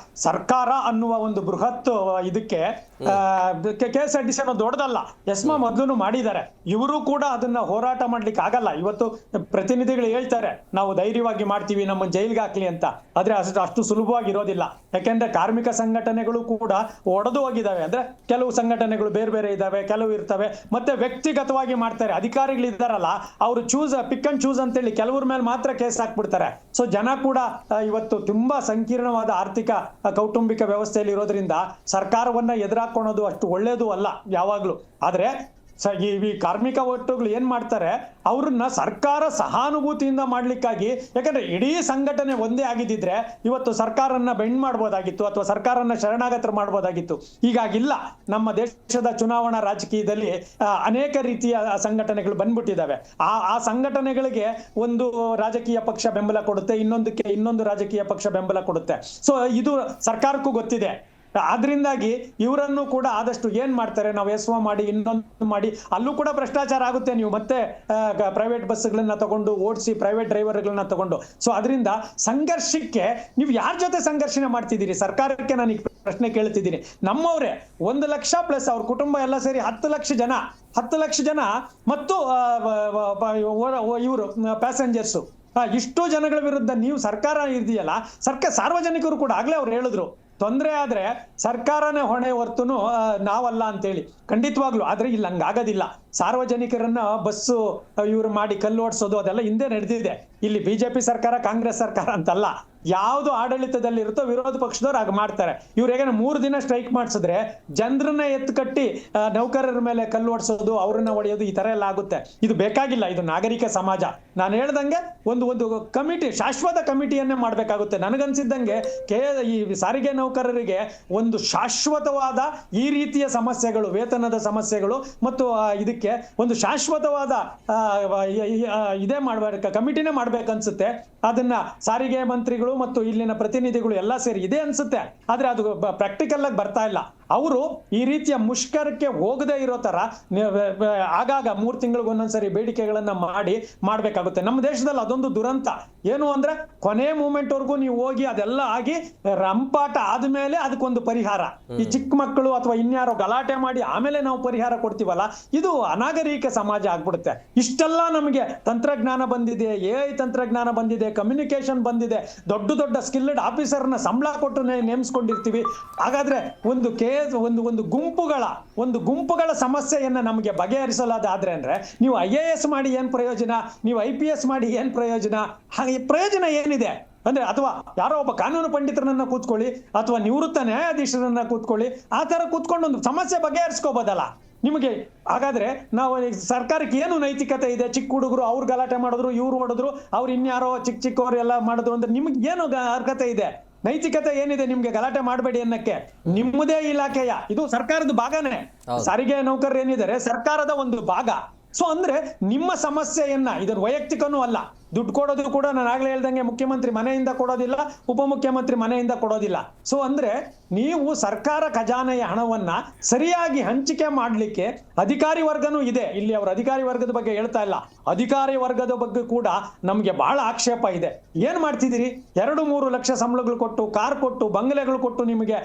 ಸರ್ಕಾರ ಅನ್ನುವ ಒಂದು ಬೃಹತ್ ಇದಕ್ಕೆ KSRTC ಅನ್ನೋ ದೊಡ್ಡದಲ್ಲ. ಎಸ್ಮಾ ಮೊದಲು ಮಾಡಿದ್ದಾರೆ, ಇವರು ಕೂಡ ಅದನ್ನ ಹೋರಾಟ ಮಾಡ್ಲಿಕ್ಕೆ ಆಗಲ್ಲ. ಇವತ್ತು ಪ್ರತಿನಿಧಿಗಳು ಹೇಳ್ತಾರೆ ನಾವು ಧೈರ್ಯವಾಗಿ ಮಾಡ್ತೀವಿ, ನಮ್ಮ ಜೈಲ್ಗೆ ಹಾಕ್ಲಿ ಅಂತ. ಆದ್ರೆ ಅಷ್ಟು ಸುಲಭವಾಗಿ ಇರೋದಿಲ್ಲ. ಯಾಕೆಂದ್ರೆ ಕಾರ್ಮಿಕ ಸಂಘಟನೆಗಳು ಕೂಡ ಒಡೆದು ಹೋಗಿದ್ದಾವೆ. ಅಂದ್ರೆ ಕೆಲವು ಸಂಘಟನೆಗಳು ಬೇರೆ ಬೇರೆ ಇದ್ದಾವೆ, ಕೆಲವು ಇರ್ತವೆ, ಮತ್ತೆ ವ್ಯಕ್ತಿಗತವಾಗಿ ಮಾಡ್ತಾರೆ. ಅಧಿಕಾರಿಗಳು ಇದ್ದಾರಲ್ಲ, ಅವರು ಪಿಕ್ ಅಂಡ್ ಚೂಸ್ ಅಂತೇಳಿ ಕೆಲವ್ರ ಮೇಲೆ ಮಾತ್ರ ಕೇಸ್ ಹಾಕ್ಬಿಡ್ತಾರೆ. ಸೊ ಜನ ಕೂಡ ಇವತ್ತು ತುಂಬಾ ಸಂಕೀರ್ಣವಾದ ಆರ್ಥಿಕ ಕೌಟುಂಬಿಕ ವ್ಯವಸ್ಥೆಯಲ್ಲಿ ಇರೋದ್ರಿಂದ ಸರ್ಕಾರವನ್ನ ಎದುರಾಕೊಳ್ಳೋದು ಅಷ್ಟು ಒಳ್ಳೇದು ಅಲ್ಲ ಯಾವಾಗ್ಲೂ. ಆದ್ರೆ ಈ ಕಾರ್ಮಿಕ ಒಟ್ಟುಗಳು ಏನ್ ಮಾಡ್ತಾರೆ, ಅವ್ರನ್ನ ಸರ್ಕಾರ ಸಹಾನುಭೂತಿಯಿಂದ ಮಾಡ್ಲಿಕ್ಕಾಗಿ, ಯಾಕಂದ್ರೆ ಇಡೀ ಸಂಘಟನೆ ಒಂದೇ ಆಗಿದ್ದಿದ್ರೆ ಇವತ್ತು ಸರ್ಕಾರನ ಬೆಂಡ್ ಮಾಡ್ಬೋದಾಗಿತ್ತು ಅಥವಾ ಸರ್ಕಾರನ ಶರಣಾಗತರು ಮಾಡ್ಬೋದಾಗಿತ್ತು. ಹೀಗಾಗಿಲ್ಲ. ನಮ್ಮ ದೇಶದ ಚುನಾವಣಾ ರಾಜಕೀಯದಲ್ಲಿ ಅನೇಕ ರೀತಿಯ ಸಂಘಟನೆಗಳು ಬಂದ್ಬಿಟ್ಟಿದ್ದಾವೆ. ಆ ಸಂಘಟನೆಗಳಿಗೆ ಒಂದು ರಾಜಕೀಯ ಪಕ್ಷ ಬೆಂಬಲ ಕೊಡುತ್ತೆ, ಇನ್ನೊಂದಕ್ಕೆ ಇನ್ನೊಂದು ರಾಜಕೀಯ ಪಕ್ಷ ಬೆಂಬಲ ಕೊಡುತ್ತೆ. ಸೊ ಇದು ಸರ್ಕಾರಕ್ಕೂ ಗೊತ್ತಿದೆ. ಆದ್ರಿಂದಾಗಿ ಇವರನ್ನು ಕೂಡ ಆದಷ್ಟು ಏನ್ ಮಾಡ್ತಾರೆ, ನಾವು ಎಸ್ಒ ಮಾಡಿ ಇನ್ನೊಂದು ಮಾಡಿ ಅಲ್ಲೂ ಕೂಡ ಭ್ರಷ್ಟಾಚಾರ ಆಗುತ್ತೆ. ನೀವು ಮತ್ತೆ ಪ್ರೈವೇಟ್ ಬಸ್ಗಳನ್ನ ತಗೊಂಡು ಓಡಿಸಿ, ಪ್ರೈವೇಟ್ ಡ್ರೈವರ್ಗಳನ್ನ ತಗೊಂಡು. ಸೊ ಅದರಿಂದ ಸಂಘರ್ಷಕ್ಕೆ ನೀವು ಯಾರ ಜೊತೆ ಸಂಘರ್ಷಣೆ ಮಾಡ್ತಿದ್ದೀರಿ? ಸರ್ಕಾರಕ್ಕೆ ನಾನು ಈಗ ಪ್ರಶ್ನೆ ಕೇಳ್ತಿದ್ದೀನಿ. ನಮ್ಮವ್ರೆ 1 ಲಕ್ಷ ಪ್ಲಸ್ ಅವ್ರ ಕುಟುಂಬ ಎಲ್ಲ ಸೇರಿ 10 ಲಕ್ಷ ಜನ ಮತ್ತು ಇವರು ಪ್ಯಾಸೆಂಜರ್ಸು, ಇಷ್ಟು ಜನಗಳ ವಿರುದ್ಧ ನೀವು ಸರ್ಕಾರ ಇದೆಯಲ್ಲ, ಸಾರ್ವಜನಿಕರು ಕೂಡ ಆಗ್ಲೇ ಅವ್ರು ಹೇಳಿದ್ರು, ತೊಂದರೆ ಆದ್ರೆ ಸರ್ಕಾರನೇ ಹೊಣೆ ಹೊರ್ತುನು ನಾವಲ್ಲ ಅಂತೇಳಿ. ಖಂಡಿತವಾಗ್ಲು. ಆದ್ರೆ ಇಲ್ಲಿ ಹಂಗಾಗೋದಿಲ್ಲ. ಸಾರ್ವಜನಿಕರನ್ನ ಬಸ್ಸು ಇವ್ರು ಮಾಡಿ ಕಲ್ಲು ಓಡಿಸೋದು ಅದೆಲ್ಲ ಹಿಂದೆ ನಡೆದಿದೆ. ಇಲ್ಲಿ ಬಿಜೆಪಿ ಸರ್ಕಾರ ಕಾಂಗ್ರೆಸ್ ಸರ್ಕಾರ ಅಂತಲ್ಲ, ಯಾವ್ದು ಆಡಳಿತದಲ್ಲಿ ಇರುತ್ತೋ ವಿರೋಧ ಪಕ್ಷದವ್ರು ಹಾಗೆ ಮಾಡ್ತಾರೆ. ಇವ್ರು ಹೇಗೆ 3 ದಿನ ಸ್ಟ್ರೈಕ್ ಮಾಡಿಸಿದ್ರೆ ಜನರನ್ನ ಎತ್ತು ಕಟ್ಟಿ ನೌಕರರ ಮೇಲೆ ಕಲ್ಲು ಓಡಿಸೋದು, ಅವ್ರನ್ನ ಹೊಡೆಯೋದು, ಈ ತರ ಎಲ್ಲ ಆಗುತ್ತೆ. ಇದು ಬೇಕಾಗಿಲ್ಲ. ಇದು ನಾಗರಿಕ ಸಮಾಜ. ನಾನು ಹೇಳ್ದಂಗೆ ಒಂದು ಕಮಿಟಿ, ಶಾಶ್ವತ ಕಮಿಟಿಯನ್ನೇ ಮಾಡ್ಬೇಕಾಗುತ್ತೆ. ನನಗನ್ಸಿದ್ದಂಗೆ ಈ ಸಾರಿಗೆ ನೌಕರರಿಗೆ ಒಂದು ಶಾಶ್ವತವಾದ ಈ ರೀತಿಯ ಸಮಸ್ಯೆಗಳು, ವೇತನದ ಸಮಸ್ಯೆಗಳು ಮತ್ತು ಇದಕ್ಕೆ ಒಂದು ಶಾಶ್ವತವಾದ ಇದೇ ಮಾಡ್ಬೇಕು, ಕಮಿಟಿನೇ ಮಾಡ್ಬೇಕನ್ಸುತ್ತೆ. ಅದನ್ನ ಸಾರಿಗೆ ಮಂತ್ರಿಗಳು ಮತ್ತು ಇಲ್ಲಿನ ಪ್ರತಿನಿಧಿಗಳು ಎಲ್ಲ ಸೇರಿ ಇದೆ ಅನ್ಸುತ್ತೆ. ಆದ್ರೆ ಅದು ಪ್ರಾಕ್ಟಿಕಲ್ ಆಗಿ ಬರ್ತಾ ಇಲ್ಲ. ಅವರು ಈ ರೀತಿಯ ಮುಷ್ಕರಕ್ಕೆ ಹೋಗದೇ ಇರೋ ತರ ಆಗಾಗ 3 ತಿಂಗಳಿಗೆ ಒಂದೊಂದ್ಸರಿ ಬೇಡಿಕೆಗಳನ್ನ ಮಾಡ್ಬೇಕಾಗುತ್ತೆ. ನಮ್ಮ ದೇಶದಲ್ಲಿ ಅದೊಂದು ದುರಂತ ಏನು ಅಂದ್ರೆ, ಕೊನೆ ಮೂಮೆಂಟ್ ವರ್ಗೂ ನೀವು ಹೋಗಿ ಅದೆಲ್ಲ ಆಗಿ ರಂಪಾಟ ಆದ್ಮೇಲೆ ಅದಕ್ಕೊಂದು ಪರಿಹಾರ. ಈ ಚಿಕ್ಕ ಮಕ್ಕಳು ಅಥವಾ ಇನ್ಯಾರೋ ಗಲಾಟೆ ಮಾಡಿ ಆಮೇಲೆ ನಾವು ಪರಿಹಾರ ಕೊಡ್ತೀವಲ್ಲ, ಇದು ಅನಾಗರಿಕ ಸಮಾಜ ಆಗ್ಬಿಡುತ್ತೆ. ಇಷ್ಟೆಲ್ಲ ನಮಗೆ ತಂತ್ರಜ್ಞಾನ ಬಂದಿದೆ, AI ತಂತ್ರಜ್ಞಾನ ಬಂದಿದೆ, ಕಮ್ಯುನಿಕೇಶನ್ ಬಂದಿದೆ, ದೊಡ್ಡ ಸ್ಕಿಲ್ಡ್ ಆಫೀಸರ್ನ ಸಂಬಳ ಕೊಟ್ಟು ನೇಮಿಸ್ಕೊಂಡಿರ್ತೀವಿ. ಹಾಗಾದ್ರೆ ಒಂದು ಗುಂಪುಗಳ ಸಮಸ್ಯೆಯನ್ನ ನಮಗೆ ಬಗೆಹರಿಸಲಾದ್ರೆ ಅಂದ್ರೆ ನೀವು IAS ಮಾಡಿ ಏನ್ ಪ್ರಯೋಜನ, ನೀವು IPS ಮಾಡಿ ಏನ್ ಪ್ರಯೋಜನ? ಪ್ರಯೋಜನ ಏನಿದೆ ಅಂದ್ರೆ, ಅಥವಾ ಯಾರೋ ಒಬ್ಬ ಕಾನೂನು ಪಂಡಿತರನ್ನ ಕೂತ್ಕೊಳ್ಳಿ ಅಥವಾ ನಿವೃತ್ತ ನ್ಯಾಯಾಧೀಶರನ್ನ ಕೂತ್ಕೊಳ್ಳಿ, ಆ ತರ ಕೂತ್ಕೊಂಡು ಒಂದು ಸಮಸ್ಯೆ ಬಗೆಹರಿಸ್ಕೋಬೋದಲ್ಲ ನಿಮಗೆ. ಹಾಗಾದ್ರೆ ನಾವು ಸರ್ಕಾರಕ್ಕೆ ಏನು ನೈತಿಕತೆ ಇದೆ? ಚಿಕ್ಕ ಹುಡುಗರು ಅವ್ರು ಗಲಾಟೆ ಮಾಡಿದ್ರು, ಇವ್ರು ಹೊಡೆದ್ರು, ಅವ್ರು ಇನ್ಯಾರೋ ಚಿಕ್ಕವರು ಎಲ್ಲ ಮಾಡಿದ್ರು ಅಂದ್ರೆ ನಿಮ್ಗೆ ಏನು ಅರ್ಹತೆ ಇದೆ? ನೈತಿಕತೆ ಏನಿದೆ ನಿಮ್ಗೆ ಗಲಾಟೆ ಮಾಡಬೇಡಿ ಅನ್ನಕ್ಕೆ? ನಿಮ್ಮದೇ ಇಲಾಖೆಯ, ಇದು ಸರ್ಕಾರದ ಭಾಗನೇ. ಸಾರಿಗೆ ನೌಕರರು ಏನಿದ್ದಾರೆ ಸರ್ಕಾರದ ಒಂದು ಭಾಗ. ಸೊ ಅಂದ್ರೆ ನಿಮ್ಮ ಸಮಸ್ಯೆಯನ್ನ, ಇದನ್ನ ವೈಯಕ್ತಿಕನೂ ಅಲ್ಲ. ದುಡ್ಡು ಕೊಡೋದು ಕೂಡ ನಾನು ಆಗ್ಲೇ ಹೇಳ್ದಂಗೆ ಮುಖ್ಯಮಂತ್ರಿ ಮನೆಯಿಂದ ಕೊಡೋದಿಲ್ಲ, ಉಪಮುಖ್ಯಮಂತ್ರಿ ಮನೆಯಿಂದ ಕೊಡೋದಿಲ್ಲ. ಸೊ ಅಂದ್ರೆ ನೀವು ಸರ್ಕಾರ ಖಜಾನೆಯ ಹಣವನ್ನ ಸರಿಯಾಗಿ ಹಂಚಿಕೆ ಮಾಡ್ಲಿಕ್ಕೆ ಅಧಿಕಾರಿ ವರ್ಗನೂ ಇದೆ. ಇಲ್ಲಿ ಅವರು ಅಧಿಕಾರಿ ವರ್ಗದ ಬಗ್ಗೆ ಹೇಳ್ತಾ ಇಲ್ಲ, ಅಧಿಕಾರಿ ವರ್ಗದ ಬಗ್ಗೆ ಕೂಡ ನಮ್ಗೆ ಬಹಳ ಆಕ್ಷೇಪ ಇದೆ. ಏನ್ ಮಾಡ್ತಿದ್ದೀರಿ? 2-3 ಲಕ್ಷ ಸಂಬಳಗಳು ಕೊಟ್ಟು, ಕಾರ್ ಕೊಟ್ಟು, ಬಂಗಲೆಗಳು ಕೊಟ್ಟು ನಿಮಗೆ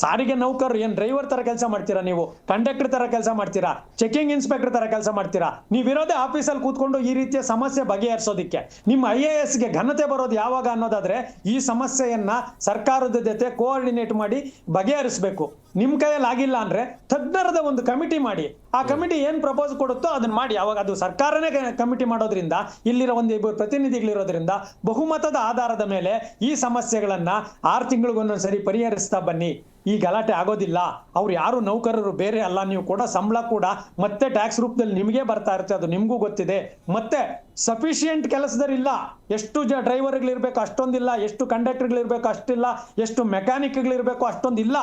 ಸಾರಿಗೆ ನೌಕರರು ಏನ್ ಡ್ರೈವರ್ ತರ ಕೆಲಸ ಮಾಡ್ತೀರಾ? ನೀವು ಕಂಡಕ್ಟರ್ ತರ ಕೆಲಸ ಮಾಡ್ತೀರಾ? ಚೆಕಿಂಗ್ ಇನ್ಸ್ಪೆಕ್ಟರ್ ತರ ಕೆಲಸ ಮಾಡ್ತೀರಾ? ನೀವಿರೋದೇ ಆಫೀಸಲ್ಲಿ ಕೂತ್ಕೊಂಡು ಈ ರೀತಿಯ ಸಮಸ್ಯೆ ಬಗೆಹರಿಸೋದಿಕ್ಕೆ. ನಿಮ್ಮ IAS ಗೆ ಘನತೆ ಬರೋದು ಯಾವಾಗ ಅನ್ನೋದಾದ್ರೆ, ಈ ಸಮಸ್ಯೆಯನ್ನ ಸರ್ಕಾರದ ಜೊತೆ ಕೋಆರ್ಡಿನೇಟ್ ಮಾಡಿ ಬಗೆಹರಿಸಬೇಕು. ನಿಮ್ ಕೈಯಲ್ಲಿ ಆಗಿಲ್ಲ ಅಂದ್ರೆ ತಜ್ಞರದ ಒಂದು ಕಮಿಟಿ ಮಾಡಿ, ಆ ಕಮಿಟಿ ಏನ್ ಪ್ರಪೋಸ್ ಕೊಡುತ್ತೋ ಅದನ್ನ ಮಾಡಿ. ಅವಾಗ ಅದು ಸರ್ಕಾರನೇ ಕಮಿಟಿ ಮಾಡೋದ್ರಿಂದ, ಇಲ್ಲಿರೋ ಒಂದು ಪ್ರತಿನಿಧಿಗಳಿರೋದ್ರಿಂದ ಬಹುಮತದ ಆಧಾರದ ಮೇಲೆ ಈ ಸಮಸ್ಯೆಗಳನ್ನ 6 ತಿಂಗಳಿಗೊಂದೊಂದ್ಸರಿ ಪರಿಹರಿಸ್ತಾ ಬನ್ನಿ. ಈ ಗಲಾಟೆ ಆಗೋದಿಲ್ಲ. ಅವ್ರು ಯಾರು ನೌಕರರು ಬೇರೆ ಅಲ್ಲ, ನೀವು ಕೂಡ ಸಂಬಳ ಕೂಡ ಮತ್ತೆ ಟ್ಯಾಕ್ಸ್ ರೂಪದಲ್ಲಿ ನಿಮಗೆ ಬರ್ತಾ ಇರುತ್ತೆ, ಅದು ನಿಮ್ಗೂ ಗೊತ್ತಿದೆ. ಮತ್ತೆ ಸಫಿಶಿಯೆಂಟ್ ಕೆಲಸದಲ್ಲಿಲ್ಲ. ಎಷ್ಟು ಡ್ರೈವರ್ಗಳಿರ್ಬೇಕು ಅಷ್ಟೊಂದಿಲ್ಲ, ಎಷ್ಟು ಕಂಡಕ್ಟರ್ಗಳಿರ್ಬೇಕು ಅಷ್ಟಿಲ್ಲ, ಎಷ್ಟು ಮೆಕ್ಯಾನಿಕ್ಗಳಿರ್ಬೇಕು ಅಷ್ಟೊಂದಿಲ್ಲ.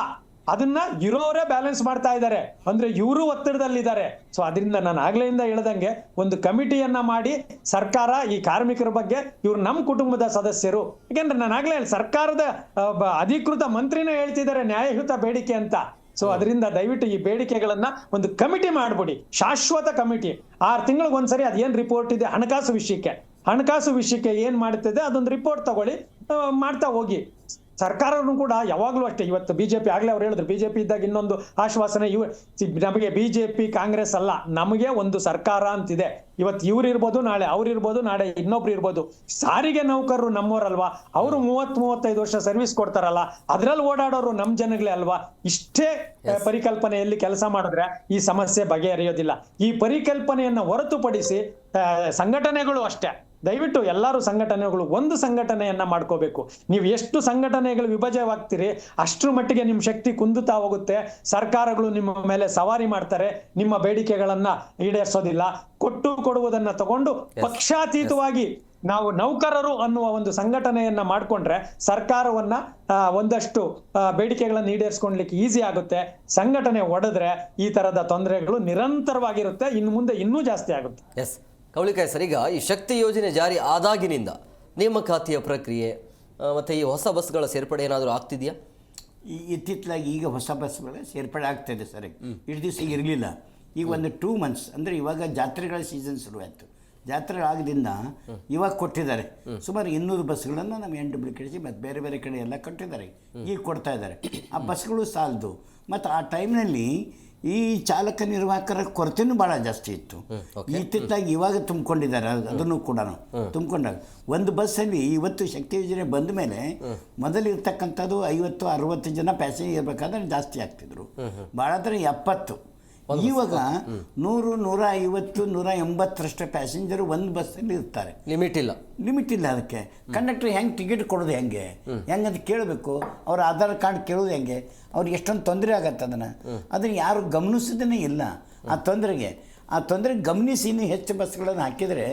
ಅದನ್ನ ಇರೋರೇ ಬ್ಯಾಲೆನ್ಸ್ ಮಾಡ್ತಾ ಇದ್ದಾರೆ ಅಂದ್ರೆ ಇವರು ಒತ್ತಡದಲ್ಲಿದ್ದಾರೆ. ಸೊ ಅದರಿಂದ ನಾನು ಆಗ್ಲೆಯಿಂದ ಹೇಳ್ದಂಗೆ ಒಂದು ಕಮಿಟಿಯನ್ನ ಮಾಡಿ ಸರ್ಕಾರ ಈ ಕಾರ್ಮಿಕರ ಬಗ್ಗೆ, ಇವ್ರು ನಮ್ಮ ಕುಟುಂಬದ ಸದಸ್ಯರು. ಯಾಕೆಂದ್ರೆ ನಾನು ಆಗ್ಲೇ ಸರ್ಕಾರದ ಅಧಿಕೃತ ಮಂತ್ರಿನೇ ಹೇಳ್ತಿದ್ದಾರೆ ನ್ಯಾಯಯುತ ಬೇಡಿಕೆ ಅಂತ. ಸೊ ಅದರಿಂದ ದಯವಿಟ್ಟು ಈ ಬೇಡಿಕೆಗಳನ್ನ ಒಂದು ಕಮಿಟಿ ಮಾಡ್ಬಿಡಿ, ಶಾಶ್ವತ ಕಮಿಟಿ. 6 ತಿಂಗಳಿಗೊಂದ್ಸರಿ ಅದೇನ್ ರಿಪೋರ್ಟ್ ಇದೆ ಹಣಕಾಸು ವಿಷಯಕ್ಕೆ ಏನ್ ಮಾಡುತ್ತದೆ ಅದೊಂದು ರಿಪೋರ್ಟ್ ತಗೊಳ್ಳಿ, ಮಾಡ್ತಾ ಹೋಗಿ. ಸರ್ಕಾರನು ಕೂಡ ಯಾವಾಗ್ಲೂ ಅಷ್ಟೇ. ಇವತ್ತು ಬಿಜೆಪಿ ಆಗ್ಲೇ ಅವ್ರು ಹೇಳಿದ್ರು, ಬಿಜೆಪಿ ಇದ್ದಾಗ ಇನ್ನೊಂದು ಆಶ್ವಾಸನೆ, ನಮಗೆ ಬಿಜೆಪಿ ಕಾಂಗ್ರೆಸ್ ಅಲ್ಲ, ನಮಗೆ ಒಂದು ಸರ್ಕಾರ ಅಂತಿದೆ. ಇವತ್ತು ಇವ್ರು ಇರ್ಬೋದು, ನಾಳೆ ಅವ್ರಿರ್ಬೋದು, ನಾಳೆ ಇನ್ನೊಬ್ರು ಇರ್ಬೋದು. ಸಾರಿಗೆ ನೌಕರರು ನಮ್ಮವರಲ್ವಾ? ಅವರು 30-35 ವರ್ಷ ಸರ್ವಿಸ್ ಕೊಡ್ತಾರಲ್ಲ, ಅದ್ರಲ್ಲಿ ಓಡಾಡೋರು ನಮ್ ಜನಗಳೇ ಅಲ್ವಾ? ಇಷ್ಟೇ ಪರಿಕಲ್ಪನೆಯಲ್ಲಿ ಕೆಲಸ ಮಾಡಿದ್ರೆ ಈ ಸಮಸ್ಯೆ ಬಗೆಹರಿಯೋದಿಲ್ಲ. ಈ ಪರಿಕಲ್ಪನೆಯನ್ನ ಹೊರತುಪಡಿಸಿ ಸಂಘಟನೆಗಳು ಅಷ್ಟೇ, ದಯವಿಟ್ಟು ಎಲ್ಲರೂ ಸಂಘಟನೆಗಳು ಒಂದು ಸಂಘಟನೆಯನ್ನ ಮಾಡ್ಕೋಬೇಕು. ನೀವು ಎಷ್ಟು ಸಂಘಟನೆಗಳು ವಿಭಜನೆವಾಗ್ತೀರಿ ಅಷ್ಟರ ಮಟ್ಟಿಗೆ ನಿಮ್ಮ ಶಕ್ತಿ ಕುಂದುತ್ತಾ ಹೋಗುತ್ತೆ. ಸರ್ಕಾರಗಳು ನಿಮ್ಮ ಮೇಲೆ ಸವಾರಿ ಮಾಡ್ತಾರೆ, ನಿಮ್ಮ ಬೇಡಿಕೆಗಳನ್ನ ಈಡೇರಿಸೋದಿಲ್ಲ. ಕೊಡುವುದನ್ನ ತಗೊಂಡು ಪಕ್ಷಾತೀತವಾಗಿ ನಾವು ನೌಕರರು ಅನ್ನುವ ಒಂದು ಸಂಘಟನೆಯನ್ನ ಮಾಡ್ಕೊಂಡ್ರೆ ಸರ್ಕಾರವನ್ನ ಒಂದಷ್ಟು ಬೇಡಿಕೆಗಳನ್ನ ಈಡೇರಿಸ್ಕೊಳ್ಲಿಕ್ಕೆ ಈಸಿ ಆಗುತ್ತೆ. ಸಂಘಟನೆ ಒಡೆದ್ರೆ ಈ ತರದ ತೊಂದರೆಗಳು ನಿರಂತರವಾಗಿರುತ್ತೆ, ಇನ್ನು ಮುಂದೆ ಇನ್ನೂ ಜಾಸ್ತಿ ಆಗುತ್ತೆ. ಎಸ್ ಕವಳಿಕಾಯಿ ಸರ್, ಈಗ ಈ ಶಕ್ತಿ ಯೋಜನೆ ಜಾರಿ ಆದಾಗಿನಿಂದ ನೇಮಕಾತಿಯ ಪ್ರಕ್ರಿಯೆ ಮತ್ತು ಈ ಹೊಸ ಬಸ್ಗಳ ಸೇರ್ಪಡೆ ಏನಾದರೂ ಆಗ್ತಿದೆಯಾ? ಇತ್ತಿತ್ತಲಾಗಿ ಈಗ ಹೊಸ ಬಸ್ಗಳ ಸೇರ್ಪಡೆ ಆಗ್ತಾಯಿದೆ ಸರ್. ಇಷ್ಟು ದಿವಸ ಇರಲಿಲ್ಲ. ಈಗ ಒಂದು 2 months ಅಂದರೆ ಇವಾಗ ಜಾತ್ರೆಗಳ ಸೀಸನ್ ಶುರುವಾಯಿತು. ಜಾತ್ರೆ ಆಗದಿಂದ ಇವಾಗ ಕೊಟ್ಟಿದ್ದಾರೆ ಸುಮಾರು 200 ಬಸ್ಗಳನ್ನು ನಮ್ಮ NWKC ಮತ್ತು ಬೇರೆ ಬೇರೆ ಕಡೆ ಎಲ್ಲ ಕೊಟ್ಟಿದ್ದಾರೆ, ಈಗ ಕೊಡ್ತಾ ಇದ್ದಾರೆ. ಆ ಬಸ್ಗಳು ಸಾಲದು. ಮತ್ತು ಆ ಟೈಮ್ನಲ್ಲಿ ಈ ಚಾಲಕ ನಿರ್ವಾಹಕರ ಕೊರತೆನೂ ಭಾಳ ಜಾಸ್ತಿ ಇತ್ತು. ಇತ್ತಿತ್ತಾಗಿ ಇವಾಗ ತುಂಬಿಕೊಂಡಿದ್ದಾರೆ, ಅದನ್ನು ಕೂಡ ತುಂಬಿಕೊಂಡಾಗ ಒಂದು ಬಸ್ಸಲ್ಲಿ ಇವತ್ತು ಶಕ್ತಿ ಯೋಜನೆ ಬಂದ ಮೇಲೆ ಮೊದಲಿರ್ತಕ್ಕಂಥದ್ದು 50-60 ಜನ ಪ್ಯಾಸೆಂಜರ್ ಇರಬೇಕಾದ್ರೆ ಜಾಸ್ತಿ ಆಗ್ತಿದ್ರು, ಭಾಳ ಅಂದರೆ 70. ಇವಾಗ 100, 150, 180 ಪ್ಯಾಸೆಂಜರು ಒಂದು ಬಸ್ಸಲ್ಲಿ ಇರ್ತಾರೆ. ಲಿಮಿಟ್ ಇಲ್ಲ ಅದಕ್ಕೆ. ಕಂಡಕ್ಟರ್ ಹೆಂಗೆ ಟಿಕೆಟ್ ಕೊಡೋದು ಹೆಂಗೆ ಅಂತ ಕೇಳಬೇಕು. ಅವ್ರ ಆಧಾರ್ ಕಾರ್ಡ್ ಕೇಳೋದು ಹೆಂಗೆ? ಅವ್ರಿಗೆ ಎಷ್ಟೊಂದು ತೊಂದರೆ ಆಗತ್ತೆ. ಅದನ್ನು ಯಾರು ಗಮನಿಸೋದೇ ಇಲ್ಲ. ಆ ತೊಂದರೆಗೆ ಗಮನಿಸಿ ಇನ್ನೂ ಹೆಚ್ಚು ಬಸ್ಗಳನ್ನು ಹಾಕಿದರೆ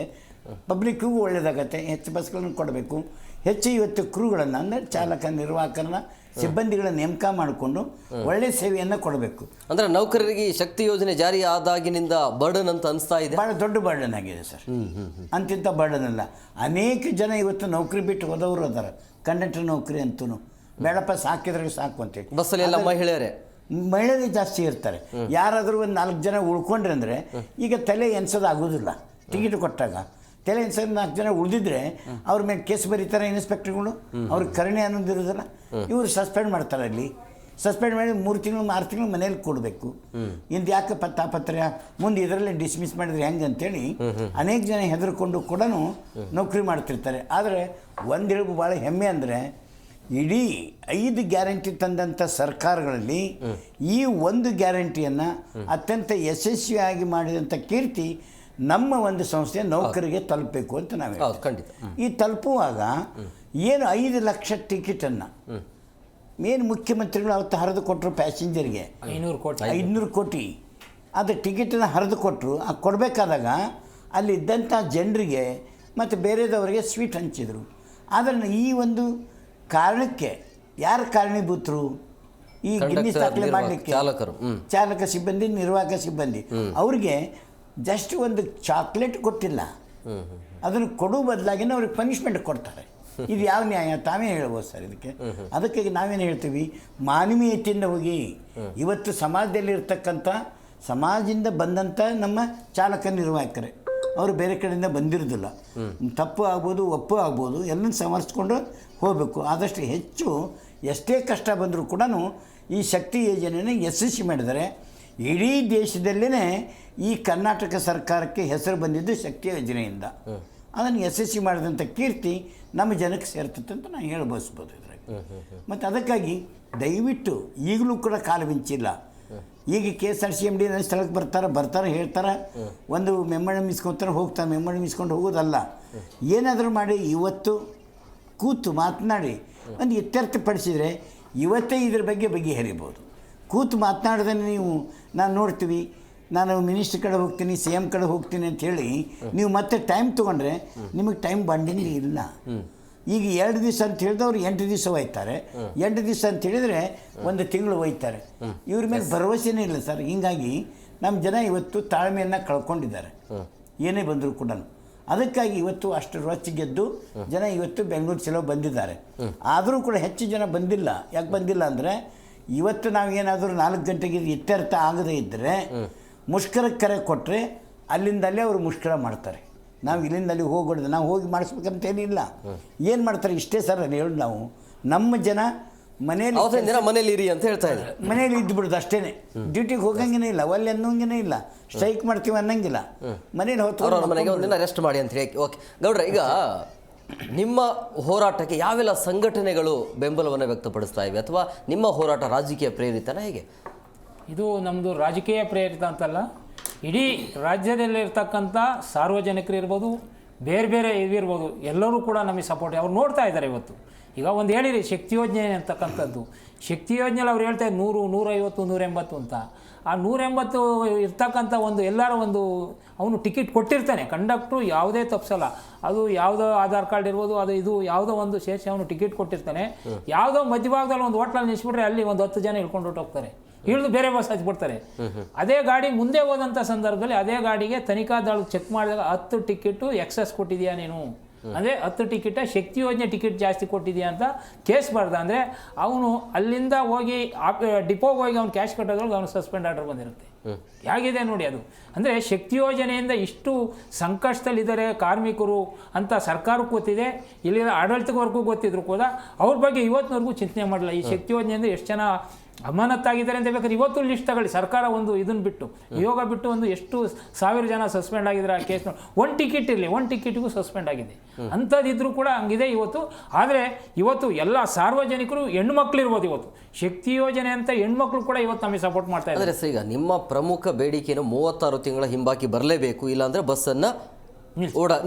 ಪಬ್ಲಿಕ್ಕಿಗೂ ಒಳ್ಳೆಯದಾಗತ್ತೆ. ಹೆಚ್ಚು ಬಸ್ಗಳನ್ನು ಕೊಡಬೇಕು. ಹೆಚ್ಚು ಇವತ್ತು ಕ್ರೂಗಳನ್ನು ಅಂದರೆ ಚಾಲಕ ನಿರ್ವಾಹಕರನ್ನ ಸಿಬ್ಬಂದಿಗಳ ನೇಮಕ ಮಾಡಿಕೊಂಡು ಒಳ್ಳೆ ಸೇವೆಯನ್ನು ಕೊಡಬೇಕು. ಅಂದರೆ ನೌಕರರಿಗೆ ಶಕ್ತಿ ಯೋಜನೆ ಜಾರಿ ಆದಾಗಿನಿಂದ ಬರ್ಡನ್ ಅಂತ ಅನಿಸ್ತಾ ಇದೆ. ಭಾಳ ದೊಡ್ಡ ಬರ್ಡನ್ ಆಗಿದೆ ಸರ್. ಅಂತಿಂಥ ಬರ್ಡನ್ ಅಲ್ಲ. ಅನೇಕ ಜನ ಇವತ್ತು ನೌಕರಿ ಬಿಟ್ಟು ಹೋದವರು ಅದಾರ. ಕಂಡಕ್ಟರ್ ನೌಕರಿ ಅಂತೂ ಬೇಡಪ್ಪ, ಸಾಕಿದ್ರೆ ಸಾಕು ಅಂತೇಳಿ. ಬಸ್ಸಲ್ಲಿ ಎಲ್ಲ ಮಹಿಳೆಯರೇ ಜಾಸ್ತಿ ಇರ್ತಾರೆ. ಯಾರಾದರೂ ಒಂದು 4 ಜನ ಉಳ್ಕೊಂಡ್ರೆ ಅಂದರೆ ಈಗ ತಲೆ ಎನ್ಸೋದು ಆಗೋದಿಲ್ಲ. ಟಿಕೆಟ್ ಕೊಟ್ಟಾಗ ತಲೆ ಎನ್ಸೋದು 4 ಜನ ಉಳಿದಿದ್ರೆ ಅವ್ರ ಮೇಲೆ ಕೇಸ್ ಬರೀತಾರೆ ಇನ್ಸ್ಪೆಕ್ಟರ್ಗಳು. ಅವ್ರಿಗೆ ಕರುಣೆ ಅನ್ನೋದಿರೋದಿಲ್ಲ. ಇವರು ಸಸ್ಪೆಂಡ್ ಮಾಡ್ತಾರೆ. ಅಲ್ಲಿ ಸಸ್ಪೆಂಡ್ ಮಾಡಿ 3 ತಿಂಗಳು 6 ತಿಂಗಳು ಮನೇಲಿ ಕೊಡಬೇಕು. ಇಂದು ಯಾಕೆ ತಾಪತ್ರೆ ಮುಂದೆ ಇದರಲ್ಲೇ ಡಿಸ್ಮಿಸ್ ಮಾಡಿದ್ರೆ ಹೆಂಗೆ ಅಂತೇಳಿ ಅನೇಕ ಜನ ಹೆದರ್ಕೊಂಡು ಕೂಡ ನೌಕರಿ ಮಾಡ್ತಿರ್ತಾರೆ. ಆದರೆ ಒಂದು ಹೇಳಬೇಕು ಭಾಳ ಹೆಮ್ಮೆ ಅಂದರೆ ಇಡೀ 5 ಗ್ಯಾರಂಟಿ ತಂದಂಥ ಸರ್ಕಾರಗಳಲ್ಲಿ ಈ ಒಂದು ಗ್ಯಾರಂಟಿಯನ್ನು ಅತ್ಯಂತ ಯಶಸ್ವಿಯಾಗಿ ಮಾಡಿದಂಥ ಕೀರ್ತಿ ನಮ್ಮ ಒಂದು ಸಂಸ್ಥೆ ನೌಕರಿಗೆ ತಲುಪಬೇಕು ಅಂತ ನಾವು ಖಂಡಿತ. ಈ ತಲುಪುವಾಗ ಏನು 5 ಲಕ್ಷ ಟಿಕೆಟನ್ನು ಏನು ಮುಖ್ಯಮಂತ್ರಿಗಳು ಅವತ್ತು ಹರಿದು ಕೊಟ್ಟರು ಪ್ಯಾಸೆಂಜರ್ಗೆ 500 ಕೋಟಿ ಅದು ಟಿಕೆಟನ್ನು ಹರಿದು ಕೊಟ್ಟರು. ಆ ಕೊಡಬೇಕಾದಾಗ ಅಲ್ಲಿ ಇದ್ದಂಥ ಜನರಿಗೆ ಮತ್ತು ಬೇರೆದವರಿಗೆ ಸ್ವೀಟ್ ಹಂಚಿದರು. ಆದರೆ ಈ ಒಂದು ಕಾರಣಕ್ಕೆ ಯಾರು ಕಾರಣೀಭೂತರು? ಈ ಗಿನ್ನಿಸ್ ದಾಖಲೆ ಮಾಡಲಿಕ್ಕೆ ಚಾಲಕ ಸಿಬ್ಬಂದಿ, ನಿರ್ವಾಹಕ ಸಿಬ್ಬಂದಿ. ಅವ್ರಿಗೆ ಜಸ್ಟ್ ಒಂದು ಚಾಕ್ಲೇಟ್ ಕೊಟ್ಟಿಲ್ಲ, ಅದನ್ನು ಕೊಡೋ ಬದಲಾಗಿನ ಅವ್ರಿಗೆ ಪನಿಷ್ಮೆಂಟ್ ಕೊಡ್ತಾರೆ. ಇದು ಯಾವ ನ್ಯಾಯ? ತಾವೇ ಹೇಳ್ಬೋದು ಸರ್ ಇದಕ್ಕೆ. ಅದಕ್ಕೆ ನಾವೇನು ಹೇಳ್ತೀವಿ, ಮಾನವೀಯತೆಯಿಂದ ಹೋಗಿ ಇವತ್ತು ಸಮಾಜದಲ್ಲಿ ಇರ್ತಕ್ಕಂಥ ಸಮಾಜದಿಂದ ಬಂದಂಥ ನಮ್ಮ ಚಾಲಕ ನಿರ್ವಾಹಕರೇ, ಅವರು ಬೇರೆ ಕಡೆಯಿಂದ ಬಂದಿರೋದಿಲ್ಲ. ತಪ್ಪು ಆಗ್ಬೋದು, ಒಪ್ಪು ಆಗ್ಬೋದು, ಎಲ್ಲನೂ ಸಮರ್ಸ್ಕೊಂಡು ಹೋಗಬೇಕು. ಆದಷ್ಟು ಹೆಚ್ಚು ಎಷ್ಟೇ ಕಷ್ಟ ಬಂದರೂ ಕೂಡ ಈ ಶಕ್ತಿ ಯೋಜನೆಯನ್ನು ಯಶಸ್ವಿ ಮಾಡಿದರೆ ಇಡೀ ದೇಶದಲ್ಲೇ ಈ ಕರ್ನಾಟಕ ಸರ್ಕಾರಕ್ಕೆ ಹೆಸರು ಬಂದಿದ್ದು ಶಕ್ತಿ ಯೋಜನೆಯಿಂದ. ಅದನ್ನು ಯಶಸ್ವಿ ಮಾಡಿದಂಥ ಕೀರ್ತಿ ನಮ್ಮ ಜನಕ್ಕೆ ಸೇರ್ತದೆ ಅಂತ ನಾನು ಹೇಳಬಯಸ್ಬೋದು ಇದ್ರಾಗ. ಮತ್ತು ಅದಕ್ಕಾಗಿ ದಯವಿಟ್ಟು ಈಗಲೂ ಕೂಡ ಕಾಲ ಮಿಂಚಿಲ್ಲ. ಈಗ KSRTC MD ಸ್ಥಳಕ್ಕೆ ಬರ್ತಾರೆ ಹೇಳ್ತಾರೆ, ಒಂದು ಮೆಮೊರಂಡಮ್ ಇಸ್ಕೊತಾರೆ, ಹೋಗ್ತಾರೆ. ಮೆಮೊರಂಡಮ್ ಇಸ್ಕೊಂಡು ಹೋಗೋದಲ್ಲ, ಏನಾದರೂ ಮಾಡಿ ಇವತ್ತು ಕೂತು ಮಾತನಾಡಿ ಒಂದು ಇತ್ಯರ್ಥಪಡಿಸಿದರೆ ಇವತ್ತೇ ಇದ್ರ ಬಗ್ಗೆ ಬಗೆಹರಿಬೋದು. ಕೂತು ಮಾತನಾಡ್ದೇ ನೀವು ನಾನು ನೋಡ್ತೀವಿ, ನಾನು ಮಿನಿಸ್ಟ್ರ್ ಕಡೆ ಹೋಗ್ತೀನಿ, CM ಕಡೆ ಹೋಗ್ತೀನಿ ಅಂಥೇಳಿ ನೀವು ಮತ್ತೆ ಟೈಮ್ ತೊಗೊಂಡ್ರೆ ನಿಮಗೆ ಟೈಮ್ ಬಾಂಡಿಂಗ್ ಇಲ್ಲ. ಈಗ 2 ದಿವಸ ಅಂತ ಹೇಳಿದವ್ರು 8 ದಿವಸ ಒಯ್ತಾರೆ. 8 ದಿವಸ ಅಂತ ಹೇಳಿದರೆ 1 ತಿಂಗಳು ಒಯ್ತಾರೆ. ಇವ್ರ ಮೇಲೆ ಭರವಸೆನೇ ಇಲ್ಲ ಸರ್. ಹೀಗಾಗಿ ನಮ್ಮ ಜನ ಇವತ್ತು ತಾಳ್ಮೆಯನ್ನು ಕಳ್ಕೊಂಡಿದ್ದಾರೆ, ಏನೇ ಬಂದರೂ ಕೂಡ. ಅದಕ್ಕಾಗಿ ಇವತ್ತು ಅಷ್ಟು ರೊಚ್ಚಿಗೆದ್ದು ಜನ ಇವತ್ತು ಬೆಂಗಳೂರು ಚಲೋ ಬಂದಿದ್ದಾರೆ. ಆದರೂ ಕೂಡ ಹೆಚ್ಚು ಜನ ಬಂದಿಲ್ಲ. ಯಾಕೆ ಬಂದಿಲ್ಲ ಅಂದರೆ ಇವತ್ತು ನಾವೇನಾದರೂ 4 ಗಂಟೆಗೆ ಇತ್ಯರ್ಥ ಆಗದೇ ಇದ್ದರೆ ಮುಷ್ಕರಕ್ಕೆ ಕರೆ ಕೊಟ್ಟರೆ ಅಲ್ಲಿಂದಲೇ ಅವರು ಮುಷ್ಕರ ಮಾಡ್ತಾರೆ. ನಾವು ಇಲ್ಲಿಂದ ಅಲ್ಲಿ ಹೋಗೋದು, ನಾವು ಹೋಗಿ ಮಾಡಿಸ್ಬೇಕಂತ ಏನಿಲ್ಲ. ಏನು ಮಾಡ್ತಾರೆ ಇಷ್ಟೇ ಸರ್ ಅಲ್ಲಿ ಹೇಳಿ, ನಾವು ನಮ್ಮ ಜನ ಮನೇಲಿ ಇರಿ ಅಂತ ಹೇಳ್ತಾ ಇದ್ದಾರೆ. ಮನೇಲಿ ಇದ್ದುಬಿಡೋದು ಅಷ್ಟೇ. ಡ್ಯೂಟಿಗೆ ಹೋಗಂಗೇ ಇಲ್ಲ, ಒಳ್ಳೆ ಅನ್ನೋಂಗೇ ಇಲ್ಲ, ಸ್ಟ್ರೈಕ್ ಮಾಡ್ತೀವಿ ಅನ್ನಂಗಿಲ್ಲ. ಮನೇಲಿ ಮನೆಗೆ ಒಂದಿನ ರೆಸ್ಟ್ ಮಾಡಿ ಅಂತ ಹೇಳಿ. ಓಕೆ ಗೌಡ್ರೆ, ಈಗ ನಿಮ್ಮ ಹೋರಾಟಕ್ಕೆ ಯಾವೆಲ್ಲ ಸಂಘಟನೆಗಳು ಬೆಂಬಲವನ್ನು ವ್ಯಕ್ತಪಡಿಸ್ತಾ ಇವೆ, ಅಥವಾ ನಿಮ್ಮ ಹೋರಾಟ ರಾಜಕೀಯ ಪ್ರೇರಿತನ ಹೇಗೆ? ಇದು ನಮ್ಮದು ರಾಜಕೀಯ ಪ್ರೇರಿತ ಅಂತಲ್ಲ, ಇಡೀ ರಾಜ್ಯದಲ್ಲಿರ್ತಕ್ಕಂಥ ಸಾರ್ವಜನಿಕರು ಇರ್ಬೋದು, ಬೇರೆ ಬೇರೆ ಇದಿರ್ಬೋದು, ಎಲ್ಲರೂ ಕೂಡ ನಮಗೆ ಸಪೋರ್ಟ್ ಅವ್ರು ನೋಡ್ತಾ ಇದ್ದಾರೆ ಇವತ್ತು. ಈಗ ಒಂದು ಹೇಳಿರಿ ಶಕ್ತಿ ಯೋಜನೆ ಅಂತಕ್ಕಂಥದ್ದು, ಶಕ್ತಿ ಯೋಜನೆಯಲ್ಲಿ ಅವ್ರು ಹೇಳ್ತಾರೆ 100, 150, 180 ಅಂತ. ಆ 180 ಇರ್ತಕ್ಕಂಥ ಒಂದು ಎಲ್ಲರ ಒಂದು ಅವನು ಟಿಕೆಟ್ ಕೊಟ್ಟಿರ್ತಾನೆ, ಕಂಡಕ್ಟ್ರು ಯಾವುದೇ ತಪ್ಪಿಸಲ್ಲ. ಅದು ಯಾವುದೋ ಆಧಾರ್ ಕಾರ್ಡ್ ಇರ್ಬೋದು, ಅದು ಇದು ಯಾವುದೋ ಒಂದು ಸೇರಿಸಿ ಅವನು ಟಿಕೆಟ್ ಕೊಟ್ಟಿರ್ತಾನೆ. ಯಾವುದೋ ಮಧ್ಯಭಾಗದಲ್ಲಿ ಒಂದು ಹೋಟ್ಲಲ್ಲಿ ನಿಲ್ಲಿಸ್ಬಿಟ್ರೆ ಅಲ್ಲಿ ಒಂದು 10 ಜನ ಇಳ್ಕೊಂಡು ಹೊರಟೋಗ್ತಾರೆ, ಇಳಿದು ಬೇರೆ ಬಸ್ ಹಚ್ಬಿಡ್ತಾರೆ. ಅದೇ ಗಾಡಿ ಮುಂದೆ ಹೋದಂಥ ಸಂದರ್ಭದಲ್ಲಿ ಅದೇ ಗಾಡಿಗೆ ತನಿಖಾ ದಳ ಚೆಕ್ ಮಾಡಿದಾಗ 10 ಟಿಕೆಟು ಎಕ್ಸಸ್ ಕೊಟ್ಟಿದೆಯಾ ನೀನು, ಅಂದರೆ 10 ಟಿಕೆಟ ಶಕ್ತಿ ಯೋಜನೆ ಟಿಕೆಟ್ ಜಾಸ್ತಿ ಕೊಟ್ಟಿದೆಯಾ ಅಂತ ಕೇಸ್ ಬರ್ದ. ಅಂದರೆ ಅವನು ಅಲ್ಲಿಂದ ಹೋಗಿ ಡಿಪೋಗೆ ಹೋಗಿ ಅವ್ನು ಕ್ಯಾಶ್ ಕಟ್ಟೋದ್ರೊಳಗೆ ಅವನು ಸಸ್ಪೆಂಡ್ ಆರ್ಡರ್ ಬಂದಿರುತ್ತೆ. ಹೇಗಿದೆ ನೋಡಿ ಅದು. ಅಂದರೆ ಶಕ್ತಿ ಯೋಜನೆಯಿಂದ ಇಷ್ಟು ಸಂಕಷ್ಟದಲ್ಲಿದ್ದಾರೆ ಕಾರ್ಮಿಕರು ಅಂತ ಸರ್ಕಾರಕ್ಕೂ ಗೊತ್ತಿದೆ, ಇಲ್ಲಿರೋ ಆಡಳಿತವರೆಗೂ ಗೊತ್ತಿದ್ರು ಕೂಡ ಅವ್ರ ಬಗ್ಗೆ ಇವತ್ತಿನವರೆಗೂ ಚಿಂತನೆ ಮಾಡಲ್ಲ. ಈ ಶಕ್ತಿ ಯೋಜನೆಯಿಂದ ಎಷ್ಟು ಜನ ಅಮಾನತ್ತಾಗಿದ್ದಾರೆ ಅಂತ ಬೇಕಾದ್ರೆ ಇವತ್ತು ಲಿಸ್ಟ್ ತಗೊಳ್ಳಿ. ಸರ್ಕಾರ ಒಂದು ಇದನ್ನು ಬಿಟ್ಟು ಯೋಗ ಬಿಟ್ಟು ಒಂದು ಎಷ್ಟು 1000 ಜನ ಸಸ್ಪೆಂಡ್ ಆಗಿದ್ದಾರೆ ಆ ಕೇಸ್. ಒಂದು ಟಿಕೆಟ್ ಇರಲಿ, ಒಂದು ಟಿಕೆಟ್ಗೂ ಸಸ್ಪೆಂಡ್ ಆಗಿದೆ. ಅಂಥದ್ದಿದ್ರೂ ಕೂಡ ಹಂಗಿದೆ ಇವತ್ತು. ಆದರೆ ಇವತ್ತು ಎಲ್ಲ ಸಾರ್ವಜನಿಕರು ಹೆಣ್ಮಕ್ಳು ಇರ್ಬೋದು. ಇವತ್ತು ಶಕ್ತಿ ಯೋಜನೆ ಅಂತ ಹೆಣ್ಮಕ್ಳು ಕೂಡ ಇವತ್ತು ನಮಗೆ ಸಪೋರ್ಟ್ ಮಾಡ್ತಾ ಇದ್ದಾರೆ. ಅಂದರೆ ಈಗ ನಿಮ್ಮ ಪ್ರಮುಖ ಬೇಡಿಕೆಯನ್ನು 36 ತಿಂಗಳ ಹಿಂಬಾಕಿ ಬರಲೇಬೇಕು, ಇಲ್ಲಾಂದರೆ ಬಸ್ಸನ್ನು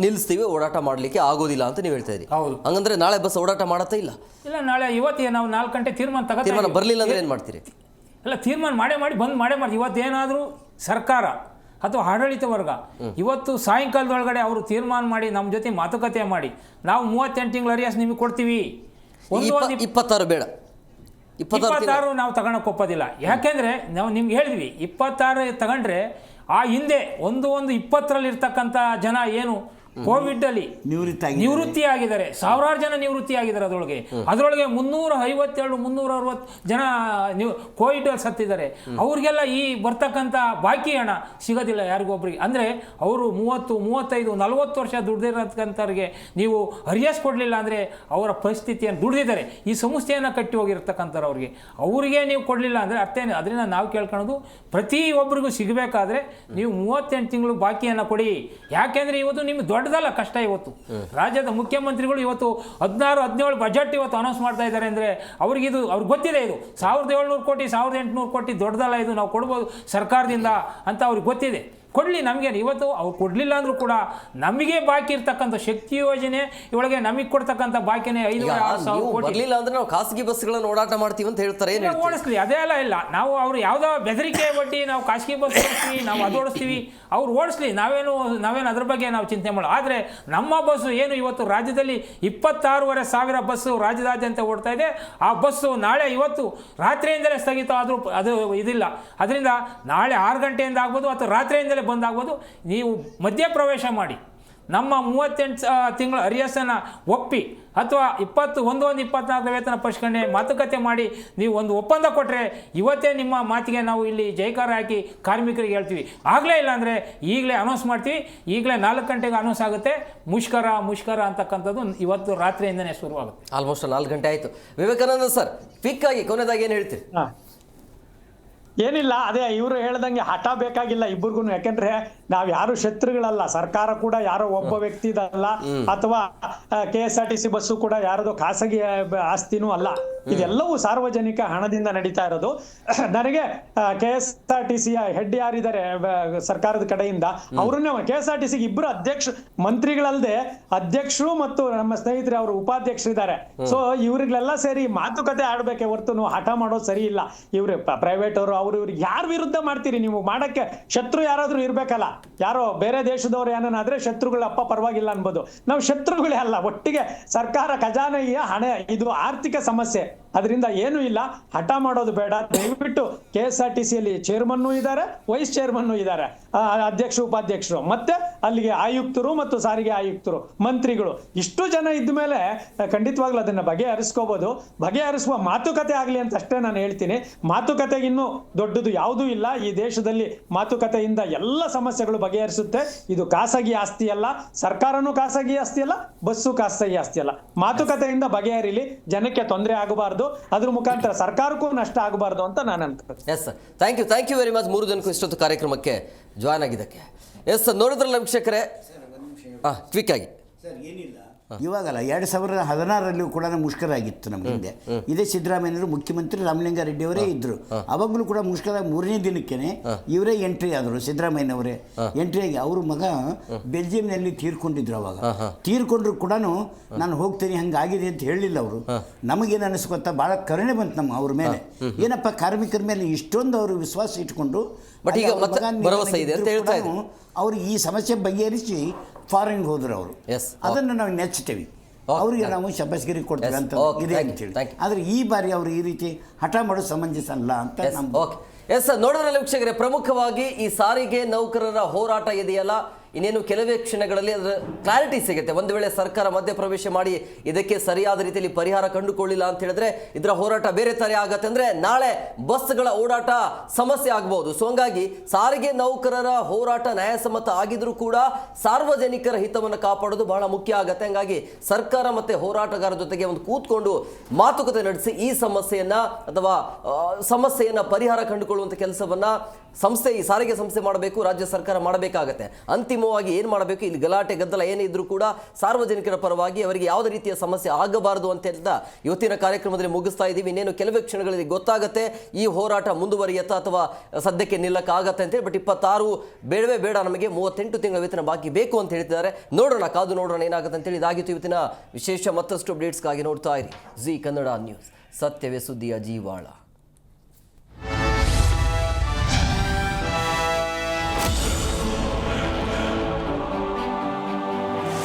ನಿಲ್ಲಿಸ್ತೀವಿ, ಓಡಾಟ ಮಾಡಲಿಕ್ಕೆ ಆಗೋದಿಲ್ಲ ಅಂತ ನೀವು ಹೇಳ್ತಾ ಇದ್ದೀರಿ. ಹೌದು. ಹಂಗಂದ್ರೆ ನಾಳೆ ಬಸ್ ಓಡಾಟ ಮಾಡತ್ತಾ ಇಲ್ಲ? ಇಲ್ಲ, ನಾಳೆ ಇವತ್ತೇ ನಾವು 4 ಗಂಟೆ ತೀರ್ಮಾನ ಬರಲಿಲ್ಲ ಅಂದ್ರೆ ಏನು ಮಾಡ್ತೀರಿ? ಇಲ್ಲ, ತೀರ್ಮಾನ ಮಾಡಿ ಬಂದ್ ಮಾಡಿ ಇವತ್ತೇನಾದರೂ ಸರ್ಕಾರ ಅಥವಾ ಆಡಳಿತ ವರ್ಗ ಇವತ್ತು ಸಾಯಂಕಾಲದೊಳಗಡೆ ಅವರು ತೀರ್ಮಾನ ಮಾಡಿ ನಮ್ಮ ಜೊತೆ ಮಾತುಕತೆ ಮಾಡಿ ನಾವು 38 ತಿಂಗಳ ಅರಿಯಾಸ್ ನಿಮಗೆ ಕೊಡ್ತೀವಿ. 26 ಬೇಡ, 26 ನಾವು ತಗೊಳಕ್ಕೆ ಒಪ್ಪೋದಿಲ್ಲ. ಯಾಕೆಂದರೆ ನಾವು ನಿಮ್ಗೆ ಹೇಳಿದ್ವಿ 26 ತಗೊಂಡ್ರೆ ಆ ಹಿಂದೆ ಒಂದು 20ರಲ್ಲಿ ಇರ್ತಕ್ಕಂಥ ಜನ ಏನು ಕೋವಿಡ್ ಅಲ್ಲಿ ನಿವೃತ್ತಿ ಆಗಿದ್ದಾರೆ, 1000 ಜನ ನಿವೃತ್ತಿ ಆಗಿದ್ದಾರೆ. ಅದರೊಳಗೆ 357 360 ಜನ ಕೋವಿಡ್ ಅಲ್ಲಿ ಸತ್ತಿದ್ದಾರೆ. ಅವ್ರಿಗೆಲ್ಲ ಈ ಬರ್ತಕ್ಕಂಥ ಬಾಕಿ ಹಣ ಸಿಗೋದಿಲ್ಲ ಯಾರಿಗೊಬ್ರಿಗೆ. ಅಂದರೆ ಅವರು 30, 35, 40 ವರ್ಷ ದುಡ್ದಿರತಕ್ಕಂಥವ್ರಿಗೆ ನೀವು ಅರಿಯಸ್ ಕೊಡಲಿಲ್ಲ ಅಂದರೆ ಅವರ ಪರಿಸ್ಥಿತಿಯನ್ನು ದುಡ್ದಿದ್ದಾರೆ. ಈ ಸಂಸ್ಥೆಯನ್ನು ಕಟ್ಟಿ ಹೋಗಿರ್ತಕ್ಕಂಥವ್ರು ಅವರಿಗೆ ನೀವು ಕೊಡಲಿಲ್ಲ ಅಂದರೆ ಅರ್ಥ ಏನು? ಅದರಿಂದ ನಾವು ಕೇಳ್ಕೊಳ್ಳೋದು ಪ್ರತಿಯೊಬ್ಬರಿಗೂ ಸಿಗಬೇಕಾದ್ರೆ ನೀವು 38 ತಿಂಗಳು ಬಾಕಿಯನ್ನು ಕೊಡಿ. ಯಾಕೆಂದರೆ ಇವತ್ತು ನಿಮ್ಗೆ ದೊಡ್ಡದಲ್ಲ ಕಷ್ಟ. ಇವತ್ತು ರಾಜ್ಯದ ಮುಖ್ಯಮಂತ್ರಿಗಳು ಇವತ್ತು 16-17 ಬಜೆಟ್ ಇವತ್ತು ಅನೌನ್ಸ್ ಮಾಡ್ತಾ ಇದ್ದಾರೆ ಅಂದರೆ ಅವ್ರಿಗೆ ಗೊತ್ತಿದೆ. ಇದು 1700 ಕೋಟಿ 1800 ಕೋಟಿ ದೊಡ್ಡದಲ್ಲ, ಇದು ನಾವು ಕೊಡ್ಬೋದು ಸರ್ಕಾರದಿಂದ ಅಂತ ಅವ್ರಿಗೆ ಗೊತ್ತಿದೆ. ಕೊಡಲಿ, ನಮಗೆ ಇವತ್ತು ಅವ್ರು ಕೊಡಲಿಲ್ಲ ಅಂದರೂ ಕೂಡ ನಮಗೆ ಬಾಕಿ ಇರ್ತಕ್ಕಂಥ ಶಕ್ತಿ ಯೋಜನೆ ಇವಳಿಗೆ ನಮಗೆ ಕೊಡ್ತಕ್ಕಂಥ ಬಾಕಿನೇ 5,000-6,000 ಕೋಟಿ. ಬರಲಿಲ್ಲ ಅಂದ್ರೆ ನಾವು ಖಾಸಗಿ ಬಸ್ಗಳನ್ನು ಓಡಾಟ ಮಾಡ್ತೀವಿ ಅಂತ ಹೇಳ್ತಾರೆ. ಓಡಿಸ್ಲಿ, ಅದೇ ಇಲ್ಲ ನಾವು ಅವರು ಯಾವುದೋ ಬೆದರಿಕೆ ಒಡ್ಡಿ ನಾವು ಖಾಸಗಿ ಬಸ್ ಓಡಿಸ್ತೀವಿ, ನಾವು ಅದು ಓಡಿಸ್ತೀವಿ, ಅವ್ರು ಓಡಿಸ್ಲಿ, ನಾವೇನು ಅದ್ರ ಬಗ್ಗೆ ನಾವು ಚಿಂತೆ ಮಾಡೋಣ. ಆದರೆ ನಮ್ಮ ಬಸ್ಸು ಏನು ಇವತ್ತು ರಾಜ್ಯದಲ್ಲಿ 26,500 ಬಸ್ಸು ರಾಜ್ಯದಾದ್ಯಂತ ಓಡ್ತಾ ಇದೆ. ಆ ಬಸ್ಸು ನಾಳೆ ಇವತ್ತು ರಾತ್ರಿಯಿಂದಲೇ ಸ್ಥಗಿತ ಆದರೂ ಅದು ಇದಿಲ್ಲ. ಅದರಿಂದ ನಾಳೆ 6 ಗಂಟೆಯಿಂದ ಆಗ್ಬೋದು ಅಥವಾ ರಾತ್ರಿಯಿಂದಲೇ ಬಂದಾಗ್ಬೋದು. ನೀವು ಮಧ್ಯಪ್ರವೇಶ ಮಾಡಿ ನಮ್ಮ 38 ತಿಂಗಳ ಅರಿಯಸನ್ನು ಒಪ್ಪಿ ಅಥವಾ 21-24 ವೇತನ ಪರಿಷ್ಕರಣೆ ಮಾತುಕತೆ ಮಾಡಿ ನೀವು ಒಂದು ಒಪ್ಪಂದ ಕೊಟ್ಟರೆ ಇವತ್ತೇ ನಿಮ್ಮ ಮಾತಿಗೆ ನಾವು ಇಲ್ಲಿ ಜೈಕಾರ ಹಾಕಿ ಕಾರ್ಮಿಕರಿಗೆ ಹೇಳ್ತೀವಿ. ಆಗಲೇ ಇಲ್ಲ ಅಂದರೆ ಈಗಲೇ ಅನೌನ್ಸ್ ಮಾಡ್ತೀವಿ. ಈಗಲೇ 4 ಗಂಟೆಗೆ ಅನೌನ್ಸ್ ಆಗುತ್ತೆ. ಮುಷ್ಕರ ಅಂತಕ್ಕಂಥದ್ದು ಇವತ್ತು ರಾತ್ರಿಯಿಂದನೇ ಶುರುವಾಗುತ್ತೆ. ಆಲ್ಮೋಸ್ಟ್ 4 ಗಂಟೆ ಆಯಿತು. ವಿವೇಕಾನಂದ ಸರ್, ಕ್ವಿಕ್ ಆಗಿ ಕೊನೆಯದಾಗಿ ಏನು ಹೇಳ್ತೀರಿ? ಏನಿಲ್ಲ, ಅದೇ ಇವರು ಹೇಳ್ದಂಗೆ ಹಠ ಬೇಕಾಗಿಲ್ಲ ಇಬ್ಬರಿಗೂ. ಯಾಕೆಂದ್ರೆ ನಾವ್ ಯಾರು ಶತ್ರುಗಳಲ್ಲ, ಸರ್ಕಾರ ಕೂಡ ಯಾರೋ ಒಬ್ಬ ವ್ಯಕ್ತಿದಲ್ಲ, ಅಥವಾ KSRTC ಬಸ್ಸು ಕೂಡ ಯಾರದೋ ಖಾಸಗಿ ಆಸ್ತಿನೂ ಅಲ್ಲ. ಇದೆಲ್ಲವೂ ಸಾರ್ವಜನಿಕ ಹಣದಿಂದ ನಡೀತಾ ಇರೋದು. ನನಗೆ KSRTC ಹೆಡ್ ಯಾರಿದ್ದಾರೆ ಸರ್ಕಾರದ ಕಡೆಯಿಂದ, ಅವ್ರನ್ನೇ KSRTC ಇಬ್ಬರು ಮಂತ್ರಿಗಳಲ್ಲದೆ ಅಧ್ಯಕ್ಷರು ಮತ್ತು ನಮ್ಮ ಸ್ನೇಹಿತರು ಅವರು ಉಪಾಧ್ಯಕ್ಷರಿದ್ದಾರೆ. ಸೊ ಇವ್ರಿಗೆಲ್ಲ ಸೇರಿ ಮಾತುಕತೆ ಆಡ್ಬೇಕೆ ಹೊರತು ಹಠ ಮಾಡೋದು ಸರಿ ಇಲ್ಲ. ಇವ್ರು ಪ್ರೈವೇಟ್ ಅವರು ಇವ್ರಿಗೆ ಯಾರ ವಿರುದ್ಧ ಮಾಡ್ತೀರಿ ನೀವು? ಮಾಡಕ್ಕೆ ಶತ್ರು ಯಾರಾದ್ರೂ ಇರ್ಬೇಕಲ್ಲ. ಯಾರೋ ಬೇರೆ ದೇಶದವ್ರು ಏನಾದ್ರೆ ಶತ್ರುಗಳಪ್ಪ ಪರವಾಗಿಲ್ಲ ಅನ್ಬೋದು. ನಾವು ಶತ್ರುಗಳೇ ಅಲ್ಲ, ಒಟ್ಟಿಗೆ ಸರ್ಕಾರ ಖಜಾನೆಯ ಹಣ, ಇದು ಆರ್ಥಿಕ ಸಮಸ್ಯೆ. ಅದರಿಂದ ಏನು ಇಲ್ಲ, ಹಠ ಮಾಡೋದು ಬೇಡ. ದಯವಿಟ್ಟು KSRTCಯಲ್ಲಿ ಚೇರ್ಮನ್ನು ಇದ್ದಾರೆ, ವೈಸ್ ಚೇರ್ಮನ್ನು ಇದ್ದಾರೆ, ಅಧ್ಯಕ್ಷ ಉಪಾಧ್ಯಕ್ಷರು, ಮತ್ತೆ ಅಲ್ಲಿಗೆ ಆಯುಕ್ತರು ಮತ್ತು ಸಾರಿಗೆ ಆಯುಕ್ತರು, ಮಂತ್ರಿಗಳು, ಇಷ್ಟು ಜನ ಇದ್ದ ಮೇಲೆ ಖಂಡಿತವಾಗ್ಲೂ ಅದನ್ನ ಬಗೆಹರಿಸ್ಕೋಬಹುದು. ಬಗೆಹರಿಸುವ ಮಾತುಕತೆ ಆಗ್ಲಿ ಅಂತ ಅಷ್ಟೇ ನಾನು ಹೇಳ್ತೀನಿ. ಮಾತುಕತೆಗಿನ್ನೂ ದೊಡ್ಡದು ಯಾವುದೂ ಇಲ್ಲ ಈ ದೇಶದಲ್ಲಿ. ಮಾತುಕತೆಯಿಂದ ಎಲ್ಲ ಸಮಸ್ಯೆಗಳು ಬಗೆಹರಿಸುತ್ತೆ. ಇದು ಖಾಸಗಿ ಆಸ್ತಿ ಅಲ್ಲ, ಸರ್ಕಾರನೂ ಖಾಸಗಿ ಆಸ್ತಿ ಅಲ್ಲ, ಬಸ್ಸು ಖಾಸಗಿ ಆಸ್ತಿ ಅಲ್ಲ. ಮಾತುಕತೆಯಿಂದ ಬಗೆಹರಿಲಿ, ಜನಕ್ಕೆ ತೊಂದರೆ ಆಗಬಾರ್ದು, ಅದ್ರ ಮುಖಾಂತರ ಸರ್ಕಾರಕ್ಕೂ ನಷ್ಟ ಆಗಬಾರ್ದು ಅಂತ ನಾನು ಅನ್ಕೋತೀನಿ. Yes sir, thank you very much. 3 ಜನಕ್ಕೂ ಇಷ್ಟೊತ್ತು ಕಾರ್ಯಕ್ರಮಕ್ಕೆ ಜಾಯ್ನ್ ಆಗಿದ್ದಕ್ಕೆ. ಎಸ್ ಸರ್, ನೋಡಿದ್ರಲ್ಲ ವೀಕ್ಷಕರೇ, ಕ್ವಿಕ್ ಆಗಿ ಸರ್ ಏನಿಲ್ಲ ಇವಾಗಲ್ಲ 2016 ಕೂಡ ಮುಷ್ಕರ ಆಗಿತ್ತು ನಮ್ಮ ಹಿಂದೆ. ಇದೇ ಸಿದ್ದರಾಮಯ್ಯನವರು ಮುಖ್ಯಮಂತ್ರಿ ರಾಮಲಿಂಗಾರೆಡ್ಡಿ ಅವರೇ ಇದ್ರು. ಅವಾಗಲೂ ಕೂಡ ಮುಷ್ಕರ 3ನೇ ದಿನಕ್ಕೇನೆ ಇವರೇ ಎಂಟ್ರಿ ಆದರು, ಸಿದ್ದರಾಮಯ್ಯನವರೇ ಎಂಟ್ರಿ ಆಗಿ. ಅವ್ರ ಮಗ ಬೆಲ್ಜಿಯಂನಲ್ಲಿ ತೀರ್ಕೊಂಡಿದ್ರು. ಅವಾಗ ತೀರ್ಕೊಂಡ್ರು ಕೂಡ ನಾನು ಹೋಗ್ತೀನಿ ಹಂಗಾಗಿದೆ ಅಂತ ಹೇಳಲಿಲ್ಲ ಅವರು. ನಮಗೇನು ಅನಿಸ್ಕೊತಾ ಭಾಳ ಕರುಣೆ ಬಂತು ಅವ್ರ ಮೇಲೆ. ಏನಪ್ಪ ಕಾರ್ಮಿಕರ ಮೇಲೆ ಇಷ್ಟೊಂದು ಅವರು ವಿಶ್ವಾಸ ಇಟ್ಕೊಂಡು ಬಟ್ ಈಗ ಮತ್ತೆ ಭರವಸೆ ಇದೆ ಅಂತ ಹೇಳ್ತಾ ಇದ್ರು. ಅವರು ಈ ಸಮಸ್ಯೆ ಬಗೆಹರಿಸಿ ಫಾರಿನ್ಗೆ ಹೋದ್ರು ಅವರು. ಅದನ್ನು ನಾವು ನೆಚ್ತೇವೆ, ಅವರಿಗೆ ನಾವು ಶಬ್ಬಸ್ಗಿರಿ ಕೊಡ್ತೇವೆ ಅಂತ ಇದೆ ಅಂತೇಳಿ. ಆದರೆ ಈ ಬಾರಿ ಅವರು ಈ ರೀತಿ ಹಠ ಮಾಡೋದು ಸಮಂಜಸ ಅಲ್ಲ ಅಂತ ನಮ್ಮ ಎಸ್ ನೋಡಿದ್ರಲ್ಲ ವೀಕ್ಷಕರೇ, ಪ್ರಮುಖವಾಗಿ ಈ ಸಾರಿಗೆ ನೌಕರರ ಹೋರಾಟ ಇದೆಯಲ್ಲ, ಇನ್ನೇನು ಕೆಲವೇ ಕ್ಷಣಗಳಲ್ಲಿ ಅದರ ಕ್ಲಾರಿಟಿ ಸಿಗುತ್ತೆ. ಒಂದು ವೇಳೆ ಸರ್ಕಾರ ಮಧ್ಯಪ್ರವೇಶ ಮಾಡಿ ಇದಕ್ಕೆ ಸರಿಯಾದ ರೀತಿಯಲ್ಲಿ ಪರಿಹಾರ ಕಂಡುಕೊಳ್ಳಿಲ್ಲ ಅಂತ ಹೇಳಿದ್ರೆ ಇದರ ಹೋರಾಟ ಬೇರೆ ತರ ಆಗತ್ತೆ. ಅಂದ್ರೆ ನಾಳೆ ಬಸ್ಗಳ ಓಡಾಟ ಸಮಸ್ಯೆ ಆಗಬಹುದು. ಸೊ ಹಂಗಾಗಿ ಸಾರಿಗೆ ನೌಕರರ ಹೋರಾಟ ನ್ಯಾಯಸಮ್ಮತ ಆಗಿದ್ರೂ ಕೂಡ ಸಾರ್ವಜನಿಕರ ಹಿತವನ್ನು ಕಾಪಾಡೋದು ಬಹಳ ಮುಖ್ಯ ಆಗತ್ತೆ. ಹಂಗಾಗಿ ಸರ್ಕಾರ ಮತ್ತೆ ಹೋರಾಟಗಾರರ ಜೊತೆಗೆ ಒಂದು ಕೂತ್ಕೊಂಡು ಮಾತುಕತೆ ನಡೆಸಿ ಈ ಸಮಸ್ಯೆಯನ್ನ ಅಥವಾ ಸಮಸ್ಯೆಯನ್ನ ಪರಿಹಾರ ಕಂಡುಕೊಳ್ಳುವಂತ ಕೆಲಸವನ್ನ ಈ ಸಾರಿಗೆ ಸಂಸ್ಥೆ ಮಾಡಬೇಕು, ರಾಜ್ಯ ಸರ್ಕಾರ ಮಾಡಬೇಕಾಗತ್ತೆ. ಅಂತಿಮವಾಗಿ ಏನು ಮಾಡಬೇಕು, ಇಲ್ಲಿ ಗಲಾಟೆ ಗದ್ದಲ ಏನೇ ಇದ್ರೂ ಕೂಡ ಸಾರ್ವಜನಿಕರ ಪರವಾಗಿ ಅವರಿಗೆ ಯಾವುದೇ ರೀತಿಯ ಸಮಸ್ಯೆ ಆಗಬಾರದು ಅಂತ ಹೇಳ್ತಾ ಇವತ್ತಿನ ಕಾರ್ಯಕ್ರಮದಲ್ಲಿ ಮುಗಿಸ್ತಾ ಇದ್ದೀವಿ. ಇನ್ನೇನು ಕೆಲವೇ ಕ್ಷಣಗಳಲ್ಲಿ ಗೊತ್ತಾಗುತ್ತೆ ಈ ಹೋರಾಟ ಮುಂದುವರಿಯುತ್ತಾ ಅಥವಾ ಸದ್ಯಕ್ಕೆ ನಿಲ್ಲಕ್ಕಾಗತ್ತೆ ಅಂತೇಳಿ. ಬಟ್ 26 ಬೇಡವೇ ಬೇಡ, ನಮಗೆ 38 ತಿಂಗಳ ವೇತನ ಬಾಕಿ ಬೇಕು ಅಂತ ಹೇಳ್ತಿದ್ದಾರೆ. ನೋಡೋಣ, ಕಾದು ನೋಡೋಣ ಏನಾಗುತ್ತೆ ಅಂತೇಳಿ. ಇದಾಗಿತ್ತು ಇವತ್ತಿನ ವಿಶೇಷ. ಮತ್ತಷ್ಟು ಅಪ್ಡೇಟ್ಸ್ಗಾಗಿ ನೋಡ್ತಾ ಇರಿ ಜಿ ಕನ್ನಡ ನ್ಯೂಸ್. ಸತ್ಯವೇ ಸುದ್ದಿಯ ಜೀವಾಳ.